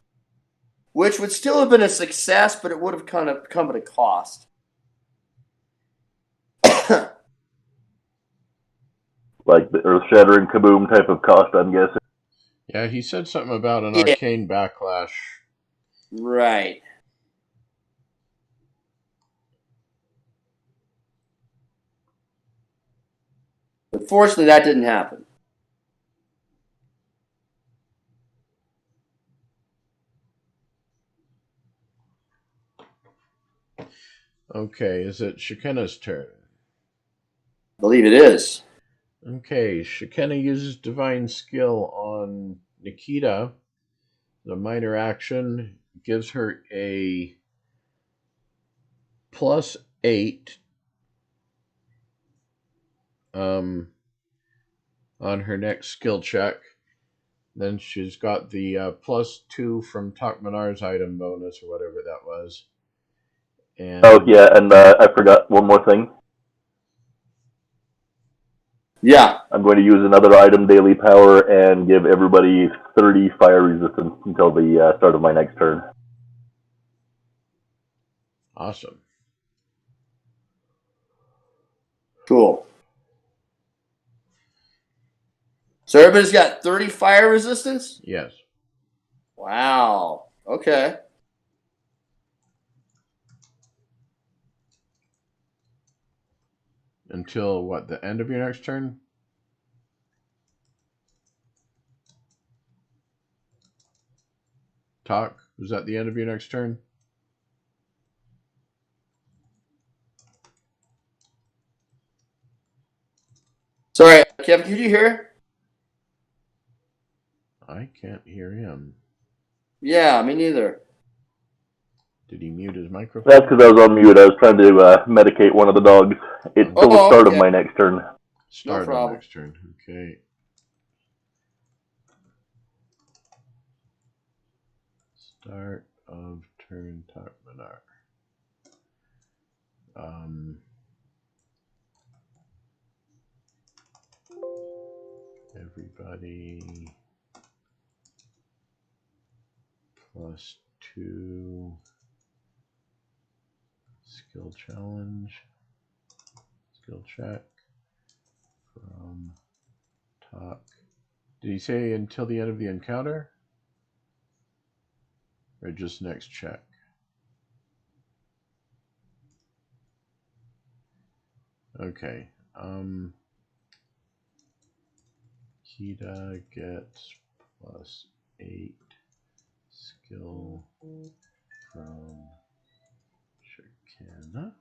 which would still have been a success, but it would have kind of come at a cost. Like the earth-shattering kaboom type of cost, I'm guessing. Yeah, he said something about an Yeah. arcane backlash. Right. But fortunately, that didn't happen. Okay, is it Shekinah's turn? I believe it is. Okay, Shekinah uses divine skill on Nikita. The minor action gives her a +8 on her next skill check. Then she's got the +2 from Takmanar's item bonus or whatever that was. And Oh, yeah, and I forgot one more thing. Yeah. I'm going to use another item daily power and give everybody 30 fire resistance until the start of my next turn. Awesome. Cool. So everybody's got 30 fire resistance? Yes. Wow. Okay. Until what, the end of your next turn? Talk? Was that the end of your next turn? Sorry, Kevin, can you hear? I can't hear him. Yeah, me neither. Did he mute his microphone? That's because I was on mute. I was trying to medicate one of the dogs. It's till the start of my next turn. Start No problem. of next turn. Okay. Start of turn, Takmanar. Everybody +2 skill challenge, skill check from Talk. Did he say until the end of the encounter? Or just next check? Okay. Nikita gets +8 skill from Shikana.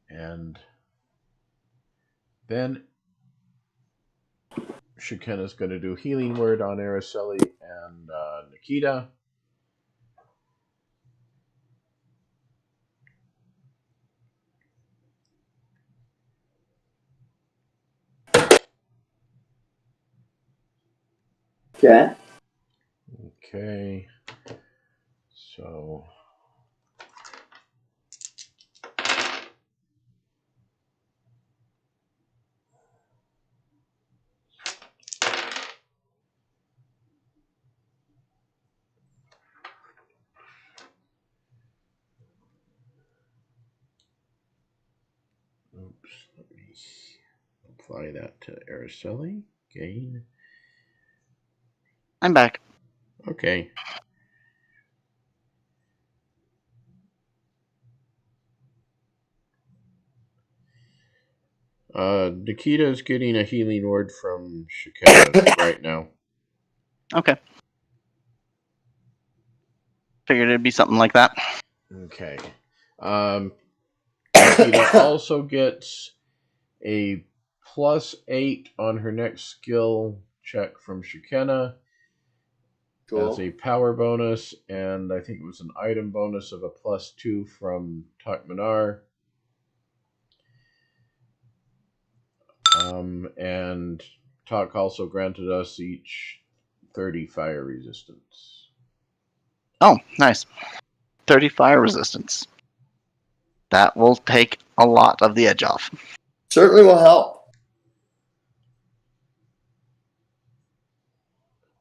And then Shikana's going to do Healing Word on Araceli and Nikita. Okay. Okay. So oops, let me apply that to Araceli. Gain. I'm back. Okay. Nikita's getting a healing word from Shikana right now. Okay. Figured it'd be something like that. Okay. Nikita also gets a +8 on her next skill check from Shikana. Cool. As a power bonus, and I think it was an item bonus of a +2 from Takmanar. And Tak also granted us each 30 fire resistance. Oh, nice. 30 fire resistance. That will take a lot of the edge off. Certainly will help.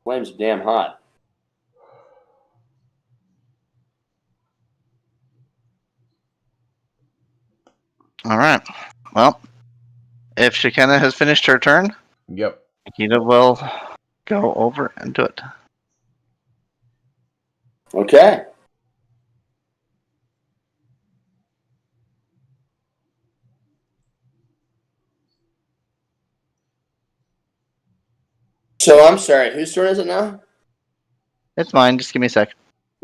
Flames are damn hot. All right. Well, if Shikana has finished her turn, Yep. Nikita will go over and do it. Okay. So I'm sorry. Whose turn is it now? It's mine. Just give me a sec.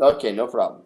Okay, no problem.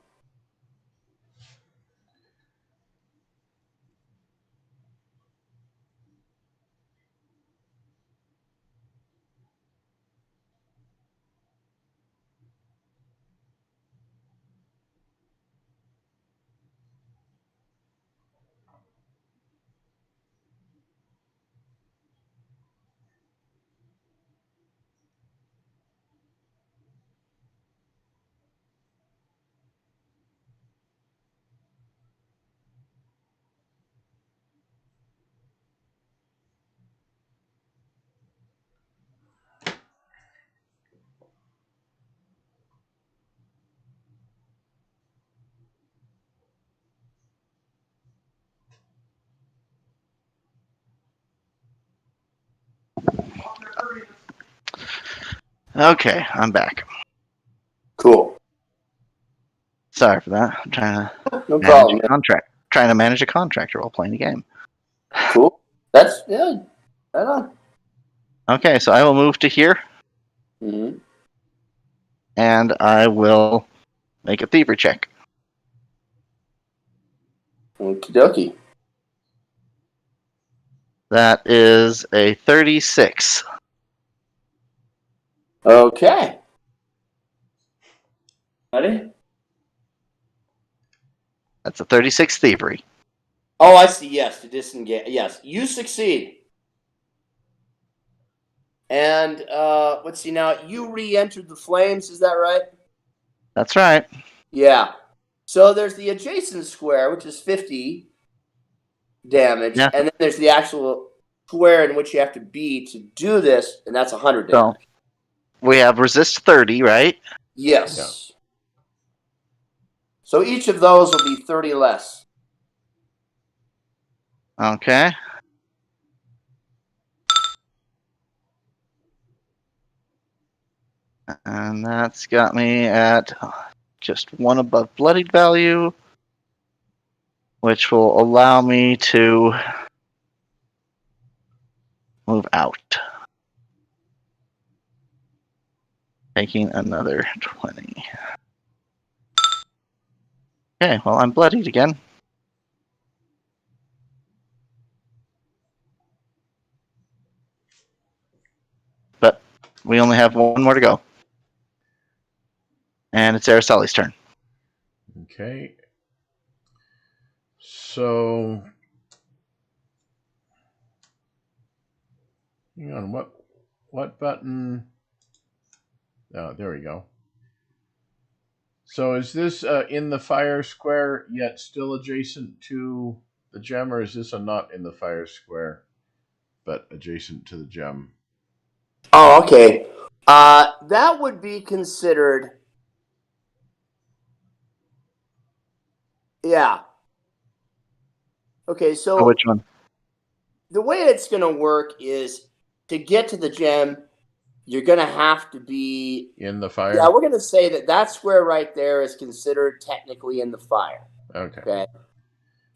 Okay, I'm back. Cool. Sorry for that. I'm trying to No manage problem. a contract. Trying to manage a contractor while playing the game. Cool. That's yeah. Right on. Okay, so I will move to here, Mm-hmm. and I will make a thievery check. Okie dokie. That is a 36. Okay. Ready? That's a 36 thievery. Oh, I see. Yes, to disengage. Yes, you succeed. And let's see now. You re-entered the flames. Is that right? That's right. Yeah. So there's the adjacent square, which is 50 damage, Yeah. and then there's the actual square in which you have to be to do this, and that's 100 So damage. we have resist 30, right? Yes. So each of those will be 30 less. Okay. And that's got me at just one above bloodied value, which will allow me to move out. Taking another 20. Okay, well, I'm bloodied again. But we only have one more to go. And it's Araceli's turn. Okay. So, hang on. What button? Oh, there we go. So is this in the fire square yet still adjacent to the gem, or is this a not in the fire square but adjacent to the gem? Oh, okay. That would be considered. Yeah. Okay, so Which one? the way it's going to work is to get to the gem, you're going to have to be In the fire? Yeah, we're going to say that square right there is considered technically in the fire. Okay.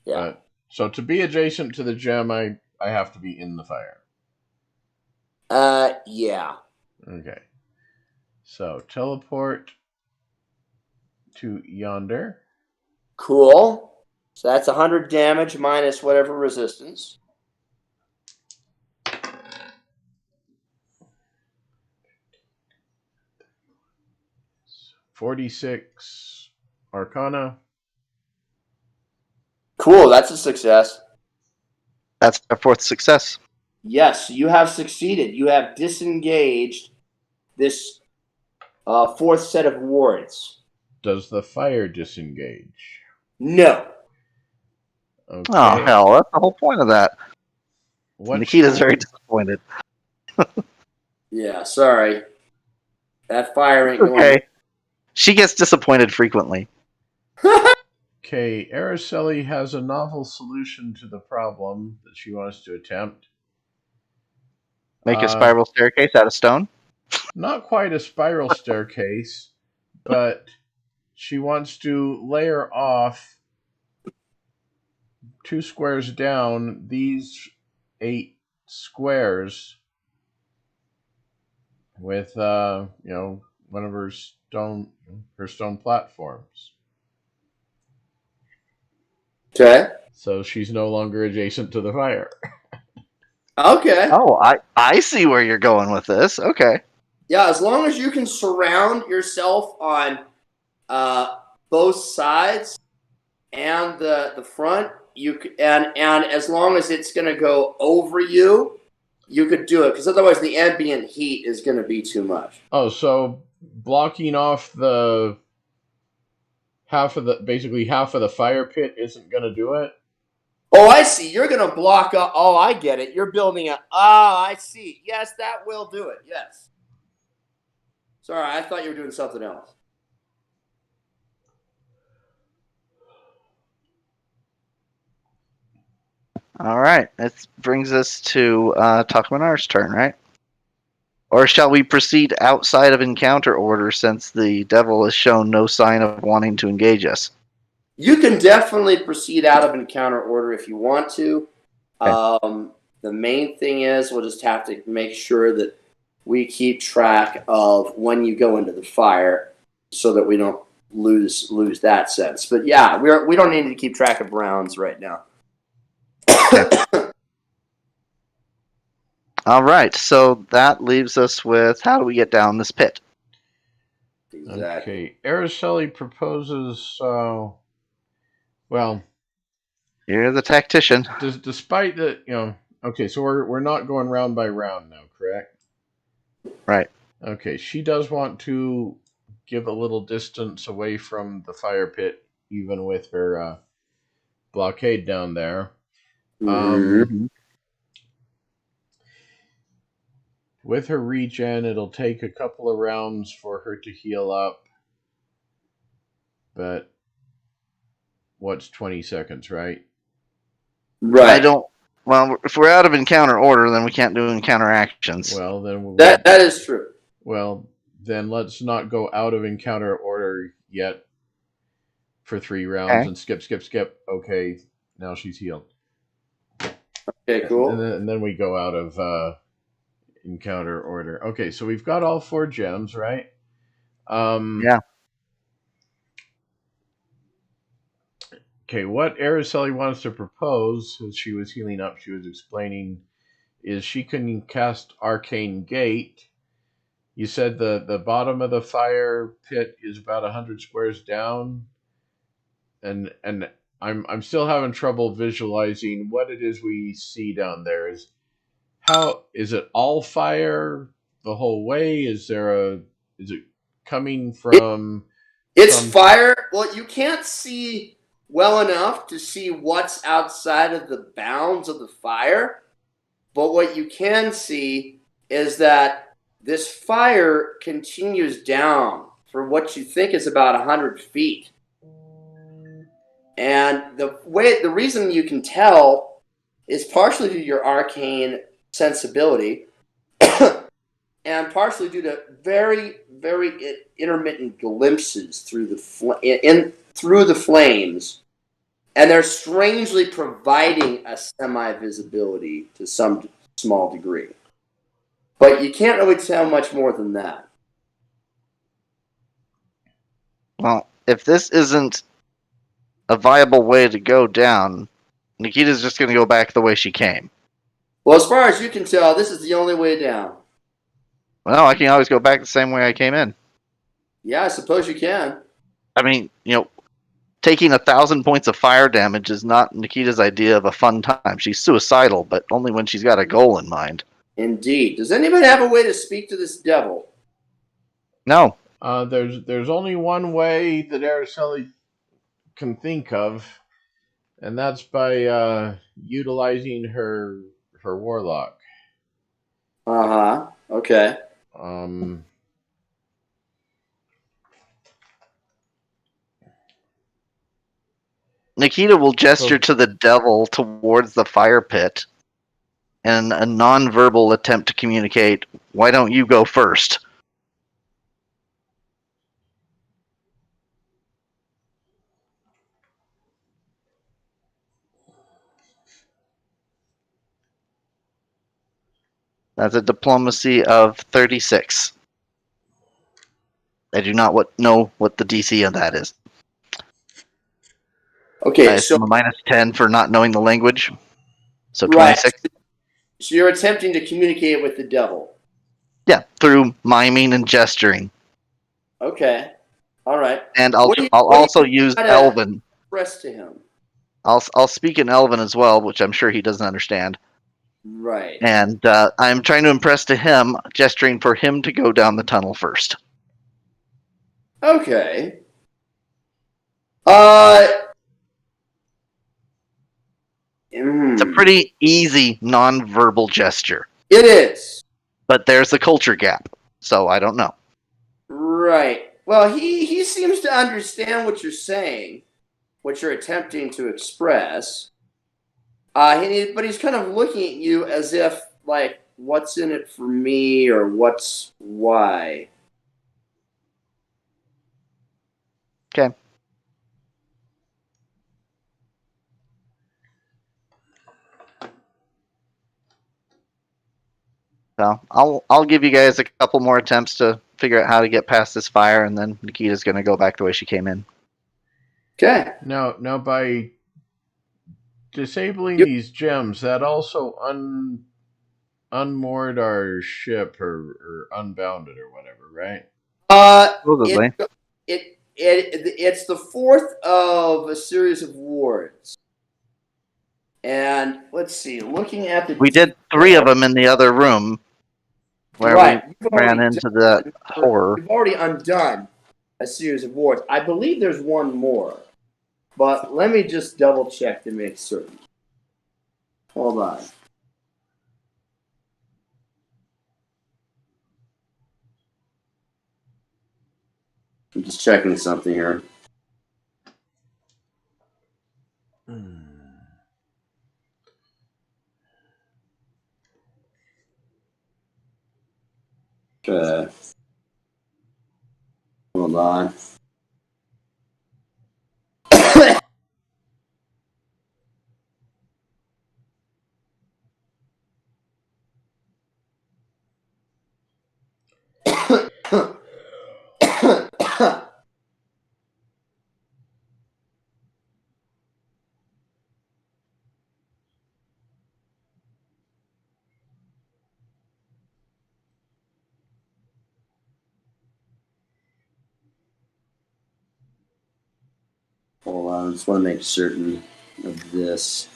Yeah. So to be adjacent to the gem, I have to be in the fire. Yeah. Okay. So teleport to yonder. Cool. So that's 100 damage minus whatever resistance. 46 Arcana. Cool, that's a success. That's our fourth success. Yes, you have succeeded. You have disengaged this fourth set of wards. Does the fire disengage? No. Okay. Oh, hell, that's the whole point of that. What's Nikita's very disappointed. Yeah, sorry. That fire ain't Okay. She gets disappointed frequently. Okay, Araceli has a novel solution to the problem that she wants to attempt. Make a spiral staircase out of stone? Not quite a spiral staircase, but she wants to layer off 2 squares down these 8 squares with one of her stone platforms. Okay. So she's no longer adjacent to the fire. Okay. Oh, I see where you're going with this. Okay. Yeah, as long as you can surround yourself on both sides and the front, and as long as it's going to go over you, you could do it, because otherwise the ambient heat is going to be too much. Oh, so blocking off the half of the fire pit isn't going to do it? Oh, I see. You're going to block up. Oh, I get it. You're building a. Oh, I see. Yes, that will do it. Yes. Sorry, I thought you were doing something else. All right. That brings us to Takmanar's turn, right? Or shall we proceed outside of encounter order since the devil has shown no sign of wanting to engage us? You can definitely proceed out of encounter order if you want to. Okay. The main thing is we'll just have to make sure that we keep track of when you go into the fire so that we don't lose that sense. But yeah, we don't need to keep track of rounds right now. All right, so that leaves us with how do we get down this pit? Exactly. Okay, Araceli proposes. Well, You're the tactician. Despite the okay, so we're not going round by round now, correct? Right. Okay, she does want to give a little distance away from the fire pit, even with her blockade down there. With her regen, it'll take a couple of rounds for her to heal up. But what's 20 seconds, right? Right. Well, if we're out of encounter order, then we can't do encounter actions. Well, then that is true. Well, then let's not go out of encounter order yet for 3 rounds and skip. Okay, now she's healed. Okay, cool. And then we go out of encounter order. Okay, so we've got all 4 gems, right? Yeah. Okay, what Araceli wants to propose, as she was healing up, she was explaining, is she can cast Arcane Gate. You said the bottom of the fire pit is about 100 squares down, and I'm still having trouble visualizing what it is we see down there. Is it all fire the whole way? Is it coming from It's some? fire. Well, you can't see well enough to see what's outside of the bounds of the fire, but what you can see is that this fire continues down for what you think is about 100 feet. And the reason you can tell is partially due to your arcane sensibility, and partially due to very, very intermittent glimpses through through the flames, and they're strangely providing a semi-visibility to some small degree. But you can't really tell much more than that. Well, if this isn't a viable way to go down, Nikita's just going to go back the way she came. Well, as far as you can tell, this is the only way down. Well, I can always go back the same way I came in. Yeah, I suppose you can. I mean, taking 1,000 points of fire damage is not Nikita's idea of a fun time. She's suicidal, but only when she's got a goal in mind. Indeed. Does anybody have a way to speak to this devil? No. There's only one way that Araceli can think of, and that's by utilizing her warlock. Uh-huh. Okay. Nikita will gesture to the devil towards the fire pit in a non-verbal attempt to communicate, "Why don't you go first?" That's a diplomacy of 36. I do not know what the DC of that is. Okay, I assume a minus 10 for not knowing the language. So 26. Right. So you're attempting to communicate with the devil. Yeah, through miming and gesturing. Okay. All right. And I'll also use Elven. Express to him. I'll speak in Elven as well, which I'm sure he doesn't understand. Right. And I'm trying to impress to him, gesturing for him to go down the tunnel first. Okay. It's a pretty easy non-verbal gesture. It is. But there's a culture gap, so I don't know. Right. Well, he seems to understand what you're saying, what you're attempting to express. But he's kind of looking at you as if, like, what's in it for me, or what's why. Okay. So I'll give you guys a couple more attempts to figure out how to get past this fire, and then Nikita's going to go back the way she came in. Okay. Now by disabling these gems, that also unmoored our ship or unbounded or whatever, right? It's the fourth of a series of wards. And let's see, looking at the... We did 3 of them in the other room where we ran into the horror. We've already undone a series of wards. I believe there's one more. But let me just double check to make certain. Hold on. I'm just checking something here. Okay. Hold on. Hold on, I just want to make certain of this.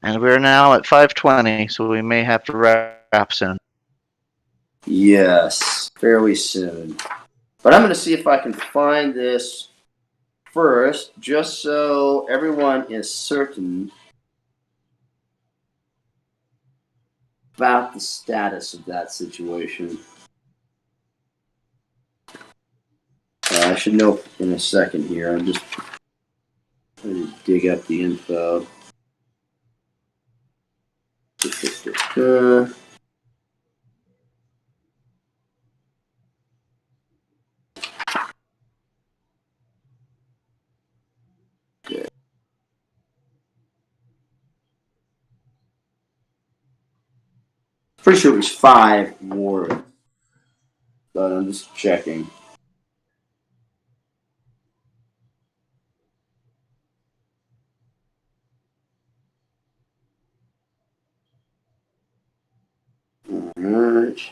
And we're now at 5:20, so we may have to wrap soon. Yes, fairly soon. But I'm going to see if I can find this first, just so everyone is certain about the status of that situation. I should know in a second here. I'm just trying to dig up the info. Okay. Pretty sure it was 5 wards, but I'm just checking. Alright.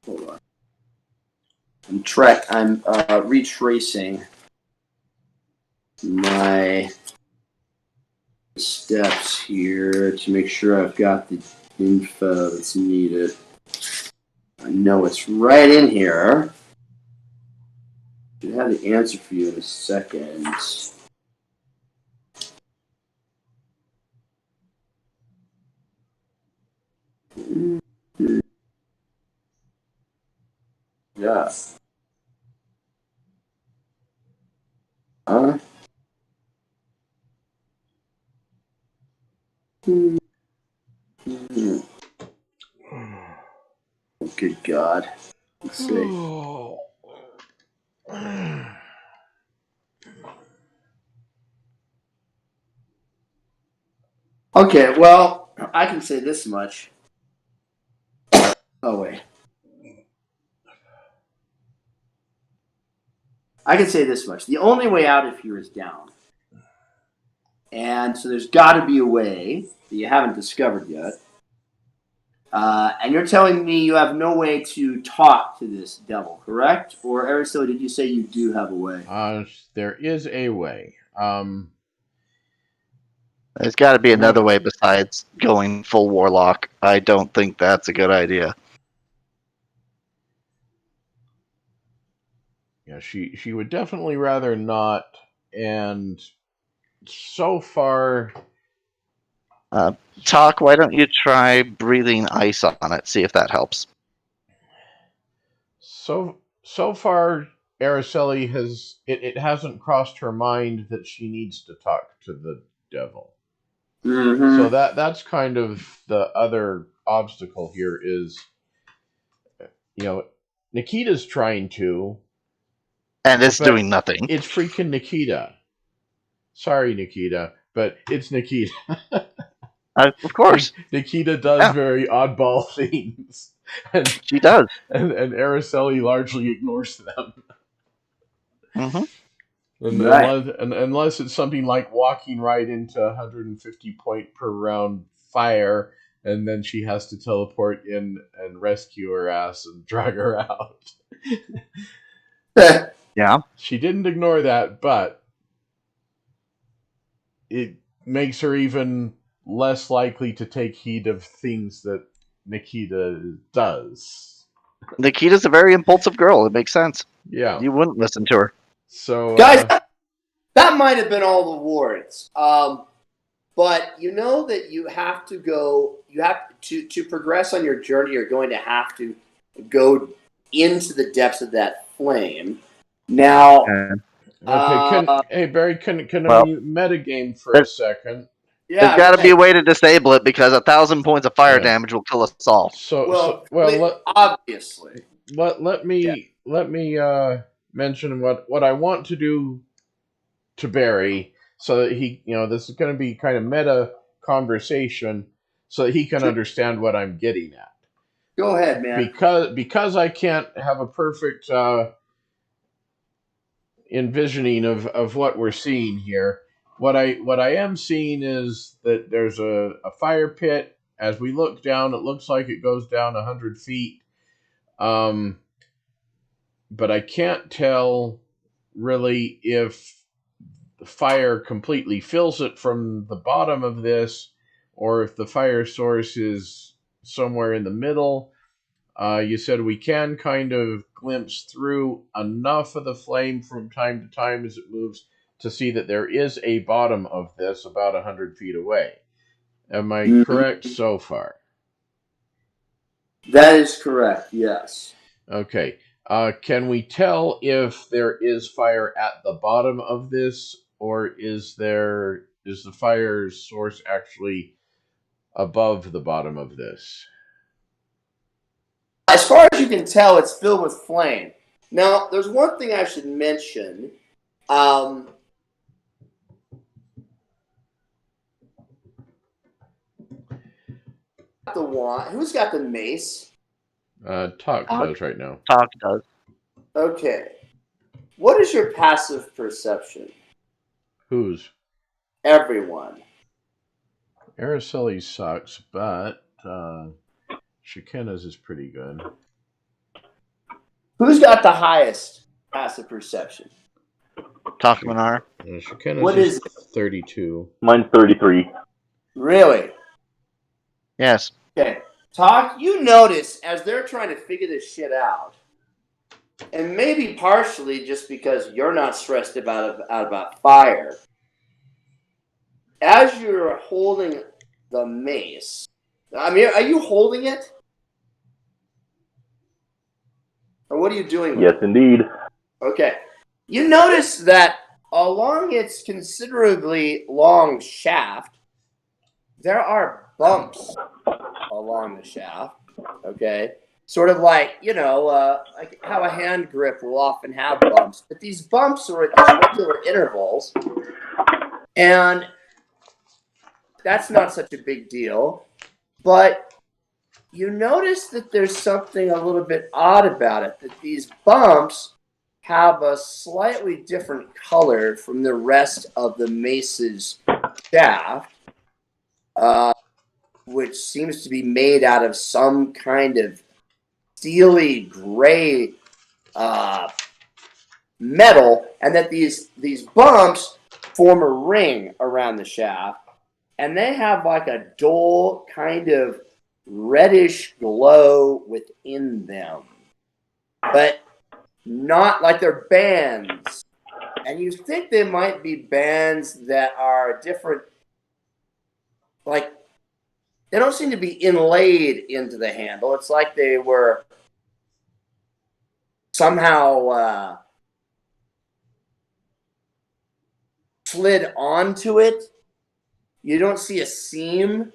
Hold on. I'm retracing my steps here to make sure I've got the info that's needed. I know it's right in here. Should have the answer for you in a second. Yeah. Huh? Oh, good God. Let's see. Okay, well, I can say this much. Oh, wait. I can say this much. The only way out of here is down. And so there's got to be a way that you haven't discovered yet. And you're telling me you have no way to talk to this devil, correct? Or, Aristotle, did you say you do have a way? There is a way. There's got to be another way besides going full warlock. I don't think that's a good idea. Yeah, she would definitely rather not. And so far, Talk, why don't you try breathing ice on it, see if that helps. so far, Araceli it hasn't crossed her mind that she needs to talk to the devil. Mm-hmm. So that's kind of the other obstacle here is, Nikita's trying to, and it's but doing nothing. It's freaking Nikita. Sorry, Nikita, but it's Nikita. Of course. Nikita does very oddball things. And she does. And Araceli largely ignores them. Mm-hmm. Unless it's something like walking right into 150 point per round fire, and then she has to teleport in and rescue her ass and drag her out. Yeah. She didn't ignore that, but it makes her even less likely to take heed of things that Nikita does. Nikita's a very impulsive girl. It makes sense. Yeah. You wouldn't listen to her. So, guys, That might have been all the wards. But you know that you have to go. You have to progress on your journey. You're going to have to go into the depths of that flame. Now, Okay, hey Barry, can Well, we metagame for a second? there's got to be a way to disable it because 1,000 points of fire damage will kill us all. Obviously. Let me mention what I want to do to Barry, so that he, this is going to be kind of meta conversation, so that he can understand what I'm getting at. Go ahead, man. Because I can't have a perfect envisioning of what we're seeing here. What I am seeing is that there's a fire pit. As we look down, it looks like it goes down 100 feet. But I can't tell really if the fire completely fills it from the bottom of this, or if the fire source is somewhere in the middle. You said we can kind of glimpse through enough of the flame from time to time as it moves to see that there is a bottom of this about 100 feet away. Am I correct so far? That is correct, yes. Okay. Can we tell if there is fire at the bottom of this, or is the fire source actually above the bottom of this? As far as you can tell, it's filled with flame. Now, there's one thing I should mention. The wand. Who's got the mace? Talk does right now. Talk does. Okay. What is your passive perception? Whose? Everyone. Araceli sucks, but Shekinah's is pretty good. Who's got the highest passive perception? Talkmanar. Shekinah's What is 32. Mine's 33. Really? Yes. Okay. Talk, you notice as they're trying to figure this shit out, and maybe partially just because you're not stressed about fire, as you're holding the mace, I mean, are you holding it? Or what are you doing with Yes, indeed. Okay. You notice that along its considerably long shaft, there are bumps along the shaft. Okay. Sort of like, like how a hand grip will often have bumps. But these bumps are at regular intervals. And that's not such a big deal. But you notice that there's something a little bit odd about it, that these bumps have a slightly different color from the rest of the mace's shaft, which seems to be made out of some kind of steely gray metal, and that these bumps form a ring around the shaft, and they have like a dull kind of reddish glow within them, but not like they're bands. And you think they might be bands that are different, like they don't seem to be inlaid into the handle. It's like they were somehow slid onto it. You don't see a seam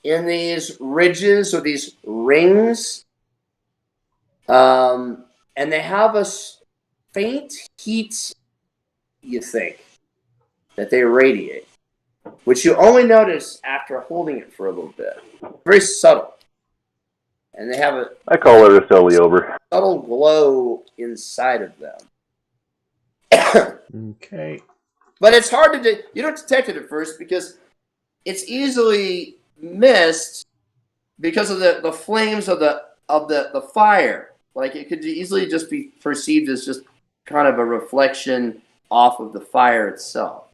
in these ridges or these rings. And they have a faint heat, you think, that they radiate, which you only notice after holding it for a little bit. Very subtle. And they have I call her a Sully over. subtle glow inside of them. Okay. But it's hard to you don't detect it at first because it's easily missed because of the flames of the fire. Like it could easily just be perceived as just kind of a reflection off of the fire itself.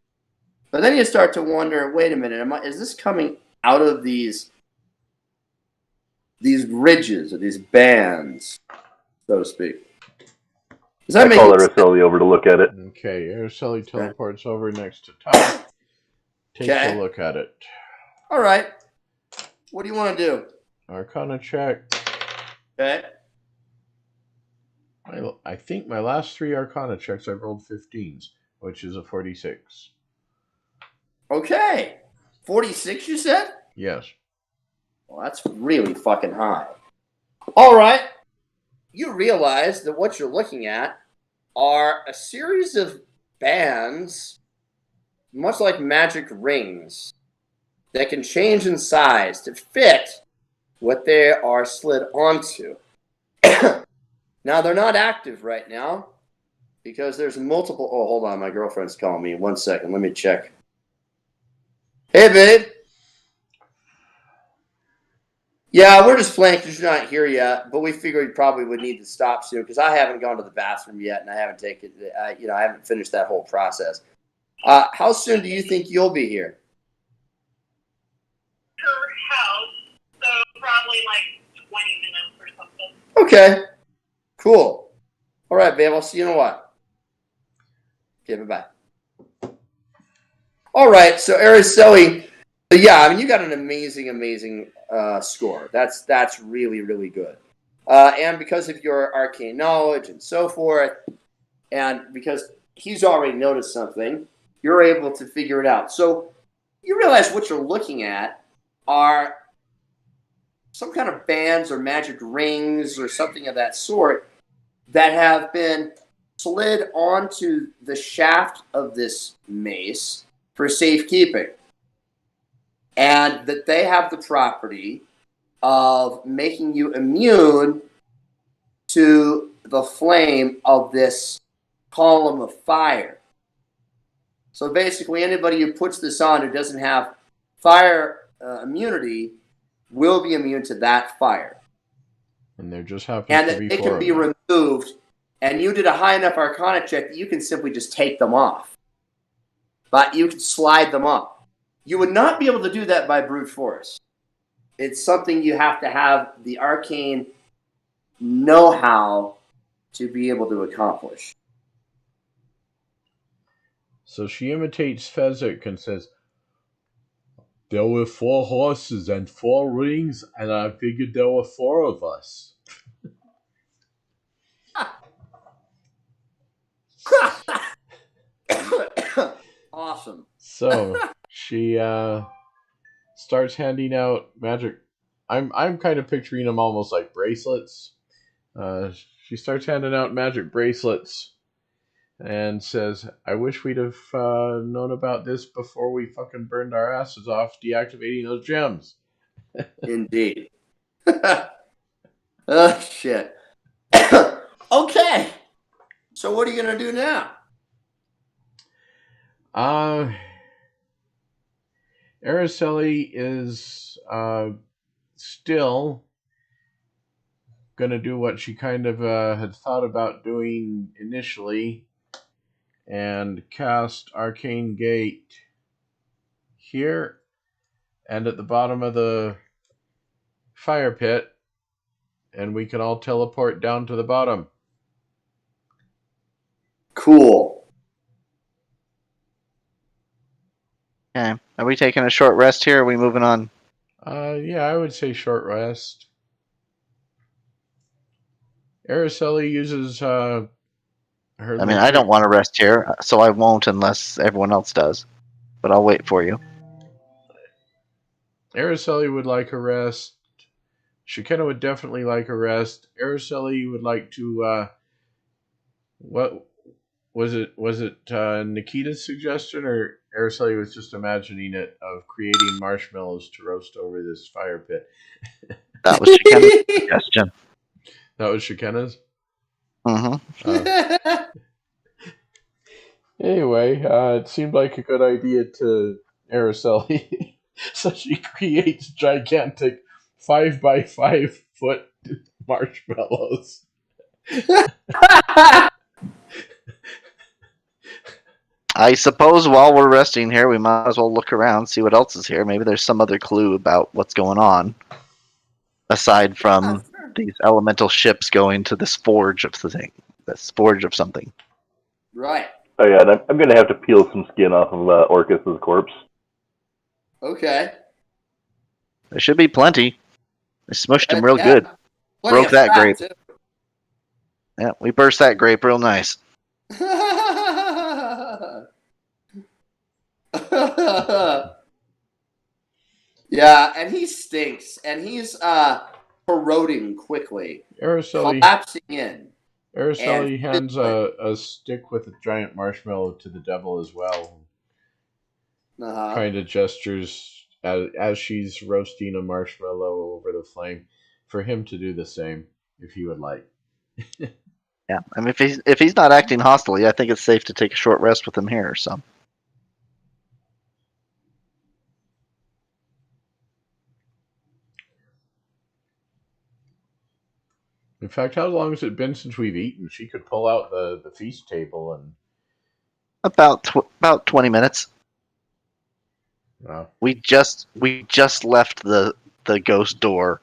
But then you start to wonder, wait a minute, is this coming out of these ridges or these bands, so to speak? Does that I make call sense? Araceli over to look at it. Okay, Araceli teleports over next to Todd. Takes Okay. a look at it. All right. What do you want to do? Arcana check. Okay. I think my last 3 Arcana checks I've rolled 15s, which is a 46. Okay. 46, you said? Yes. Well, that's really fucking high. All right. You realize that what you're looking at are a series of bands, much like magic rings, that can change in size to fit what they are slid onto. Now, they're not active right now because there's multiple. Oh, hold on. My girlfriend's calling me. 1 second. Let me check. Hey, babe. Yeah, we're just playing because you're not here yet, but we figured you probably would need to stop soon because I haven't gone to the bathroom yet and I haven't taken, I haven't finished that whole process. How soon do you think you'll be here? Her house, so probably like 20 minutes or something. Okay, cool. All right, babe, I'll see you in a while. Okay, bye-bye. All right, so Araceli, yeah, I mean, you got an amazing score. That's really, really good. And because of your arcane knowledge and so forth, and because he's already noticed something, you're able to figure it out. So you realize what you're looking at are some kind of bands or magic rings or something of that sort that have been slid onto the shaft of this mace for safekeeping. And that they have the property of making you immune to the flame of this column of fire. So basically, anybody who puts this on who doesn't have fire immunity will be immune to that fire. And there just happens And to that be it 4 can of be them. removed, and you did a high enough Arcana check that you can simply just take them off. But you can slide them off. You would not be able to do that by brute force. It's something you have to have the arcane know-how to be able to accomplish. So she imitates Fezzik and says, "There were 4 horses and 4 rings, and I figured there were 4 of us." Awesome. So she starts handing out magic. I'm kind of picturing them almost like bracelets. She starts handing out magic bracelets and says, "I wish we'd have known about this before we fucking burned our asses off deactivating those gems." Indeed. Oh, shit. Okay. So what are you going to do now? Araceli is still going to do what she kind of had thought about doing initially and cast Arcane Gate here and at the bottom of the fire pit, and we can all teleport down to the bottom. Cool. Okay. Are we taking a short rest here? Or are we moving on? Yeah, I would say short rest. Araceli uses her. I mean, I don't want to rest here, so I won't unless everyone else does. But I'll wait for you. Araceli would like a rest. Shekinah would definitely like a rest. Araceli would like to. What was it? Was it Nikita's suggestion, or Araceli was just imagining it of creating marshmallows to roast over this fire pit? That was Shekinah's suggestion. That was Shekinah's? Mm-hmm. Anyway, it seemed like a good idea to Araceli. So she creates gigantic 5x5 foot marshmallows. I suppose while we're resting here, we might as well look around, see what else is here. Maybe there's some other clue about what's going on, aside from these elemental ships going to this forge of the thing. this forge of something. Right. Oh yeah, and I'm going to have to peel some skin off of Orcus's corpse. Okay. There should be plenty. I smushed him real Yeah. good. Plenty Broke of that fat, grape. too. Yeah, we burst that grape real nice. Yeah, and he stinks, and he's corroding quickly, Araceli collapsing in. And- hands a stick with a giant marshmallow to the devil as well. Uh-huh. Kind of gestures as she's roasting a marshmallow over the flame for him to do the same if he would like. Yeah, I mean, if he's not acting hostile, I think it's safe to take a short rest with him here. So. In fact, how long has it been since we've eaten? She could pull out the feast table and. About 20 minutes. We just left the ghost door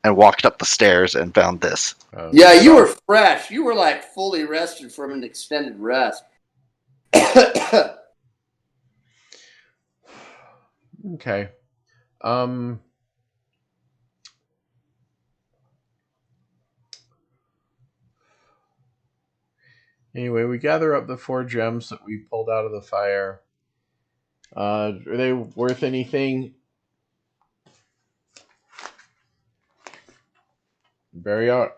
and walked up the stairs and found this. Yeah, you were fresh. You were like fully rested from an extended rest. Okay. Anyway, we gather up the 4 gems that we pulled out of the fire. Are they worth anything? Barriot?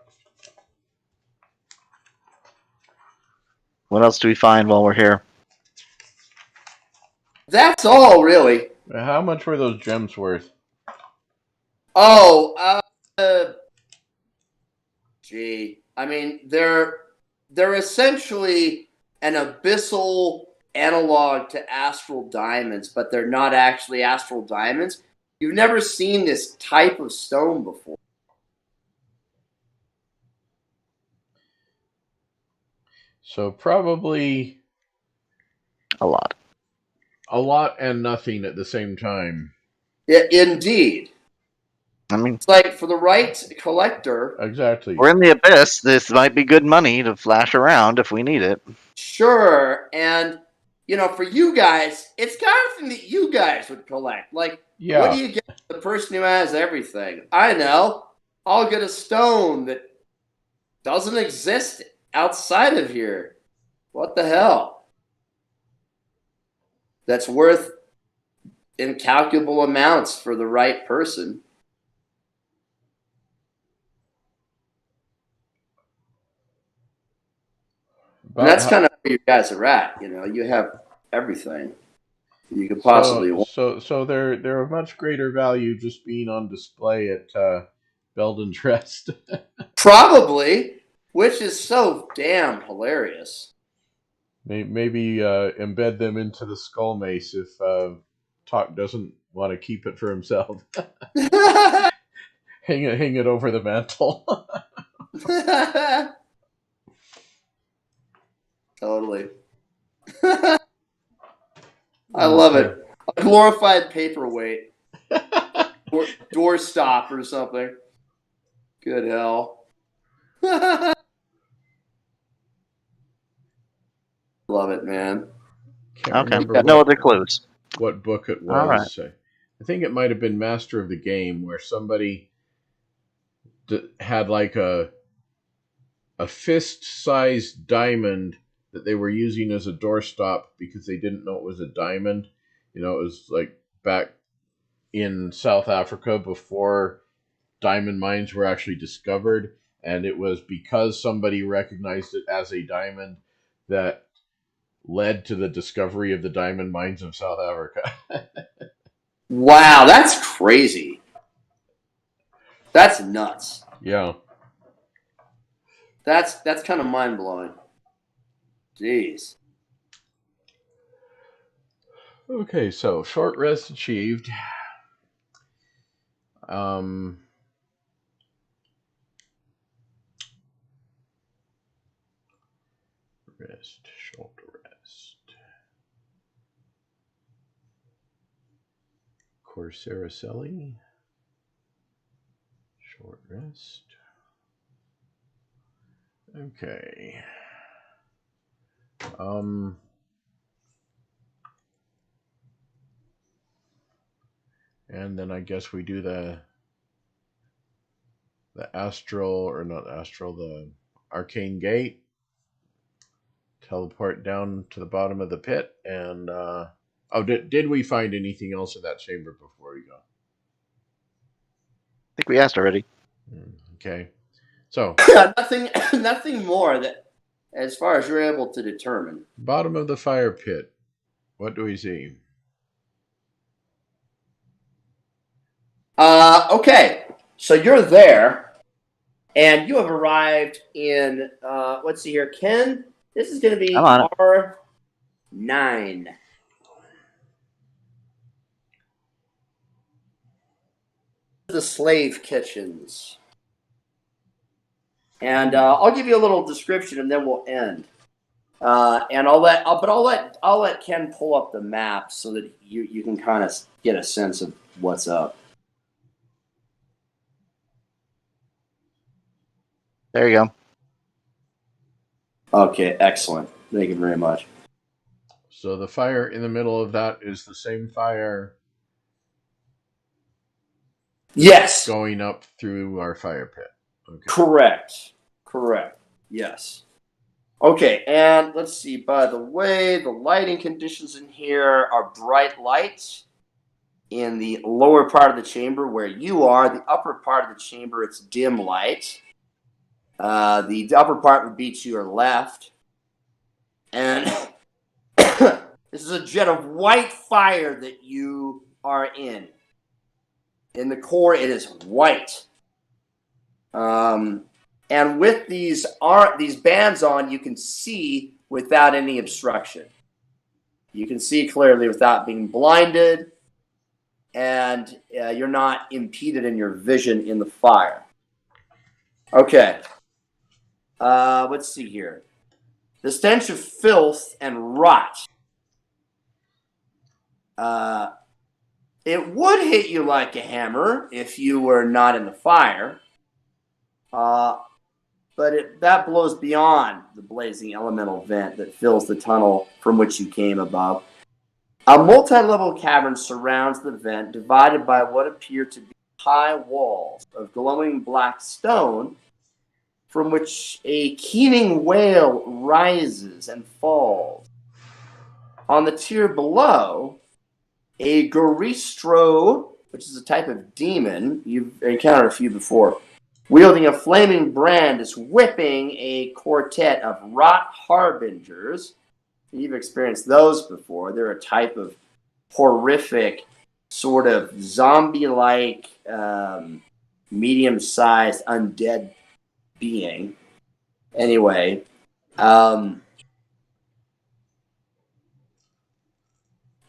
What else do we find while we're here? That's all, really. How much were those gems worth? Oh, gee. I mean, they're essentially an abyssal analog to astral diamonds, but they're not actually astral diamonds. You've never seen this type of stone before. So probably A lot. a lot and nothing at the same time. Yeah, indeed. I mean, It's like for the right collector, Exactly. we're in the abyss. This might be good money to flash around if we need it. sure. And, for you guys, it's kind of thing that you guys would collect. Like, Yeah. what do you get for the person who has everything? I know. I'll get a stone that doesn't exist outside of here. What the hell? That's worth incalculable amounts for the right person. And that's kind of where you guys are at. You have everything you could possibly want. So they're of much greater value just being on display at Belden's Rest. Probably, which is so damn hilarious. Maybe embed them into the skull mace if Talk doesn't want to keep it for himself. hang it over the mantle. Totally. I love it. A glorified paperweight. Door stop or something. Good hell. Love it, man. Can't Okay. remember No other clues. what book it was. All right. I think it might have been Master of the Game, where somebody had like a fist-sized diamond that they were using as a doorstop because they didn't know it was a diamond. It was like back in South Africa before diamond mines were actually discovered, and it was because somebody recognized it as a diamond that led to the discovery of the diamond mines of South Africa. Wow, that's crazy. That's nuts. Yeah. That's kind of mind blowing. Jeez. Okay, so short rest achieved. Rest, short rest. Corsairacelli. Short rest. Okay. Um, and then I guess we do the astral, or not astral, the arcane gate. Teleport down to the bottom of the pit, and did we find anything else in that chamber before we go? I think we asked already. Okay, so nothing more that, as far as you're able to determine. bottom of the fire pit. What do we see? Okay, so you're there, and you have arrived in. Let's see here, Ken. This is going to be I'm on it. R9. The slave kitchens, and I'll give you a little description, and then we'll end. And I'll let Ken pull up the map so that you can kind of get a sense of what's up. There you go. Okay, excellent. Thank you very much. So the fire in the middle of that is the same fire Yes. going up through our fire pit. Okay. Correct. Yes. Okay, and let's see. By the way, the lighting conditions in here are bright lights in the lower part of the chamber where you are. The upper part of the chamber, it's dim light. The upper part would be to your left. And this is a jet of white fire that you are in. In the core, it is white. And with these bands on, you can see without any obstruction. You can see clearly without being blinded, and you're not impeded in your vision in the fire. Okay. Let's see here. The stench of filth and rot. It would hit you like a hammer if you were not in the fire. But that blows beyond the blazing elemental vent that fills the tunnel from which you came above. A multi-level cavern surrounds the vent, divided by what appear to be high walls of glowing black stone, from which a keening wail rises and falls. On the tier below, a Goristro, which is a type of demon, you've encountered a few before, wielding a flaming brand, is whipping a quartet of rot harbingers. You've experienced those before. They're a type of horrific, sort of zombie-like, medium-sized undead being. Anyway, and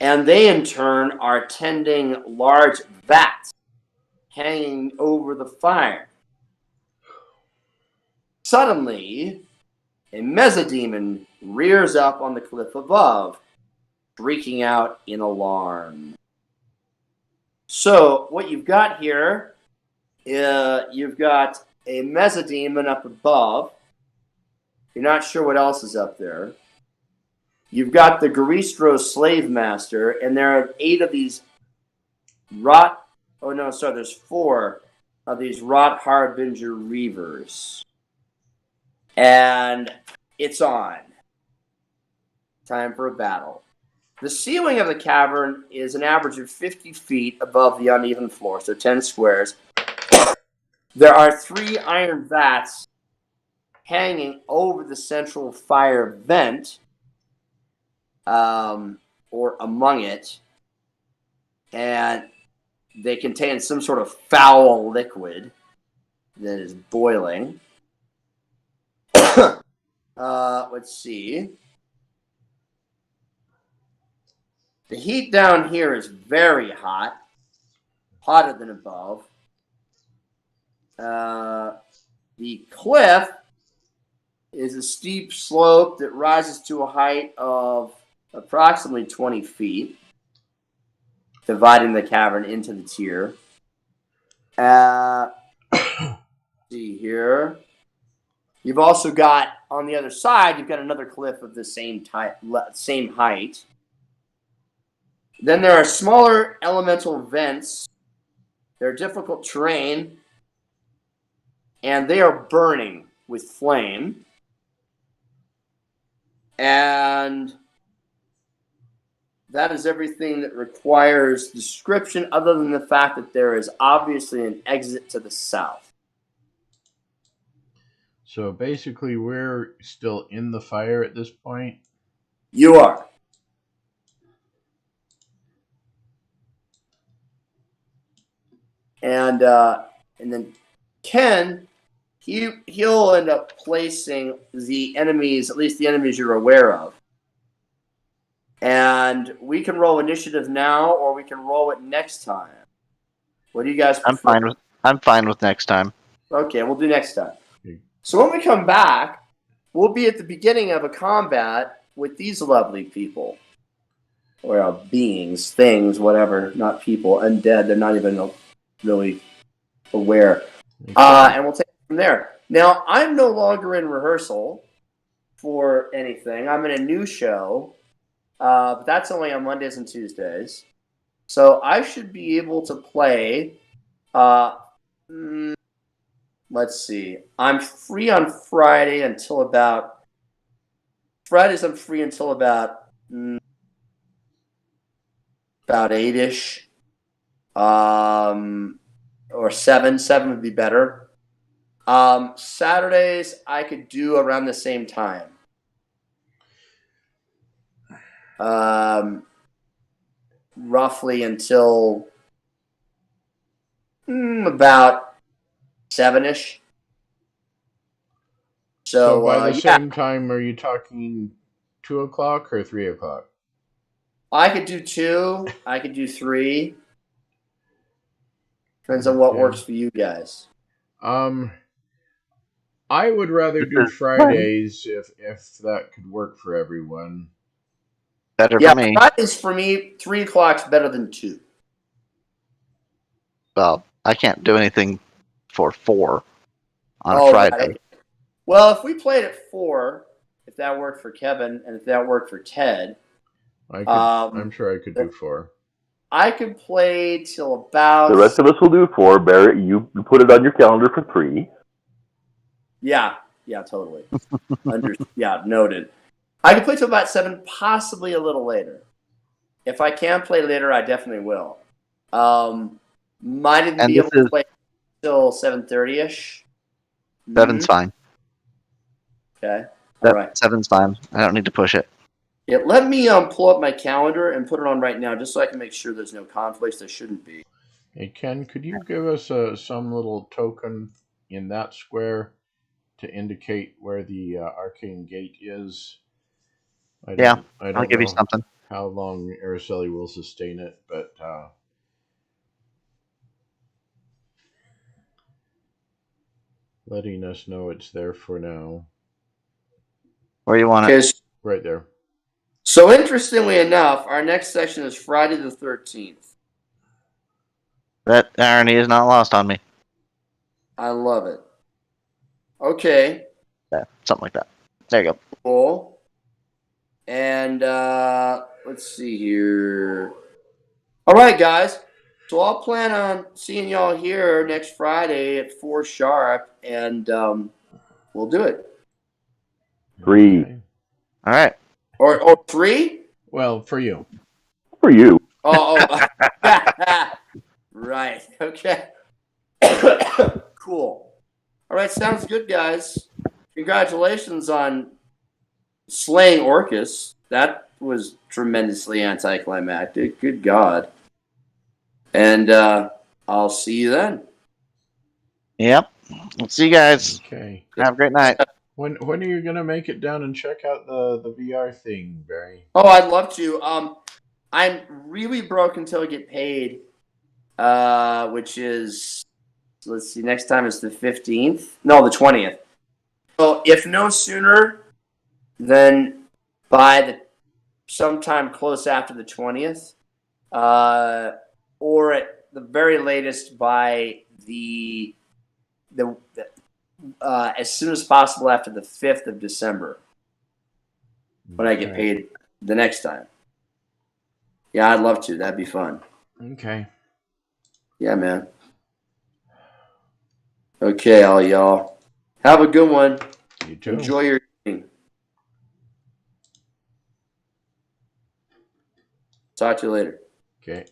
they in turn are tending large vats hanging over the fire. Suddenly, a mezzademon rears up on the cliff above, shrieking out in alarm. So, what you've got here, you've got a mezzademon up above. You're not sure what else is up there. You've got the Goristro slave master, and there are 8 of these there's 4 of these rot harbinger reavers. And it's on. Time for a battle. The ceiling of the cavern is an average of 50 feet above the uneven floor, so 10 squares. There are 3 iron vats hanging over the central fire vent, or among it, and they contain some sort of foul liquid that is boiling. Let's see. The heat down here is very hot, hotter than above. The cliff is a steep slope that rises to a height of approximately 20 feet, dividing the cavern into the tier. See here. You've also got on the other side, you've got another cliff of the same height. Then there are smaller elemental vents. They're difficult terrain, and they are burning with flame. And that is everything that requires description, other than the fact that there is obviously an exit to the south. So basically, we're still in the fire at this point. You are. And then Ken, he'll end up placing the enemies, at least the enemies you're aware of. And we can roll initiative now, or we can roll it next time. What do you guys prefer? I'm fine with next time. Okay, we'll do next time. So when we come back, we'll be at the beginning of a combat with these lovely people. Or beings, things, whatever, not people, undead. They're not even really aware. And we'll take it from there. Now, I'm no longer in rehearsal for anything. I'm in a new show. But that's only on Mondays and Tuesdays. So I should be able to play. Let's see. I'm free on Friday until about. Fridays I'm free until about 8-ish. Or 7. 7 would be better. Saturdays I could do around the same time. Roughly until about 7-ish. So by the same time, are you talking 2 o'clock or 3 o'clock? I could do 2. I could do 3. Depends on what works for you guys. I would rather do Fridays if that could work for everyone. Better for me. Fridays for me, 3 o'clock's better than 2. Well, I can't do anything for 4 on Friday. Right. Well, if we played at 4, if that worked for Kevin and if that worked for Ted, I'm sure I could do 4. I could play till about. The rest of us will do 4. Barrett, you put it on your calendar for 3. Yeah, totally. Noted. I can play till about 7, possibly a little later. If I can play later, I definitely will. Might even be able to play till 7:30-ish. 7's fine. Okay. All right. 7's fine. I don't need to push it. Yeah, let me pull up my calendar and put it on right now, just so I can make sure there's no conflicts. There shouldn't be. Hey Ken, could you give us some little token in that square to indicate where the arcane gate is? I'll give you something. How long Araceli will sustain it, but letting us know it's there for now. Where you want it? Right there. So interestingly enough, our next session is Friday the 13th. That irony is not lost on me. I love it. Okay. Yeah, something like that. There you go. Cool. And let's see here. All right, guys. So I'll plan on seeing y'all here next Friday at 4 sharp, and we'll do it. 3. Okay. All right. Or 3? Well, for you. For you. Oh. Right. Okay. Cool. All right. Sounds good, guys. Congratulations on slaying Orcus. That was tremendously anticlimactic. Good God. And I'll see you then. Yep. We'll see you guys. Okay. Have a great night. When are you gonna make it down and check out the VR thing, Barry? Oh, I'd love to. I'm really broke until I get paid, which is, let's see, next time is the 15th. No, the 20th. So if no sooner than by sometime close after the 20th, or at the very latest by the as soon as possible after the 5th of December when I get Okay. paid the next time. Yeah, I'd love to. That'd be fun. Okay. Yeah, man. Okay, all y'all. Have a good one. You too. Enjoy your evening. Talk to you later. Okay.